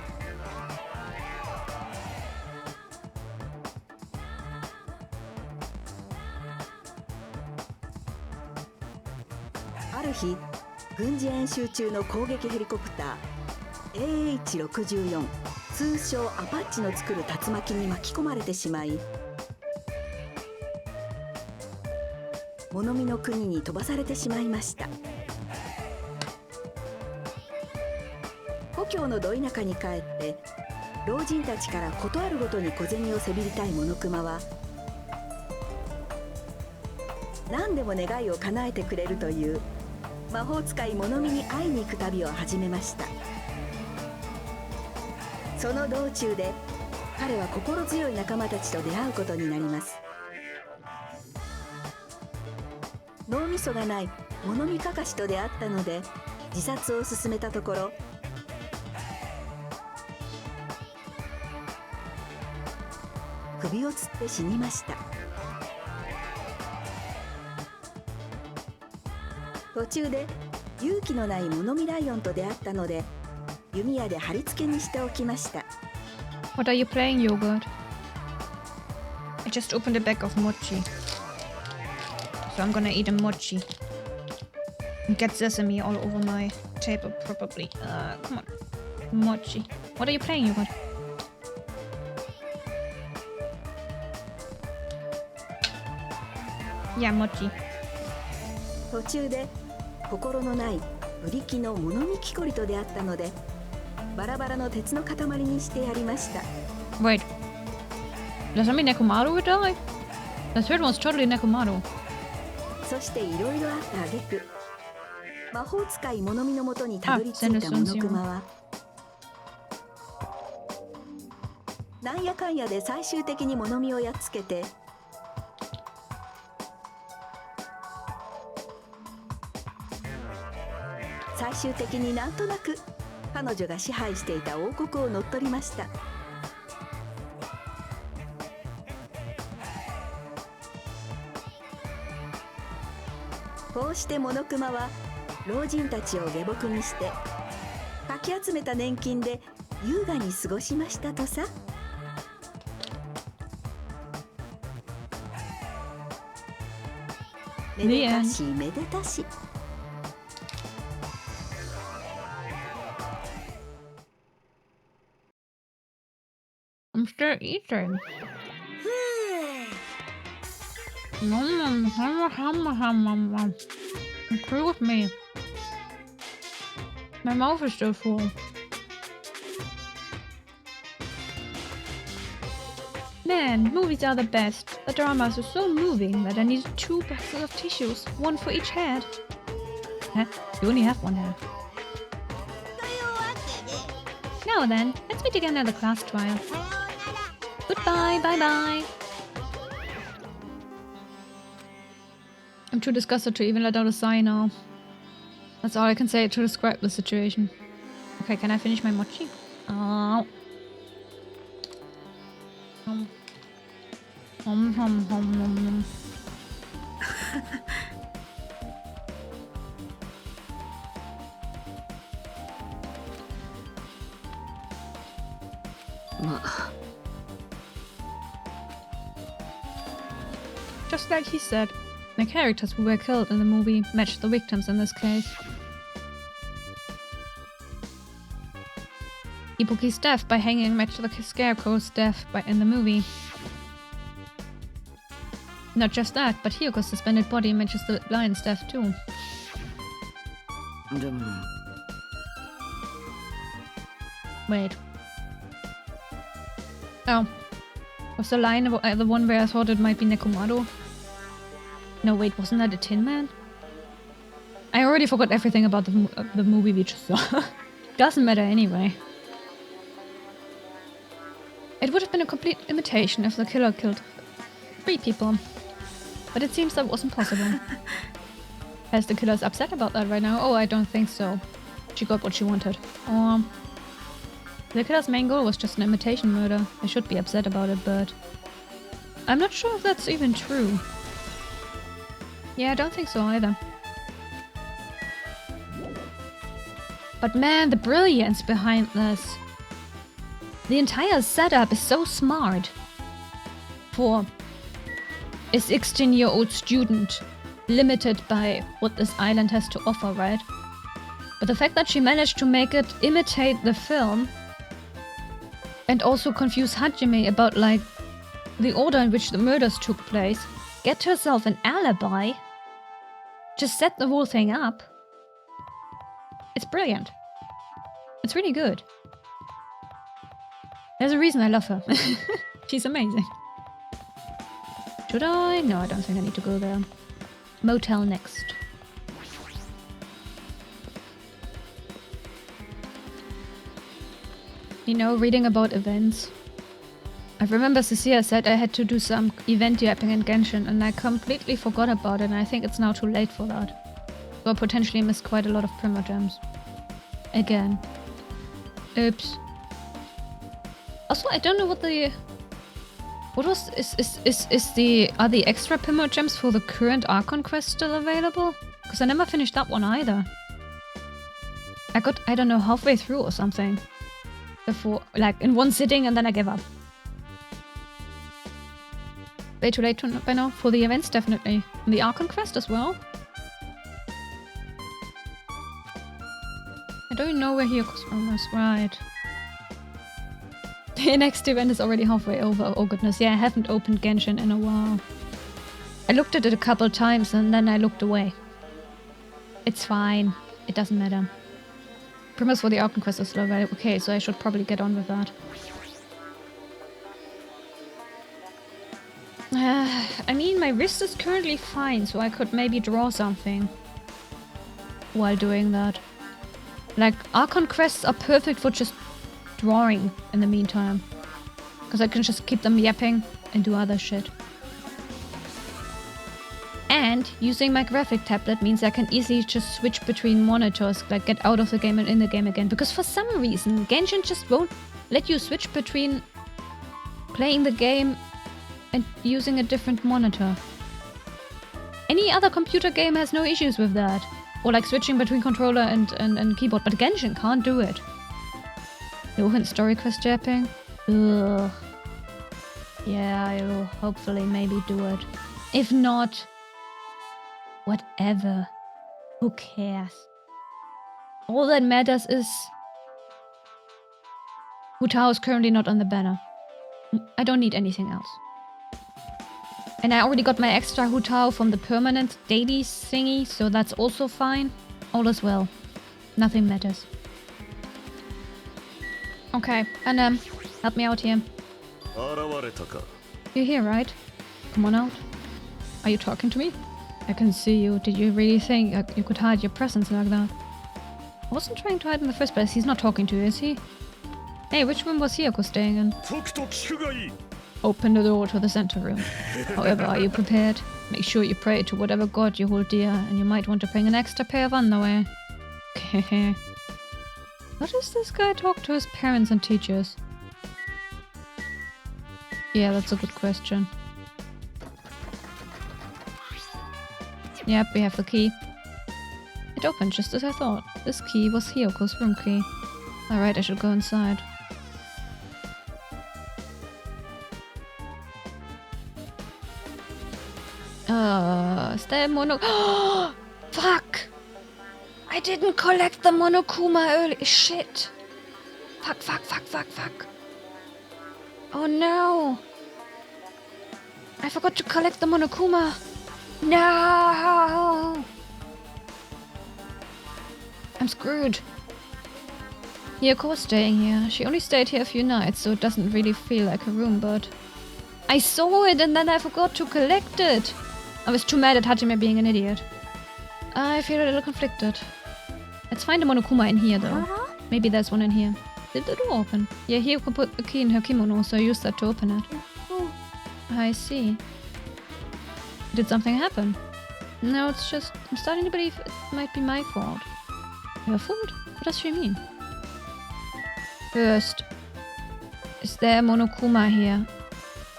ある日軍事演習中の攻撃ヘリコプター AH-64 通称アパッチの作る竜巻に巻き込まれてしまい、物見の国に飛ばされてしまいました。故郷のど田舎に帰って老人たちから事あるごとに小銭をせびりたいモノクマは、何でも願いを叶えてくれるという魔法使い物見に会いに行く旅を始めました。その道中で彼は心強い仲間たちと出会うことになります。脳みそがない物見かかしと出会ったので自殺を勧めたところ、首をつって死にました。途中で勇気のない物見ライオンと出会ったので弓矢で貼り付けにしておきました。 What are you playing, Yogurt? I just opened a bag of mochi. So I'm gonna eat a mochi. And get sesame all over my table, probably. Come on. Mochi. What are you playing, Yogurt? Yeah, mochi. 途中で心のないブリキの物見木こりと出会ったのでバラバラの鉄の塊にしてやりました。 Wait. Does that mean Nekomaru would die? The third one's totally Nekomaru. そしていろいろあった挙句、魔法使い物見のもとにたどり着いたモノクマは、なんやかんやで最終的に物見をやっつけて、最終的になんとなく彼女が支配していた王国を乗っ取りました。こうしてモノクマは老人たちを下僕にしてかき集めた年金で優雅に過ごしましたとさ。めでたしめでたし。I'm still eating. Agree with me. My mouth is still full. Man, movies are the best. The dramas are so moving that I need 2 boxes of tissues, 1 for each head. Huh? You only have 1 head. Now then, let's meet again at the class trial. Goodbye, bye-bye. I'm too disgusted to even let out a sigh now. That's all I can say to describe the situation. Okay, can I finish my mochi? Oh. Hum, hum, hum, hum, hum. まあ Just like he said, the characters who were killed in the movie matched the victims in this case. Ibuki's death by hanging matched the Scarecrow's death in the movie. Not just that, but Hyoko's suspended body matches the lion's death too. でも Wait. Oh. Was the lion the one where I thought it might be Nekomado? No, wait, wasn't that a Tin Man? I already forgot everything about the movie we just saw. Doesn't matter anyway. It would have been a complete imitation if the killer killed 3 people. But it seems that wasn't possible. As the killer's upset about that right now? Oh, I don't think so. She got what she wanted. Or... the killer's main goal was just an imitation murder. I should be upset about it, but... I'm not sure if that's even true. Yeah, I don't think so either. But man, the brilliance behind this. The entire setup is so smart. For a 16-year-old student, limited by what this island has to offer, right? But the fact that she managed to make it imitate the film and also confuse Hajime about, like, the order in which the murders took place, get herself an alibi, just set the whole thing up. It's brilliant. It's really good. There's a reason I love her. She's amazing. Should I? No, I don't think I need to go there. Motel next. You know, reading about events. I remember Cecilia said I had to do some event yapping in Genshin and I completely forgot about it and I think it's now too late for that. So I potentially missed quite a lot of Primogems. Again. Oops. Also, I don't know what the... what was... are the extra Primogems for the current Archon quest still available? Because I never finished that one either. I got, I don't know, halfway through or something. Before, like, in one sitting and then I gave up. Way too late by now? For the events, definitely. And the Archon quest as well? I don't know where Hyoko's from is, right. The next event is already halfway over. Oh goodness, yeah, I haven't opened Genshin in a while. I looked at it a couple times and then I looked away. It's fine. It doesn't matter. Primos for the Archon quest is still available. Okay, so I should probably get on with that. I mean, my wrist is currently fine, so I could maybe draw something while doing that. Like, Archon quests are perfect for just drawing in the meantime. Because I can just keep them yapping and do other shit. And using my graphic tablet means I can easily just switch between monitors, like get out of the game and in the game again. Because for some reason, Genshin just won't let you switch between playing the game and using a different monitor. Any other computer game has no issues with that. Or like switching between controller and keyboard, but Genshin can't do it. Johan story quest japping? Ugh. Yeah, I will hopefully maybe do it. If not, whatever. Who cares? All that matters is Hu Tao is currently not on the banner. I don't need anything else. And I already got my extra Hu Tao from the permanent daily thingy, so that's also fine. All is well. Nothing matters. Okay, and help me out here. You're here, right? Come on out. Are you talking to me? I can see you. Did you really think you could hide your presence like that? I wasn't trying to hide in the first place. He's not talking to you, is he? Hey, which room was Hiyoko staying in? open the door to the center room. However, are you prepared? Make sure you pray to whatever god you hold dear, and you might want to bring an extra pair of underwear. What does this guy talk to his parents and teachers? Yeah, that's a good question. Yep, we have the key. It opened just as I thought. This key was Hiyoko's room key. Alright, I should go inside. Is there a Fuck! I didn't collect the Monokuma early. Shit! Fuck. Oh no! I forgot to collect the Monokuma! No! I'm screwed. Hiyoko was staying here. She only stayed here a few nights, so it doesn't really feel like a room, but... I saw it and then I forgot to collect it! I was too mad at Hajime being an idiot. I feel a little conflicted. Let's find a Monokuma in here, though. Maybe there's one in here. Did the door open? Yeah, Hiyoko put the key in her kimono, so I used that to open it. I see. Did something happen? No, it's just... I'm starting to believe it might be my fault. Your fault? What does she mean? First, is there a Monokuma here?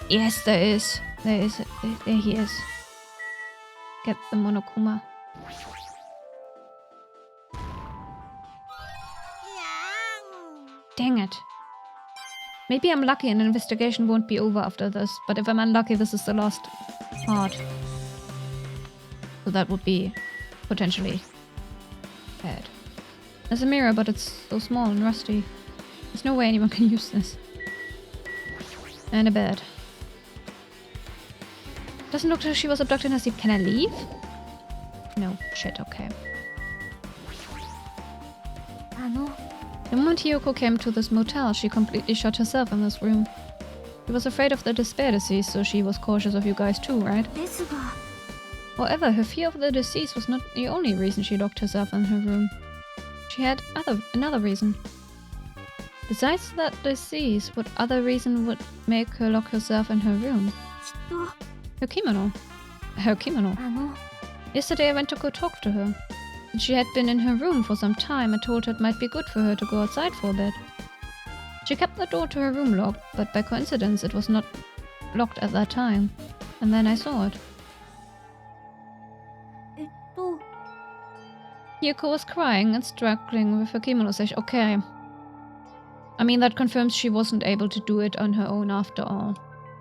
Yes, there is. There he is. Get the Monokuma. Dang it. Maybe I'm lucky and the investigation won't be over after this, but if I'm unlucky, this is the last part. So that would be potentially bad. There's a mirror, but it's so small and rusty. There's no way anyone can use this. And a bed. Doesn't look like she was abducted in her sleep. Can I leave? No. Shit, okay. The moment Hiyoko came to this motel, she completely shut herself in this room. She was afraid of the despair disease, so she was cautious of you guys too, right? However, her fear of the disease was not the only reason she locked herself in her room. She had another reason. Besides that disease, what other reason would make her lock herself in her room? Her kimono. Her kimono. Yesterday I went to go talk to her. And she had been in her room for some time. I told her it might be good for her to go outside for a bit. She kept the door to her room locked, but by coincidence it was not locked at that time. And then I saw it. Hiyoko was crying and struggling with her kimono session. Okay. I mean, that confirms she wasn't able to do it on her own after all.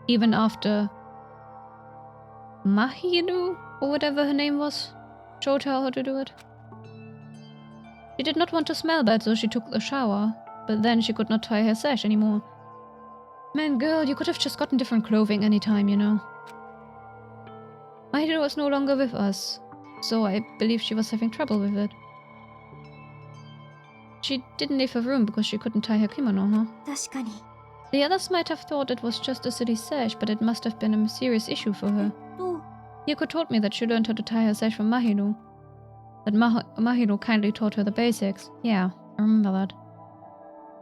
Even after Mahiro, or whatever her name was, showed her how to do it. She did not want to smell bad, so she took the shower. But then she could not tie her sash anymore. Man, girl, you could have just gotten different clothing anytime, you know. Mahiro was no longer with us, so I believe she was having trouble with it. She didn't leave her room because she couldn't tie her kimono, huh? The others might have thought it was just a silly sash, but it must have been a serious issue for her. Hiyoko told me that she learned how to tie her sash from Mahiro. That Mahiro kindly taught her the basics. Yeah, I remember that.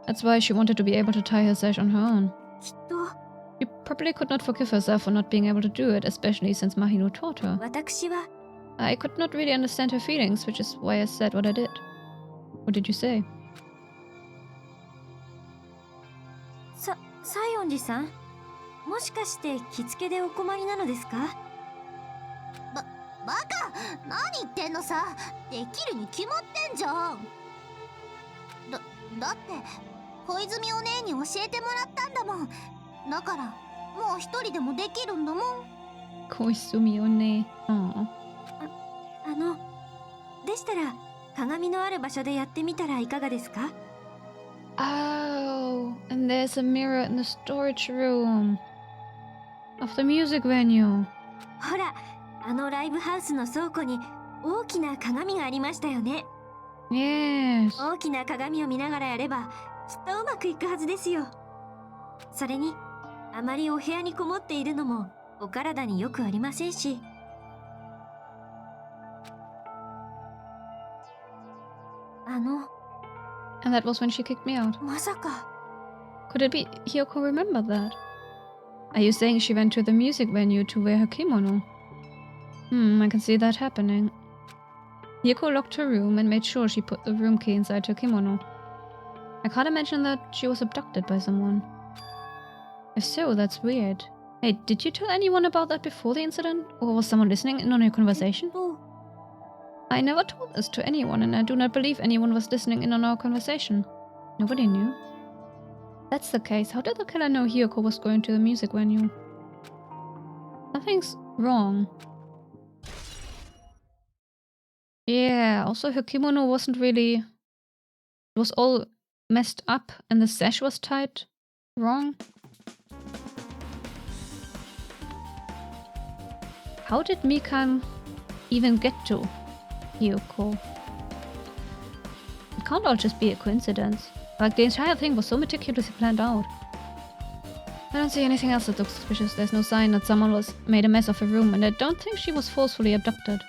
That's why she wanted to be able to tie her sash on her own. She probably could not forgive herself for not being able to do it, especially since Mahiro taught her. I could not really understand her feelings, which is why I said what I did. What did you say? Sayonji-san? もしかして着付けでお困りなのですか? バカ！何言ってんのさ。できるに決まってんじゃん。だって小泉お姉に教えてもらったんだもん。だからもう一人でもできるんだもん。小泉お姉。でしたら鏡のある場所でやってみたらいかがですか? Oh, and there's a mirror in the storage room of the music venue. ほら、ライブハウスの倉庫に大きな鏡がありましたよね。Yes. 大きな鏡を見ながらやればきっとうまくいくはずですよ。それに、あまりお部屋にこもっているのもお体によくありませんし。And that was when she kicked me out. まさか。Could it be Hiyoko remembered that? Are you saying she went to the music venue to wear her kimono? I can see that happening. Hiyoko locked her room and made sure she put the room key inside her kimono. I can't imagine that she was abducted by someone. If so, that's weird. Hey, did you tell anyone about that before the incident? Or was someone listening in on your conversation? I never told this to anyone, and I do not believe anyone was listening in on our conversation. Nobody knew. That's the case. How did the killer know Hiyoko was going to the music venue? Something's wrong. Yeah, also her kimono wasn't really... It was all messed up and the sash was tied wrong. How did Mikan even get to Hiyoko? It can't all just be a coincidence. Like, the entire thing was so meticulously planned out. I don't see anything else that looks suspicious. There's no sign that someone made a mess of her room, and I don't think she was forcefully abducted.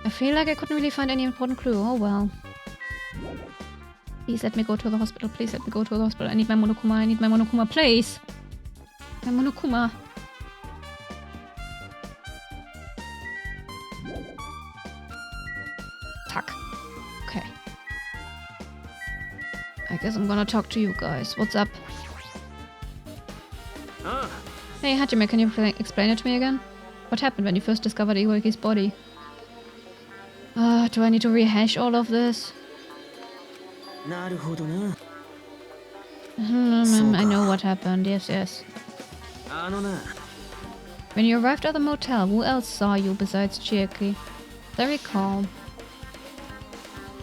I feel like I couldn't really find any important clue. Oh well. Please let me go to the hospital. Please let me go to the hospital. I need my Monokuma. I need my Monokuma. Please! My Monokuma. Fuck. Okay. I guess I'm gonna talk to you guys. What's up? Hey, Hajime, can you explain it to me again? What happened when you first discovered Iwaki's body? Do I need to rehash all of this? I know what happened. Yes, yes. When you arrived at the motel, who else saw you besides Chiaki? I recall.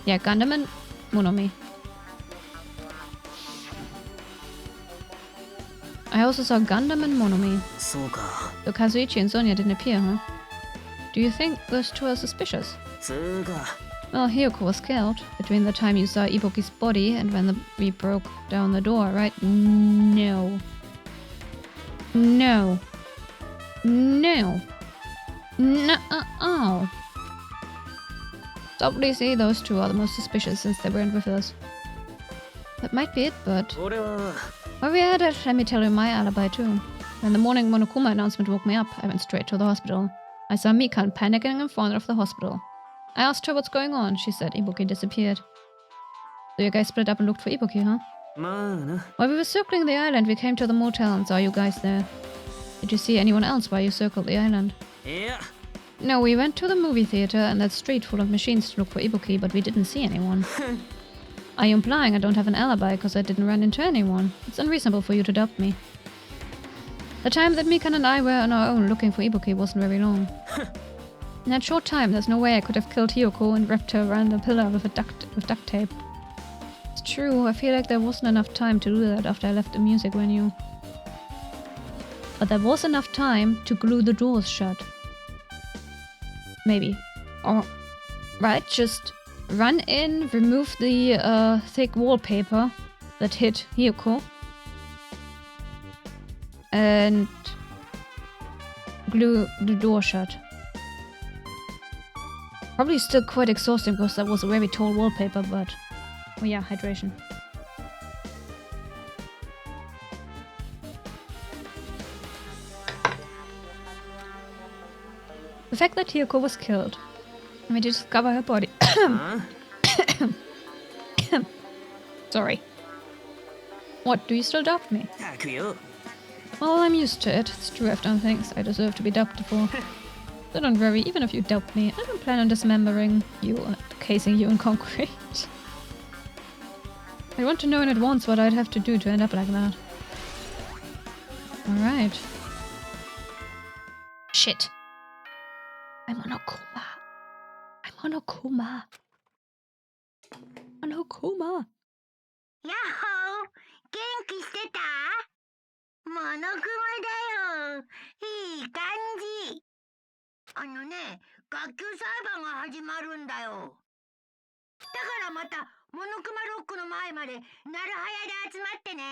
Yeah, Gundam and Monomi. I also saw Gundam and Monomi. So Kazuichi and Sonia didn't appear, huh? Do you think those two are suspicious? Well, Hiyoko was killed between the time you saw Ibuki's body and when we broke down the door, right? No. No. No. No. Probably say those two are the most suspicious since they weren't with us. That might be it, but... While we had it, let me tell you my alibi too. When the morning Monokuma announcement woke me up, I went straight to the hospital. I saw Mikan panicking in front of the hospital. I asked her what's going on. She said Ibuki disappeared. So you guys split up and looked for Ibuki, huh? While we were circling the island, we came to the motel and saw you guys there. Did you see anyone else while you circled the island? Yeah. No, we went to the movie theater and that street full of machines to look for Ibuki, but we didn't see anyone. Are you implying I don't have an alibi because I didn't run into anyone? It's unreasonable for you to doubt me. The time that Mikan and I were on our own looking for Ibuki wasn't very long. In that short time, there's no way I could have killed Hiyoko and wrapped her around a pillar with duct tape. It's true, I feel like there wasn't enough time to do that after I left the music venue. But there was enough time to glue the doors shut. Maybe. Or, right, just run in, remove the thick wallpaper that hit Hiyoko, and glue the door shut. Probably still quite exhausting because that was a very tall wallpaper, but... Oh yeah, hydration. The fact that Hiyoko was killed, and we discover her body... Sorry. What, do you still doubt me? Well, I'm used to it. It's true I've done things I deserve to be doubted for. So don't worry, even if you doubt me, I don't plan on dismembering you or casing you in concrete. I want to know in advance what I'd have to do to end up like that. Alright. Shit. I'm on a coma. I'm on a coma. On a coma. Yahoo! 元気してた？モノクマだよ。いい感じ。学級裁判が始まるんだよ。だからまたモノクマロックの前までなるはやで集まってね。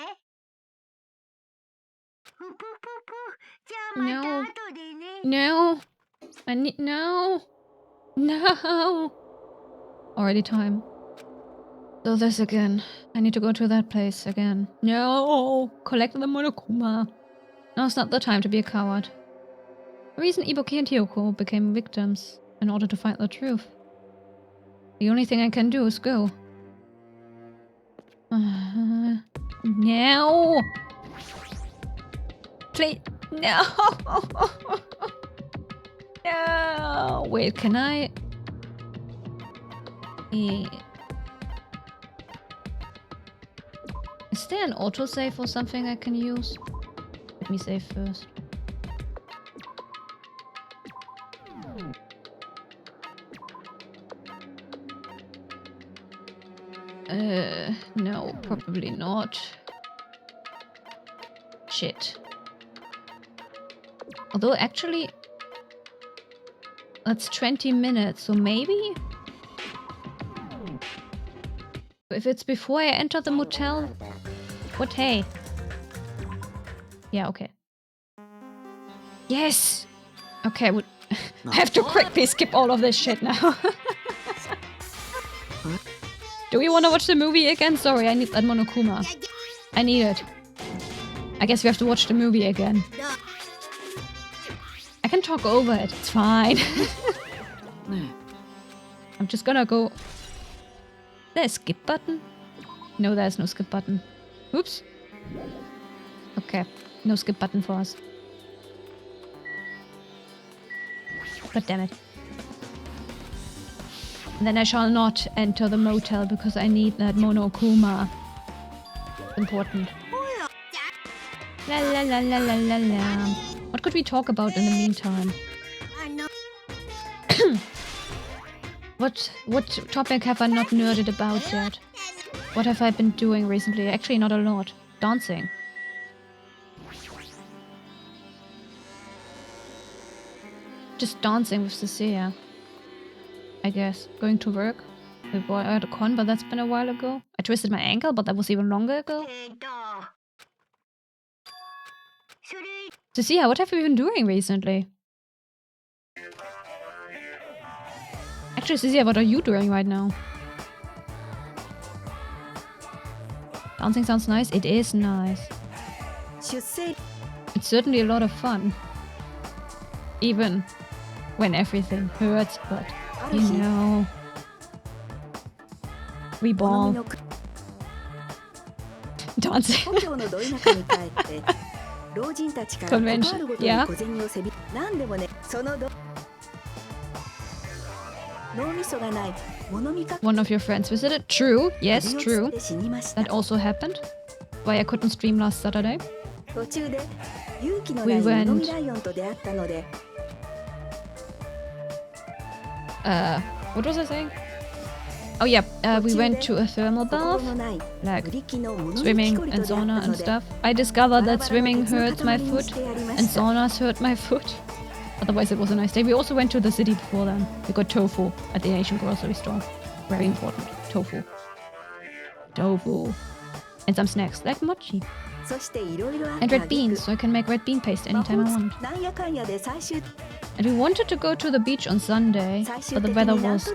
ふぷぷぷ。じゃあまた後でね。No. I need... No. No. Already time. So this again. I need to go to that place again. No. Collect the Monokuma. Now's not the time to be a coward. The reason Ibuki and Hyoko became victims in order to find the truth. The only thing I can do is go. No! Please! No! No! Wait, can I... Is there an autosave or something I can use? Let me save first. No, probably not. Shit. Although actually... That's 20 minutes, so maybe? If it's before I enter the motel... What, hey? Yeah, okay. Yes! Okay, I have to quickly skip all of this shit now. Do we want to watch the movie again? Sorry, I need that Monokuma. I need it. I guess we have to watch the movie again. I can talk over it. It's fine. I'm just gonna go... There's a skip button? No, there's no skip button. Oops. Okay. No skip button for us. God damn it. And then I shall not enter the motel because I need that Monokuma. Important. La la la la la la la. What could we talk about in the meantime? What topic have I not nerded about yet? What have I been doing recently? Actually, not a lot. Dancing. Just dancing with Cecilia. I guess. Going to work. We were at a con, but that's been a while ago. I twisted my ankle, but that was even longer ago. Cecilia, what have you been doing recently? Actually, Cecilia, what are you doing right now? Dancing sounds nice. It is nice. It's certainly a lot of fun. Even when everything hurts, but you know. We ball. Dancing. Convention. Yeah. One of your friends visited? True. Yes, true. That also happened. Why I couldn't stream last Saturday. We went... what was I saying? Oh yeah, we went to a thermal bath, like swimming and sauna and stuff. I discovered that swimming hurts my foot and saunas hurt my foot. Otherwise it was a nice day. We also went to the city before then. We got tofu at the Asian grocery store. Very important. Tofu. Tofu. And some snacks, like mochi. And red beans, so I can make red bean paste anytime I want. And we wanted to go to the beach on Sunday, but the weather was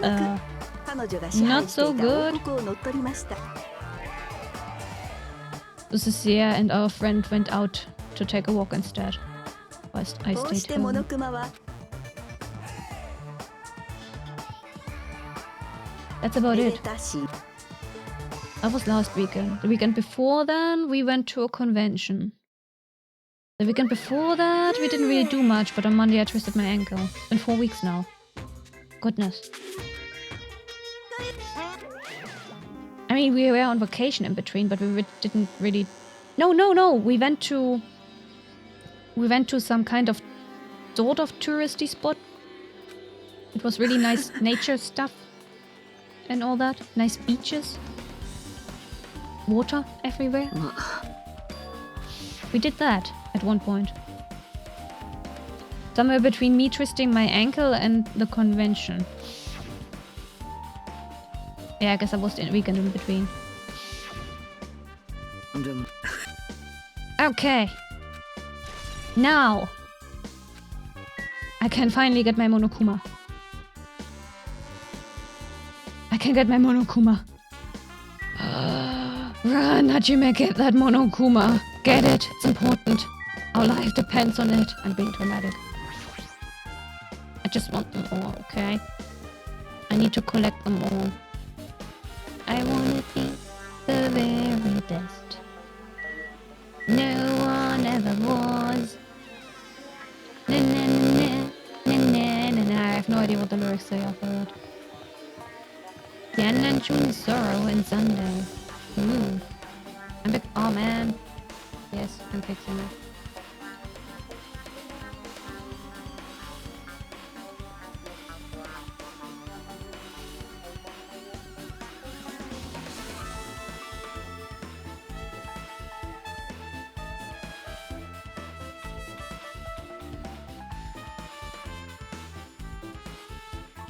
not so good. So Cecilia and our friend went out to take a walk instead. Whilst I stayed home. That's about it. That was last weekend. The weekend before then, we went to a convention. The weekend before that, we didn't really do much, but on Monday I twisted my ankle. It's been 4 weeks now. Goodness. I mean, we were on vacation in between, but we didn't really... No! We went to some kind of sort of touristy spot. It was really nice nature stuff and all that. Nice beaches. Water everywhere. We did that at one point. Somewhere between me twisting my ankle and the convention. Yeah, I guess I was the weekend in between. Okay. Now, I can finally get my Monokuma. I can get my Monokuma. Run, Hajime, get that Monokuma. Get it. It's important. Our life depends on it. I'm being dramatic. I just want them all, okay? I need to collect them all. I wanna be the very best. No one ever was. Na na na na na na na. I have no idea what the lyrics say after that. Jan and June is sorrow and Sunday. Ooh. I'm back. Oh man. Yes, I'm fixing it.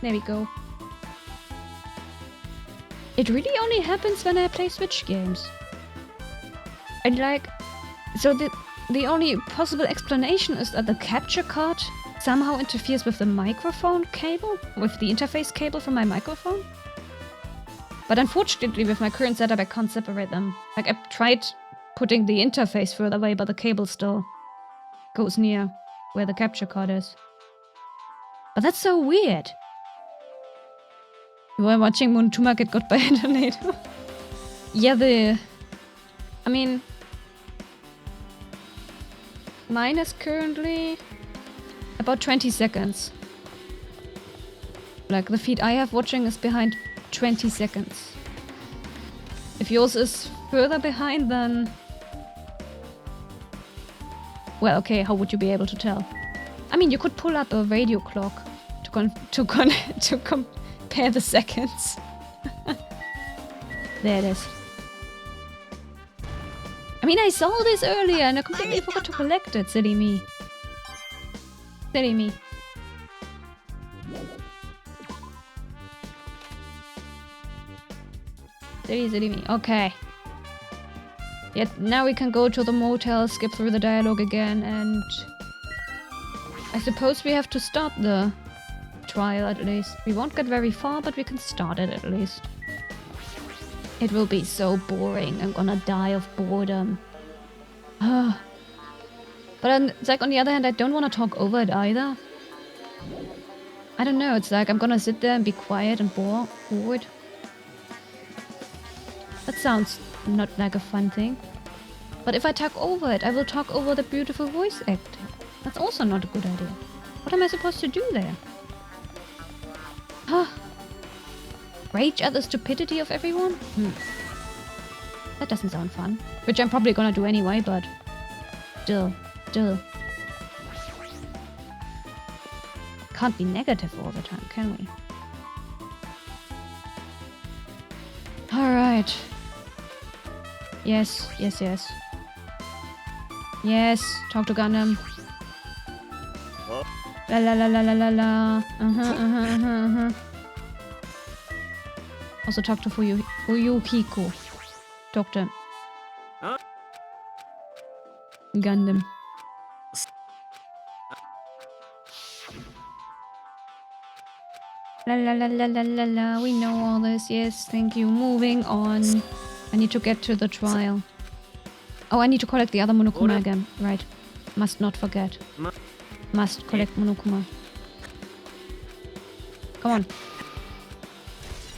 There we go. It really only happens when I play Switch games. And like, so the only possible explanation is that the capture card somehow interferes with the microphone cable, with the interface cable from my microphone. But unfortunately with my current setup I can't separate them. Like I've tried putting the interface further away, but the cable still goes near where the capture card is. But that's so weird. You were watching Monokuma get got by a tornado. Yeah, I mean... Mine is currently about 20 seconds. Like, the feed I have watching is behind 20 seconds. If yours is further behind, then... Well, okay, how would you be able to tell? I mean, you could pull up a radio clock to compare the seconds. There it is. I mean, I saw this earlier and I completely forgot to collect it. Silly me. Silly me. Silly me. Okay. Yet now we can go to the motel, skip through the dialogue again, and... I suppose we have to start the trial at least. We won't get very far, but we can start it at least. It will be so boring. I'm gonna die of boredom. But it's like, on the other hand, I don't want to talk over it either. I don't know, it's like I'm gonna sit there and be quiet and bored. That sounds not like a fun thing. But if I talk over it, I will talk over the beautiful voice acting. That's also not a good idea. What am I supposed to do there? Rage at the stupidity of everyone? That doesn't sound fun. Which I'm probably gonna do anyway, but... Still. Can't be negative all the time, can we? Alright. Yes. Yes, talk to Gundam. La la la la la la la. Also talk to Fuyuhiko. Talk to him. Gundam. La la la la la la la. We know all this. Yes, thank you. Moving on. I need to get to the trial. Oh, I need to collect the other Monokuma again. Right. Must not forget. Must collect Monokuma. Come on.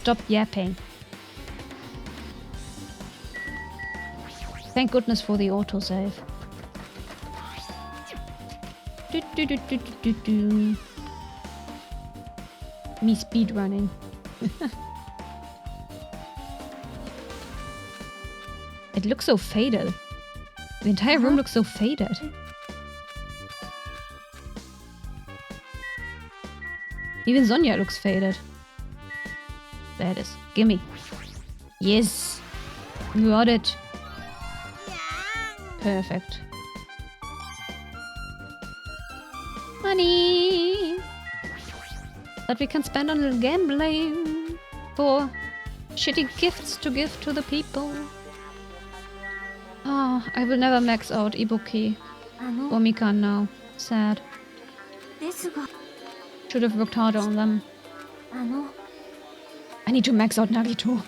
Stop yapping. Thank goodness for the autosave. Me speedrunning. It looks so faded. The entire room looks so faded. Even Sonia looks faded. There it is. Gimme. Yes. Got it. Perfect. Money that we can spend on gambling for shitty gifts to give to the people. Oh, I will never max out Ibuki or Mikan now. Sad. Should have worked harder on them. I need to max out Nagito.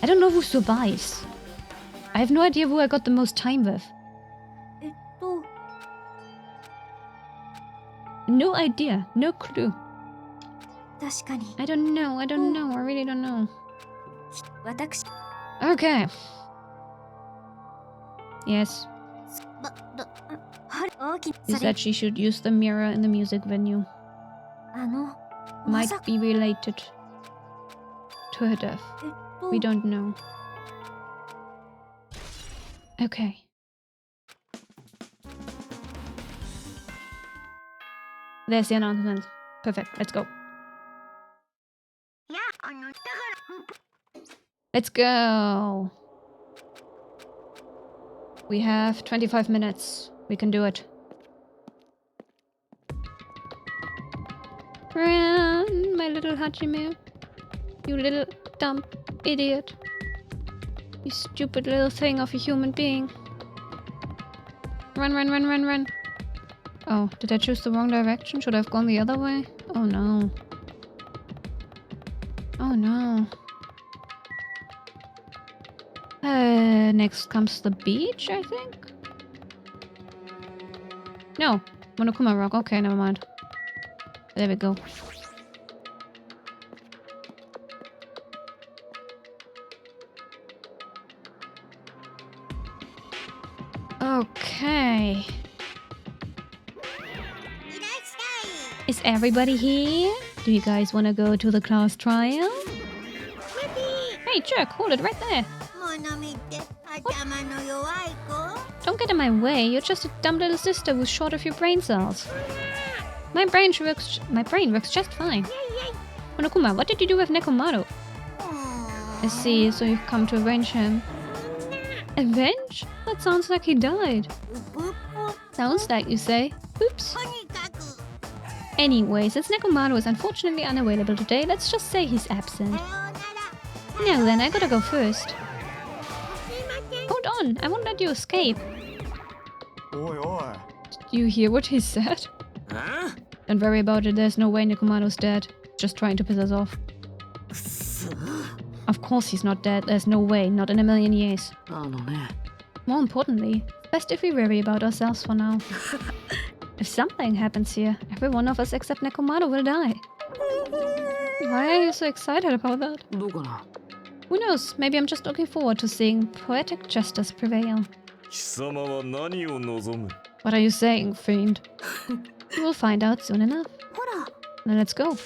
I don't know who survives. I have no idea who I got the most time with. no idea. No clue. 確かに。 I don't know. I really don't know. 私、 Okay. Yes. はる、大きな、 You それ、 said she should use the mirror in the music venue. ま Might さか、 be related to her death. We don't know. Okay. There's the announcement. Perfect. Let's go. Let's go. We have 25 minutes. We can do it. Run, my little Hajime. You little dumb idiot. You stupid little thing of a human being. Run, run, run, run, run. Oh, did I choose the wrong direction? Should I have gone the other way? Oh no. Oh no. Next comes the beach, I think? No. Monokuma Rock. Okay, never mind. There we go. Okay. Is everybody here? Do you guys want to go to the class trial? Hey, jerk, hold it right there. Don't get in my way. You're just a dumb little sister who's short of your brain cells. My brain works just fine. Monokuma, what did you do with Nekomaru? I see, so you've come to avenge him. Avenge? That sounds like he died. Sounds like you say. Oops. Anyway, since Nekomaru is unfortunately unavailable today, let's just say he's absent. Now then, I gotta go first. Hold on, I won't let you escape. Did you hear what he said? Don't worry about it, there's no way Nekomaru's dead. Just trying to piss us off. Of course he's not dead, there's no way, not in a million years. More importantly, best if we worry about ourselves for now. If something happens here, every one of us except Nekomaru will die. Why are you so excited about that? Who knows, maybe I'm just looking forward to seeing poetic justice prevail. What are you saying, fiend? You will find out soon enough. Then let's go.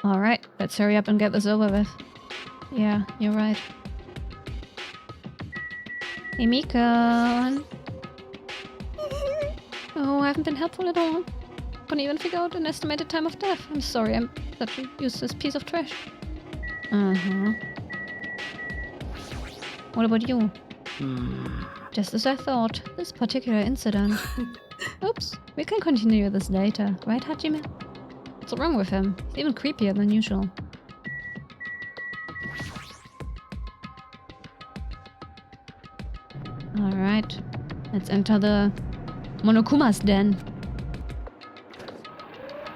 Alright, let's hurry up and get this over with. Yeah, you're right. Hey, Mika. Oh, I haven't been helpful at all. Couldn't even figure out an estimated time of death. I'm sorry, I'm such a useless piece of trash. What about you? Just as I thought, this particular incident. Oops, we can continue this later, right, Hajime? What's wrong with him? He's even creepier than usual. Alright, let's enter the Monokuma's den.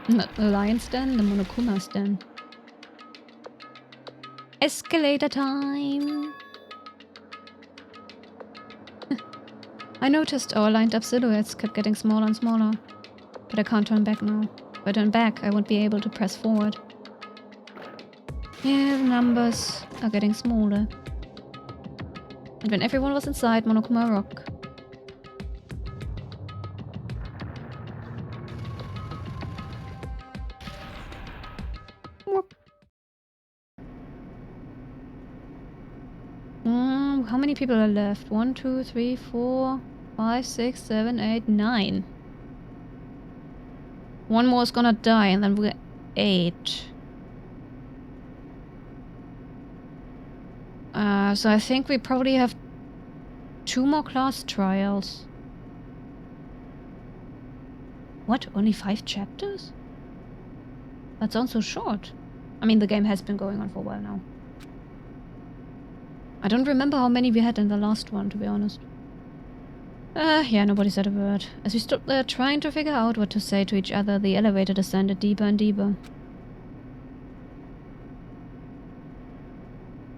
Not the lion's den, the Monokuma's den. Escalator time! I noticed our lined up silhouettes kept getting smaller and smaller. But I can't turn back now. If I turn back, I won't be able to press forward. Yeah, the numbers are getting smaller. And when everyone was inside Monokuma Rock, how many people are left? 1, 2, 3, 4, 5, 6, 7, 8, 9. One more is gonna die and then we're 8. So I think we probably have 2 more class trials. What? Only 5 chapters? That sounds so short. I mean, the game has been going on for a while now. I don't remember how many we had in the last one, to be honest. Yeah, nobody said a word. As we stood there trying to figure out what to say to each other, the elevator descended deeper and deeper.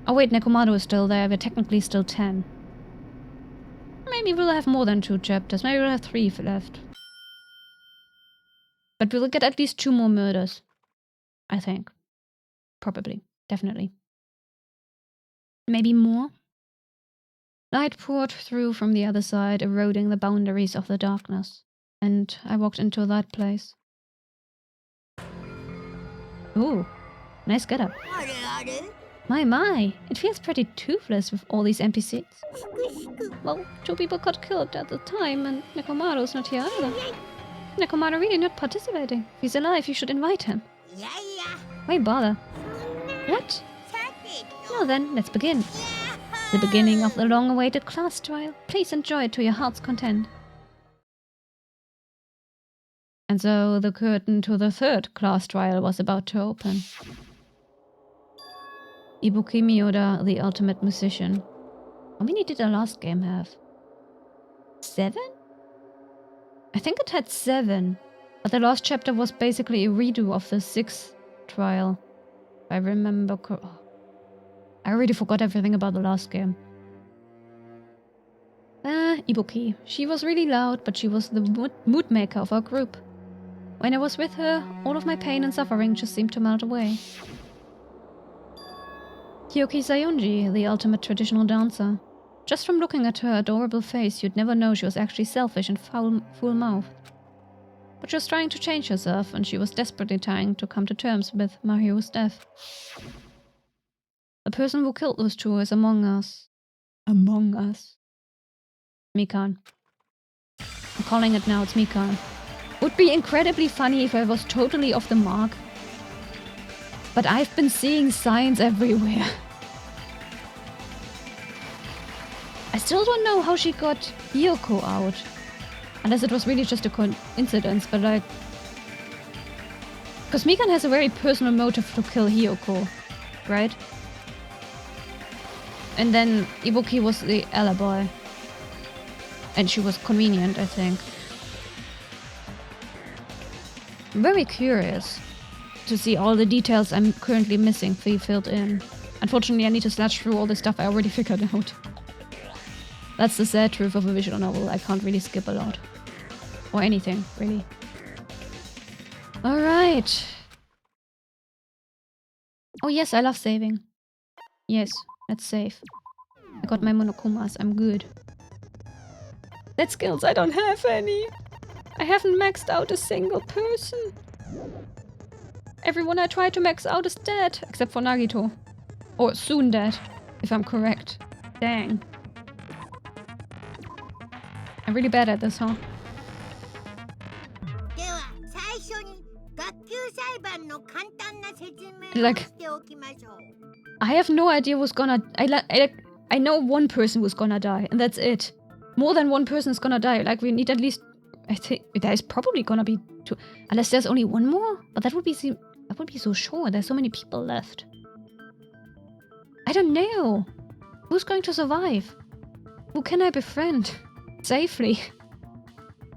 Oh wait, Nekomaru is still there. We're technically still 10. Maybe we'll have more than 2 chapters. Maybe we'll have 3 left. But we'll get at least 2 more murders. I think. Probably. Definitely. Maybe more? Light poured through from the other side, eroding the boundaries of the darkness. And I walked into that place. Ooh, nice getup. My, it feels pretty toothless with all these empty seats. Well, 2 people got killed at the time, and Nekomaru's not here either. Nekomaru really not participating. If he's alive, you should invite him. Why bother? What? Now then, let's begin. The beginning of the long-awaited class trial. Please enjoy it to your heart's content. And so the curtain to the 3rd class trial was about to open. Ibuki Miyoda, the ultimate musician. How many did the last game have? 7? I think it had 7. But the last chapter was basically a redo of the 6th trial. If I remember I already forgot everything about the last game. Ibuki. She was really loud, but she was the mood maker of our group. When I was with her, all of my pain and suffering just seemed to melt away. Hyoki Sayonji, the ultimate traditional dancer. Just from looking at her adorable face, you'd never know she was actually selfish and foul-mouthed. But she was trying to change herself, and she was desperately trying to come to terms with Mahiru's death. The person who killed those 2 is among us. Among us. Mikan. I'm calling it now, it's Mikan. Would be incredibly funny if I was totally off the mark. But I've been seeing signs everywhere. I still don't know how she got Hyoko out. Unless it was really just a coincidence, but like... Because Mikan has a very personal motive to kill Hyoko, right? And then Ibuki was the alibi. And she was convenient, I think. I'm very curious to see all the details I'm currently missing filled in. Unfortunately, I need to slash through all the stuff I already figured out. That's the sad truth of a visual novel. I can't really skip a lot. Or anything, really. Alright. Oh yes, I love saving. Yes, let's save. I got my monokumas, I'm good. That's skills, I don't have any. I haven't maxed out a single person. Everyone I tried to max out is dead, except for Nagito. Or soon dead, if I'm correct. Dang. I'm really bad at this, huh? Like, I have no idea who's gonna... I know one person who's gonna die, and that's it. More than one person is gonna die. Like, we need at least... I think there's probably gonna be 2... Unless there's only 1 more? But that would be so short. There's so many people left. I don't know. Who's going to survive? Who can I befriend? Safely.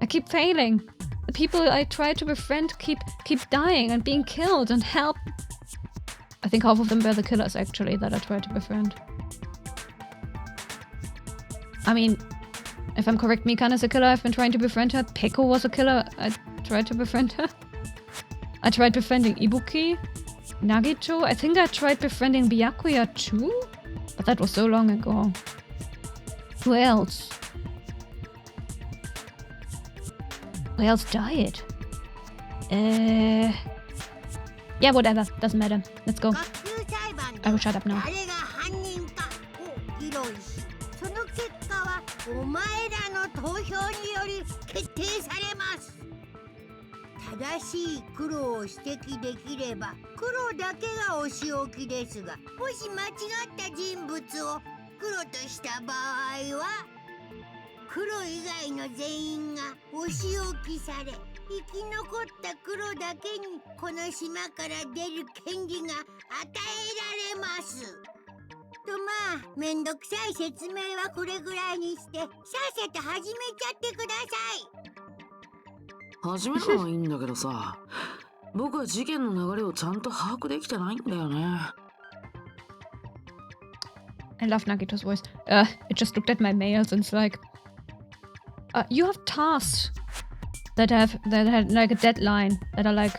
I keep failing. The people I try to befriend keep dying and being killed, and help. I think half of them were the killers, actually, that I tried to befriend. I mean, if I'm correct, Mikan is a killer. I've been trying to befriend her. Peko was a killer. I tried to befriend her. I tried befriending Ibuki. Nagito. I think I tried befriending Byakuya too? But that was so long ago. Who else? Who else died? Yeah, whatever. Doesn't matter. Let's go. I will shut up now. お前らの投票により決定されます。正しい黒を指摘できれば黒だけがお仕置きですが、もし間違った人物を黒とした場合は黒以外の全員がお仕置きされ、生き残った黒だけにこの島から出る権利が与えられます。とまあ、めんどくさい説明はこれぐらいにして、さっさと始めちゃってください。始めるのはいいんだけどさ、僕は事件の流れをちゃんと把握できてないんだよね。I love Nagito's voice. I just looked at my mails and it's like, you have tasks. that had like a deadline, that are like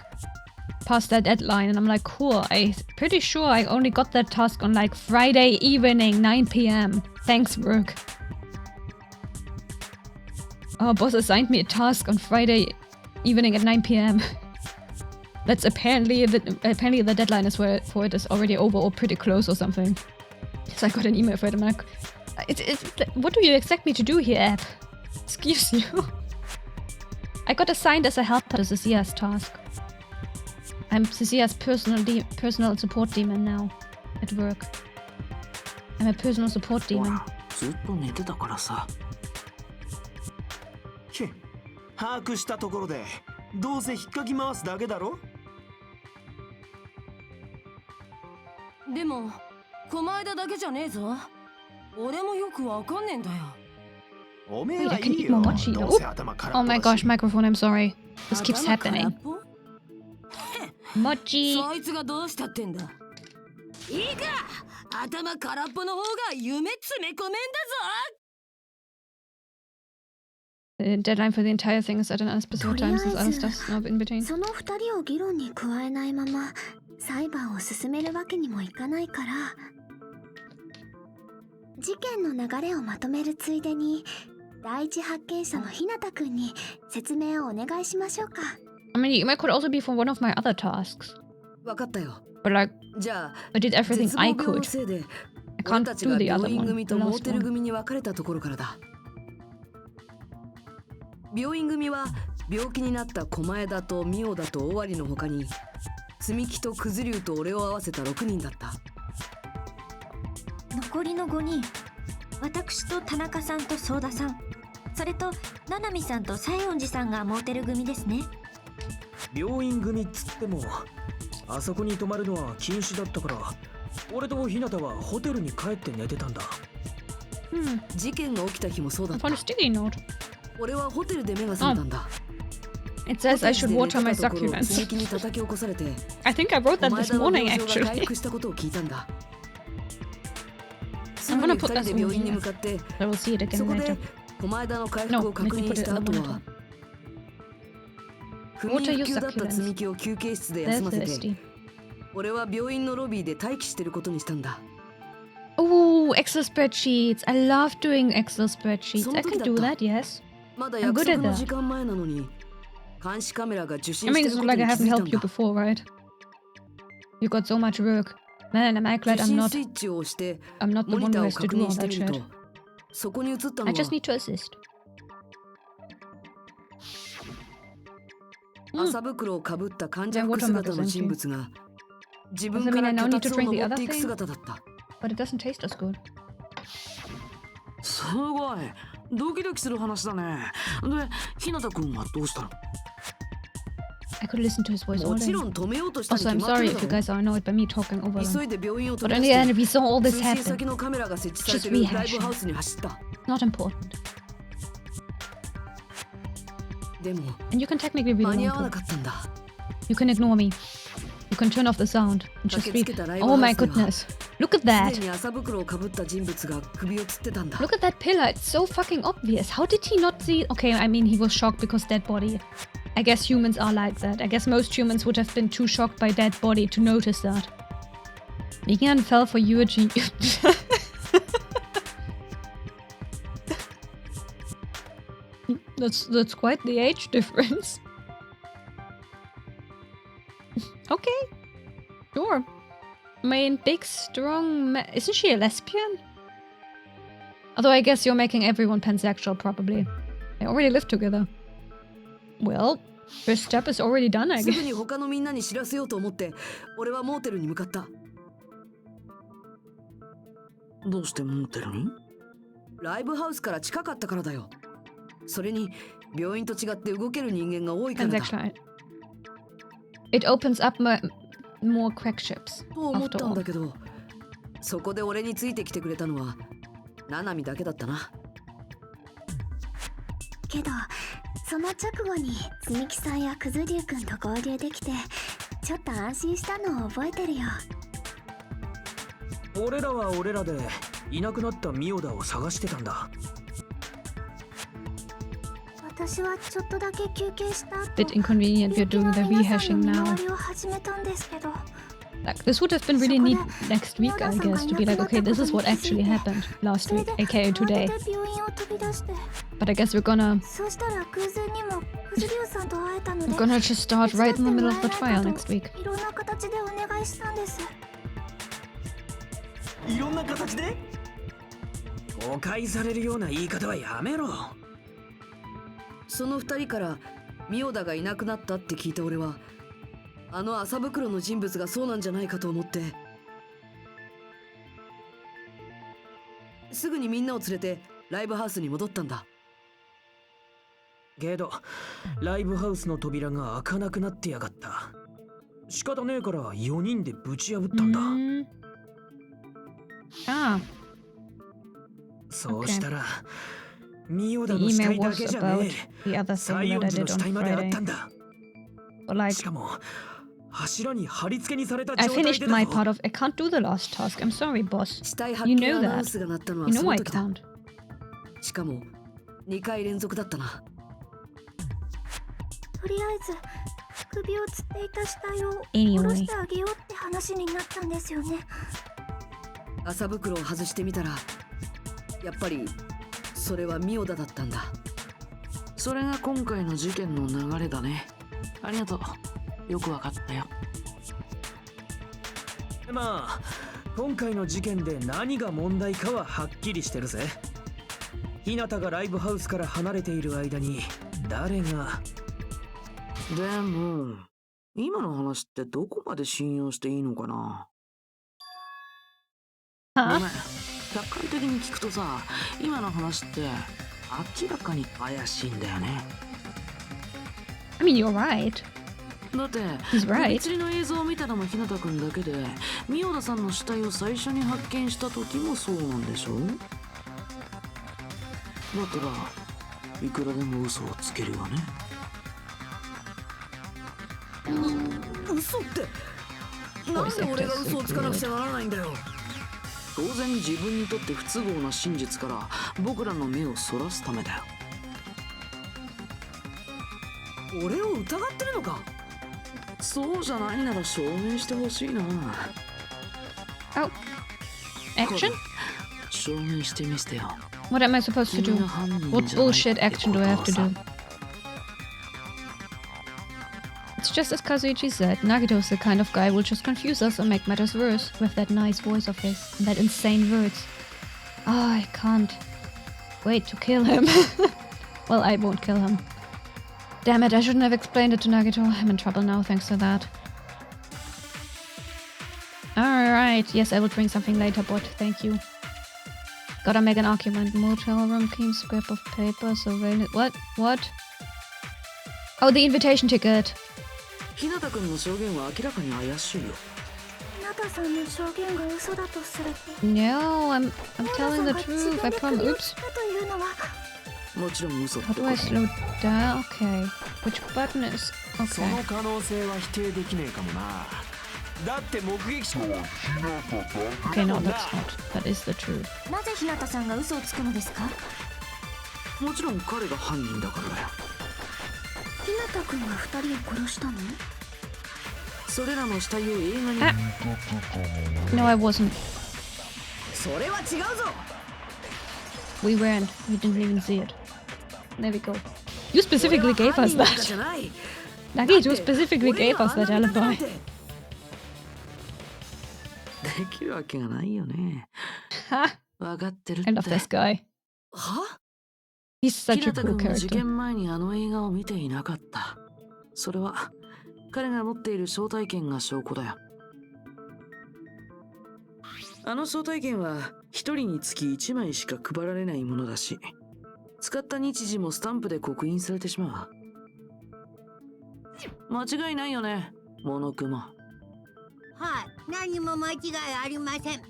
past that deadline, and I'm like, cool. I'm pretty sure I only got that task on like Friday evening, 9 p.m. Thanks, work. Our boss assigned me a task on Friday evening at 9 p.m. That's apparently the deadline is for it is already over or pretty close or something. So I got an email for it. I'm like, what do you expect me to do here, app? Excuse you. I got assigned as a helper to Cecia's task. I'm Cecia's personal support demon now at work. I'm a personal support demon. ずっと寝てたからさ。把握したところでどうせ引っかき回すだけだろ。でも狛枝だけじゃねえぞ。俺もよくわかんねえんだよ。おめえ Wait, は I い can い eat よ。 more mochi. どうせ頭空っぽ Oh my だし gosh, microphone, I'm sorry. This keeps 頭空っ happening. ぽ Mochi. そいつがどうしたってんだ。いいか、頭空っぽの方が夢詰め込めんだぞ。The deadline for the entire thing is at an unspecified time since other stuff's now in between. その二人を議論に加えないまま裁判を進めるわけにもいかないから、事件の流れをまとめるついでに第一発見者の日向くんに説明をお願いしましょうか。I mean, it could also be for one of my other tasks. わかったよ。 But like, じゃあ I did everything 絶 I 望病の could. せいで I 俺 can't たち do が the 病 other 院 one, 組 the とモー last テル one. 組に分かれたところからだ。病院組は病気になった狛江だとミオだと尾張の他に積み木とくず竜と俺を合わせた6人だった。残りの5人、私と田中さんと相田さん、それと七海さんと西園寺さんがモーテル組ですね。病院組っつってもあそこに泊まるのは禁止だったから、俺と日向はホテルに帰って寝てたんだ。事件が起きた日もそうだ I った。 found a sticky note. 俺はホテルで目が覚めたんだ。 It says I should water my 積み succulents. 木に叩き起こされて I think I wrote that 狛 this 江の morning 病状が回 actually. 復したことを聞いたんだ。す I'm ぐに gonna 2 put 人 that で病院に in 向かって I will see it そ again こで later. 狛江田の回復 No, を確 let me 認 put し it た in the 後 monitor. は不 Water 眠 your 不休だった succulents. 積み木を休憩室で They're 休ませて thirsty. 俺は病院のロビーで待機してることにしたんだ。 Oh, Excel spreadsheets. I love doing Excel spreadsheets. I can do that, yes. まだ I'm 約 good at 束の that. 時間前なのに監視カメラが受信 I し mean, て it's る not こと like I に気 haven't づいた helped ん you だ。 before, right? You got so much work. Man, am I 受 glad I'm 信 not スイッチを押して I'm not the モニ one タ who ーを has to 確 do 認 all して that みる shit. とそこに映ったの I は just need to assist. 麻袋をかぶった患者 Yeah, 服 water 姿 mark の is 人 empty. 物が自 Does 分 that か mean ら I now 脚 need to 立を drink the 登 other っていく thing? 姿だった。 But it doesn't taste as good. すごいドキドキする話だね。で、日向くんはどうしたの？ I could listen to his voice も all ち day. ろん止めようとしたに Also, 決 I'm まって sorry る if you だろ。 guys are annoyed by me talking over 急 them. いで病院を飛 But び in 出 the して end, we saw all this 通信 happen. 先のカメラが設置されて Just る rehash ライブハウスに走った。 Not important. でも And you can technically be 間 the に one 合わな to. かったんだ。 You can ignore me. You can turn off the sound and just 駆けつけ read. たライブ Oh ハ my ウスには goodness. Look at す that. でに麻袋をかぶった人物が首をつってたんだ。 Look at that pillar. It's so fucking obvious. How did he not see? Okay, I mean, he was shocked because dead body. I guess humans are like that. I guess most humans would have been too shocked by dead body to notice that. Vegan fell for eulogy. That's quite the age difference. Okay. Sure. I mean, big, strong... Isn't she a lesbian? Although I guess you're making everyone pansexual, probably. They already live together. Well, first step is already done, I すぐ guess. に他のみんなに知らせようと思って俺はモーテルに向かった。どうしてモーテルに？ライブハウスから近かったからだよ。それに病院と違って動ける人間が多いからだ。 Pansexual. It opens up more crack ships. と思っ After たん all. だけど、そこで俺についてきてくれたのはナナミだけだったな。けどその直後に積み木さんやくずりゅうくんと合流できてちょっと安心したのを覚えてるよ。俺らは俺らでいなくなったミオダを探してたんだ。私はちょっとだけ休憩した後、 Bit inconvenient we're doing the rehashing now. 見回りを始めたんですけど、 Like, this would have been really neat next week, I guess, to be like, okay, this is what actually happened last それ week, で aka 慌て today. て病院を飛び出して、 But I guess we're gonna そうしたら偶然にも藤竜さんと会えたので、 we're gonna just start right in the middle of the trial next week. いろんな形でお願いしたんです。いろんな形で？誤解されるような言い方はやめろ。その二人からミオダがいなくなったって聞いた俺は、あの麻袋の人物がそうなんじゃないかと思って、すぐにみんなを連れてライブハウスに戻ったんだ。けどライブハウスの扉が開かなくなってやがった。仕方ねえから4人でぶち破ったんだ。Ah, そうしたら、ミオ the ダの死 email 体だ was けじゃ about ね the other え、 thing 西 that I 園寺 did の死 on 体まであっ Friday. たんだ。 But like, しかも柱に貼り付けにされた I 状態 finished で my だぞ。 part of. I can't do the last task. I'm sorry, boss. 死体発 You 見 know アナウン that. スが鳴ったのは You そ know の I 時だ。 can't. しかも2回連続だったな。とりあえず首をつっていた死体を Anyway. 下ろしてあげようって話になったんですよね。麻袋を外してみたら、やっぱりそれはミオダだったんだ。それが今回の事件の流れだね。ありがとう。よくわかったよ。まあ今回の事件で何が問題かははっきりしてるぜ。日向がライブハウスから離れている間に誰が。でも今の話ってどこまで信用していいのかな。ご Huh? めん、客観的に聞くとさ、今の話って明らかに怪しいんだよね。 I mean, you're right. だって He's right. 釣りの映像を見たのも日向くんだけで、ミオダさんの死体を最初に発見した時もそうなんでしょ。だったらいくらでも嘘をつけるよね。嘘ってなんで俺が嘘をつかなくちゃならないんだよ。当然自分にとって不都合な真実から僕らの目をそらすためだよ。俺を疑ってるのか。そうじゃないなら証明してほしいな。 Oh. Action? 証明してみせてよ。 What am I supposed to do? What bullshit action do I have to do? It's just as Kazuichi said, Nagito's the kind of guy who will just confuse us and make matters worse with that nice voice of his and that insane words. Ah, I can't wait to kill him. Well, I won't kill him. Damn it, I shouldn't have explained it to Nagito. I'm in trouble now thanks to that. Alright, yes, I will drink something later, bot. Thank you. Gotta make an argument. Motel room, key, scrap of paper, surveillance. What? What? Oh, the invitation ticket. 日向くんの証言は明らかに怪しいよ。日向さんの証言が嘘だとすると、 No, I'm telling the truth. I promise. Oops. というのはもちろん嘘って How do I slow down? Okay. Which button is そ okay? の可能性は否定できねえかもな。だって目撃者 Okay, no, that's not. That is the truth. なぜ日向さんが嘘をつくのですか？もちろん彼が犯人だからだよ。日向くんが2人を殺したの？それらの死体を映画に。 No, I wasn't. それは違うぞ。 We weren't. We didn't even see it. There we go. You specifically gave us じ that. ゃない。 Nagi, you specifically gave us that alibi. できるわけがないよね。 Ha! 分かってるっ I love て。 this guy. は？ He's such 日 a 向 cool 君の事 character. 件前にあの映画を見ていなかった。それは彼が持っている招待券が証拠だよ。あの招待券は一人につき1枚しか配られないものだし、使った日時もスタンプで刻印されてしまう。間違いないよね、モノクマ。はい、何も間違いありません。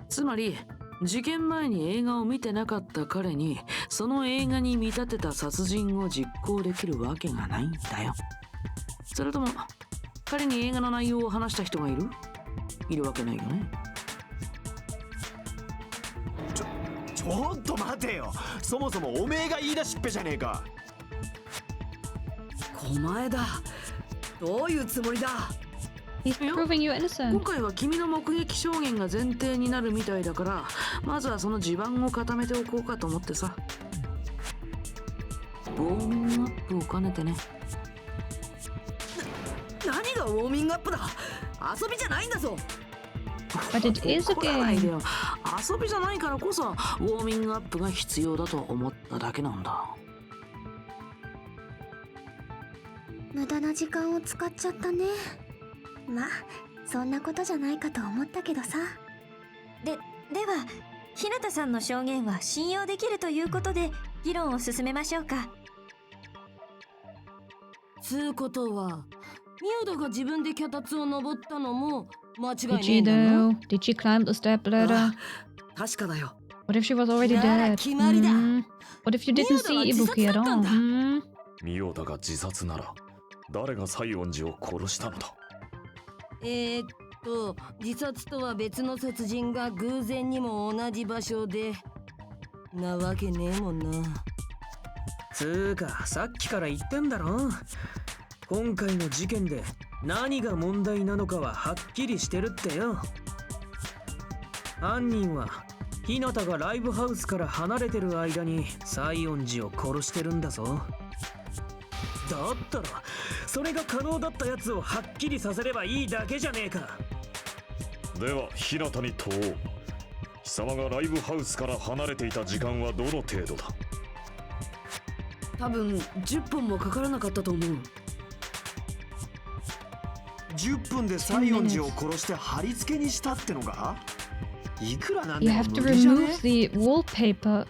つまり事件前に映画を見てなかった彼にその映画に見立てた殺人を実行できるわけがないんだよ。それとも彼に映画の内容を話した人がいるわけないよね。ちょっと待てよ。そもそもおめえが言い出しっぺじゃねえか。狛江だ。どういうつもりだ。 He's proving you 今 innocent. 回は君の目撃証言が前提になるみたいだから、まずはその地盤を固めておこうかと思ってさ。ウォーミングアップを兼ねてね。何がウォーミングアップだ。遊びじゃないんだぞ。 But it is a 怒らないで game. よ。遊びじゃないからこそウォーミングアップが必要だと思っただけなんだ。無駄な時間を使っちゃったね。まあそんなことじゃないかと思ったけどさ。では日向さんの証言は信用できるということで議論を進めましょうか。つうことはミオダが自分で脚立を登ったのも間違 Did いねえ she んだな。 though? Did she climb the step ladder? 確かだよ。 What if she was already なら dead? 決まりだ。 What if you didn't see Ibuki at all? ミオダが自殺なら誰が西園寺を殺したのだ。自殺とは別の殺人が偶然にも同じ場所でなわけねえもんな。つーかさっきから言ってんだろ。今回の事件で何が問題なのかははっきりしてるってよ。犯人は日向がライブハウスから離れてる間に西園寺を殺してるんだぞ。だったらそれが可能だったやつをはっきりさせればいいだけじゃねえか。では日向に問おう。貴様がライブハウスから離れていた時間はどの程度だ。多分10分もかからなかったと思う。10分で西園寺を殺して貼り付けにしたってのか。いくらなんで You も have to 無理じゃね。 remove the wallpaper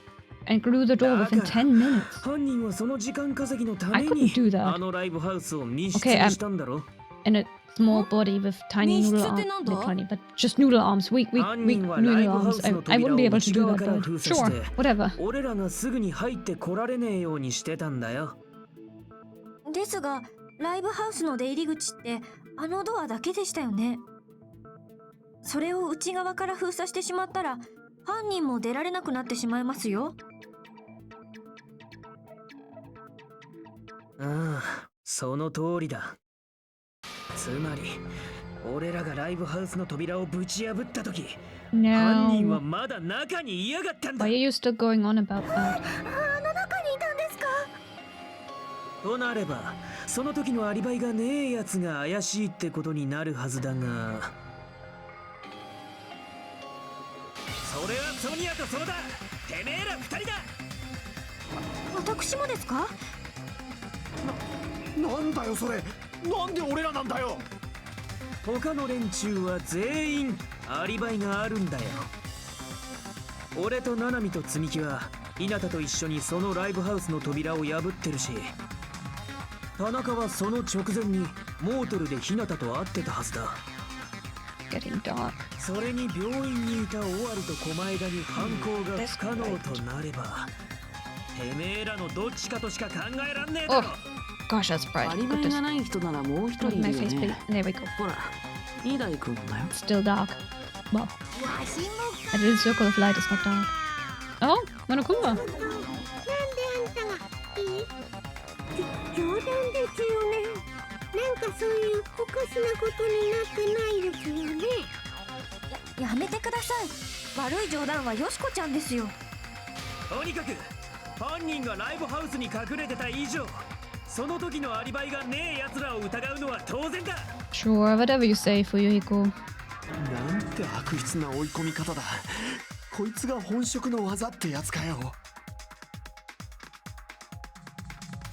and glue the door within 10 minutes. 犯人はその時間稼ぎのため I に couldn't do that. あのライブハウスを密室 Okay, にしたんだろ。 And a small body with tiny noodle arms. Not tiny, but just noodle arms. Weak noodle arms. I wouldn't be able to do that, but sure, whatever. 俺らがすぐに入ってこられねえようにしてたんだよ。ですがライブハウスの出入り口ってあのドアだけでしたよね。それを内側から封鎖してしまったら犯人も出られなくなってしまいますよ。ああ、その通りだ。つまり俺らがライブハウスの扉をぶち破った時、犯人は Now, まだ中にいやがったんだ。 why are you still going on about that? あの中にいたんですか。となればその時のアリバイがねえやつが怪しいってことになるはずだが、それはソニアとソロだ。てめえら二人だ。私もですか。なんだよそれ。なんで俺らなんだよ。他の連中は全員アリバイがあるんだよ。俺とナナミと積木は日向と一緒にそのライブハウスの扉を破ってるし、田中はその直前にモートルで日向と会ってたはずだ。 Getting dark. それに病院にいた尾張と狛江田に犯行が不可能となれば、てめえらのどっちかとしか考えらんねえだろ。 Gosh, that's bright. アリバイ Put が this ない人ならもう一人 with い my るよ face, please. ね。 There we go. ほら、二代君だよ。 Still dark. Well, わしも a little circle of light is not dark. Oh, Monokuma. なんであんたがいい。冗談ですよね。なんかそういうおかしなことになってないですよね。やめてください。悪い冗談はよしこちゃんですよ。とにかく犯人がライブハウスに隠れてた以上、その時のアリバイがねえ奴らを疑うのは当然だ。 Sure, whatever you say, Fuyuhiko. なんて悪質な追い込み方だ。こいつが本職の技ってやつかよ。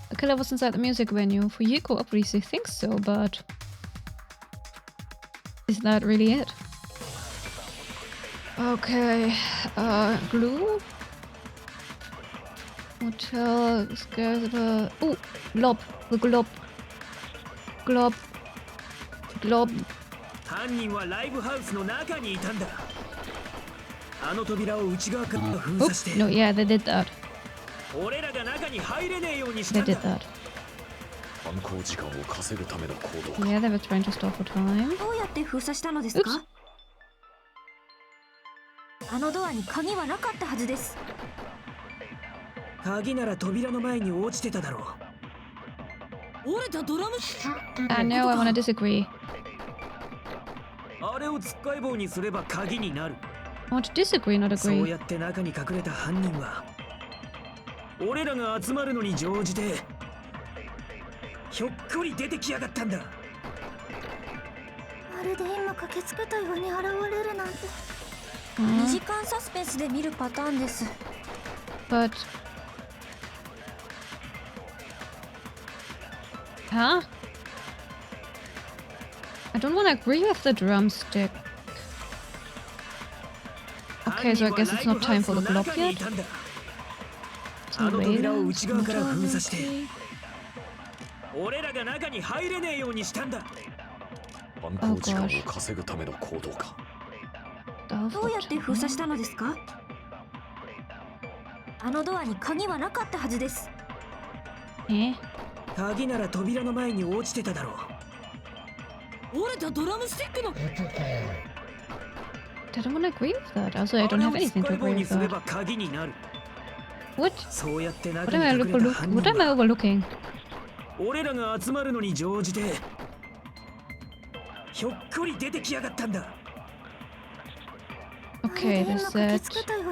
The killer was inside the music venue. Fuyuhiko obviously thinks so, but is that really it? Okay, glue? Hotel, scares the... Oh, glob, the glob. Glob. Glob. 犯人はライブハウスの中にいたんだ。あの扉を内側から封 Oh, 鎖して、 no, yeah, they did that. 俺らが中に入れねえようにし They たん did だ。 that. 犯行時間を稼ぐための行動か。 Yeah, they were trying to stop for time. どうやって封鎖したのですか。あのドアに鍵はなかったはずです。鍵なら扉の前に落ちてただろう。折れたドラム No, I wanna disagree. あれをつっかい棒にすれば鍵になる。 I want to disagree, not そう agree. やって中に隠れた犯人は俺らが集まるのに乗じてひょっこり出てきやがったんだ。まるで今駆けつけたように現れるなんて。 2時間サスペンスで見るパターンです。 But... Huh? I don't wanna agree with the drumstick. Okay, so I guess it's not time for the blob yet. あの扉を Surveillance, 内側から封鎖して photography. 俺らが中に入れねえようにしたんだ。犯行時間を稼ぐための行動か。 どうやって封鎖したのですか？あのドアに鍵はなかったはずです。Eh? 鍵なら扉の前に落ちてただろう。折れたドラムスティックの I don't wanna agree with that. Also, I don't have anything to agree with that. What? What am I overlooking? 俺らが集まるのに乗じてひょっこり出てきやがったんだ。 Okay, there's that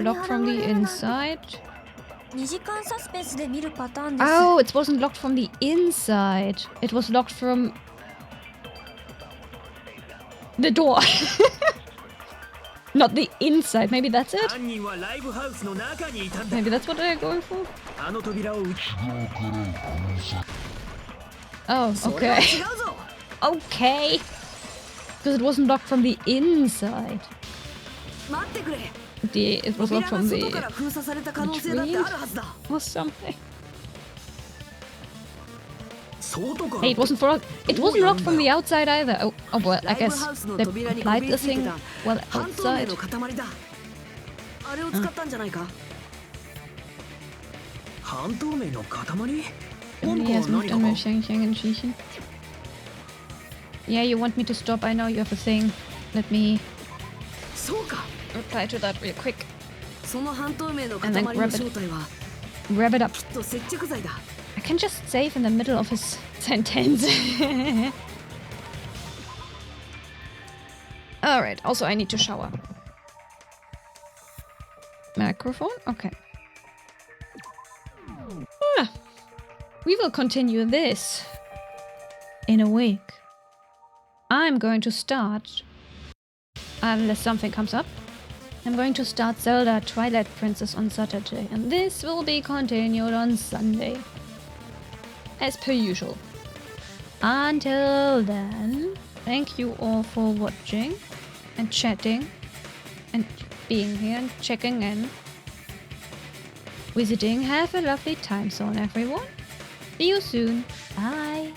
locked from the inside. 2時間サスペンスで見るパターンです。 Oh, it wasn't locked from the inside. It was locked from the door. Not the inside. Maybe that's it? 犯人はライブハウスの中にいたんだ。 Maybe that's what they're going for? あの扉を Oh, okay. Okay. Because it wasn't locked from the inside. 待ってくれ。 It was locked from the 扉が外から封鎖された可能性だってあるはずだ。 or something. 外か Hey, it wasn't locked from the outside either. Oh well, I guess they applied the thing well 半透明 outside. の塊だ。あれを使ったんじゃないか。半透明の塊 Emily has moved on my Shang and Shishin. Yeah, you want me to stop? I know you have a thing. Let me そうか。 reply to that real quick. その半透明の塊 And の then 正体は Wrap it up. きっと接着剤だ。 I can just save in the middle of his sentence. Alright, also I need to shower. Microphone? Okay. Ah, we will continue this in a week. I'm going to start, unless something comes up, I'm going to start Zelda Twilight Princess on Saturday, and this will be continued on Sunday. As per usual. Until then, thank you all for watching and chatting and being here and checking in, visiting. Have a lovely time zone, everyone. See you soon. Bye.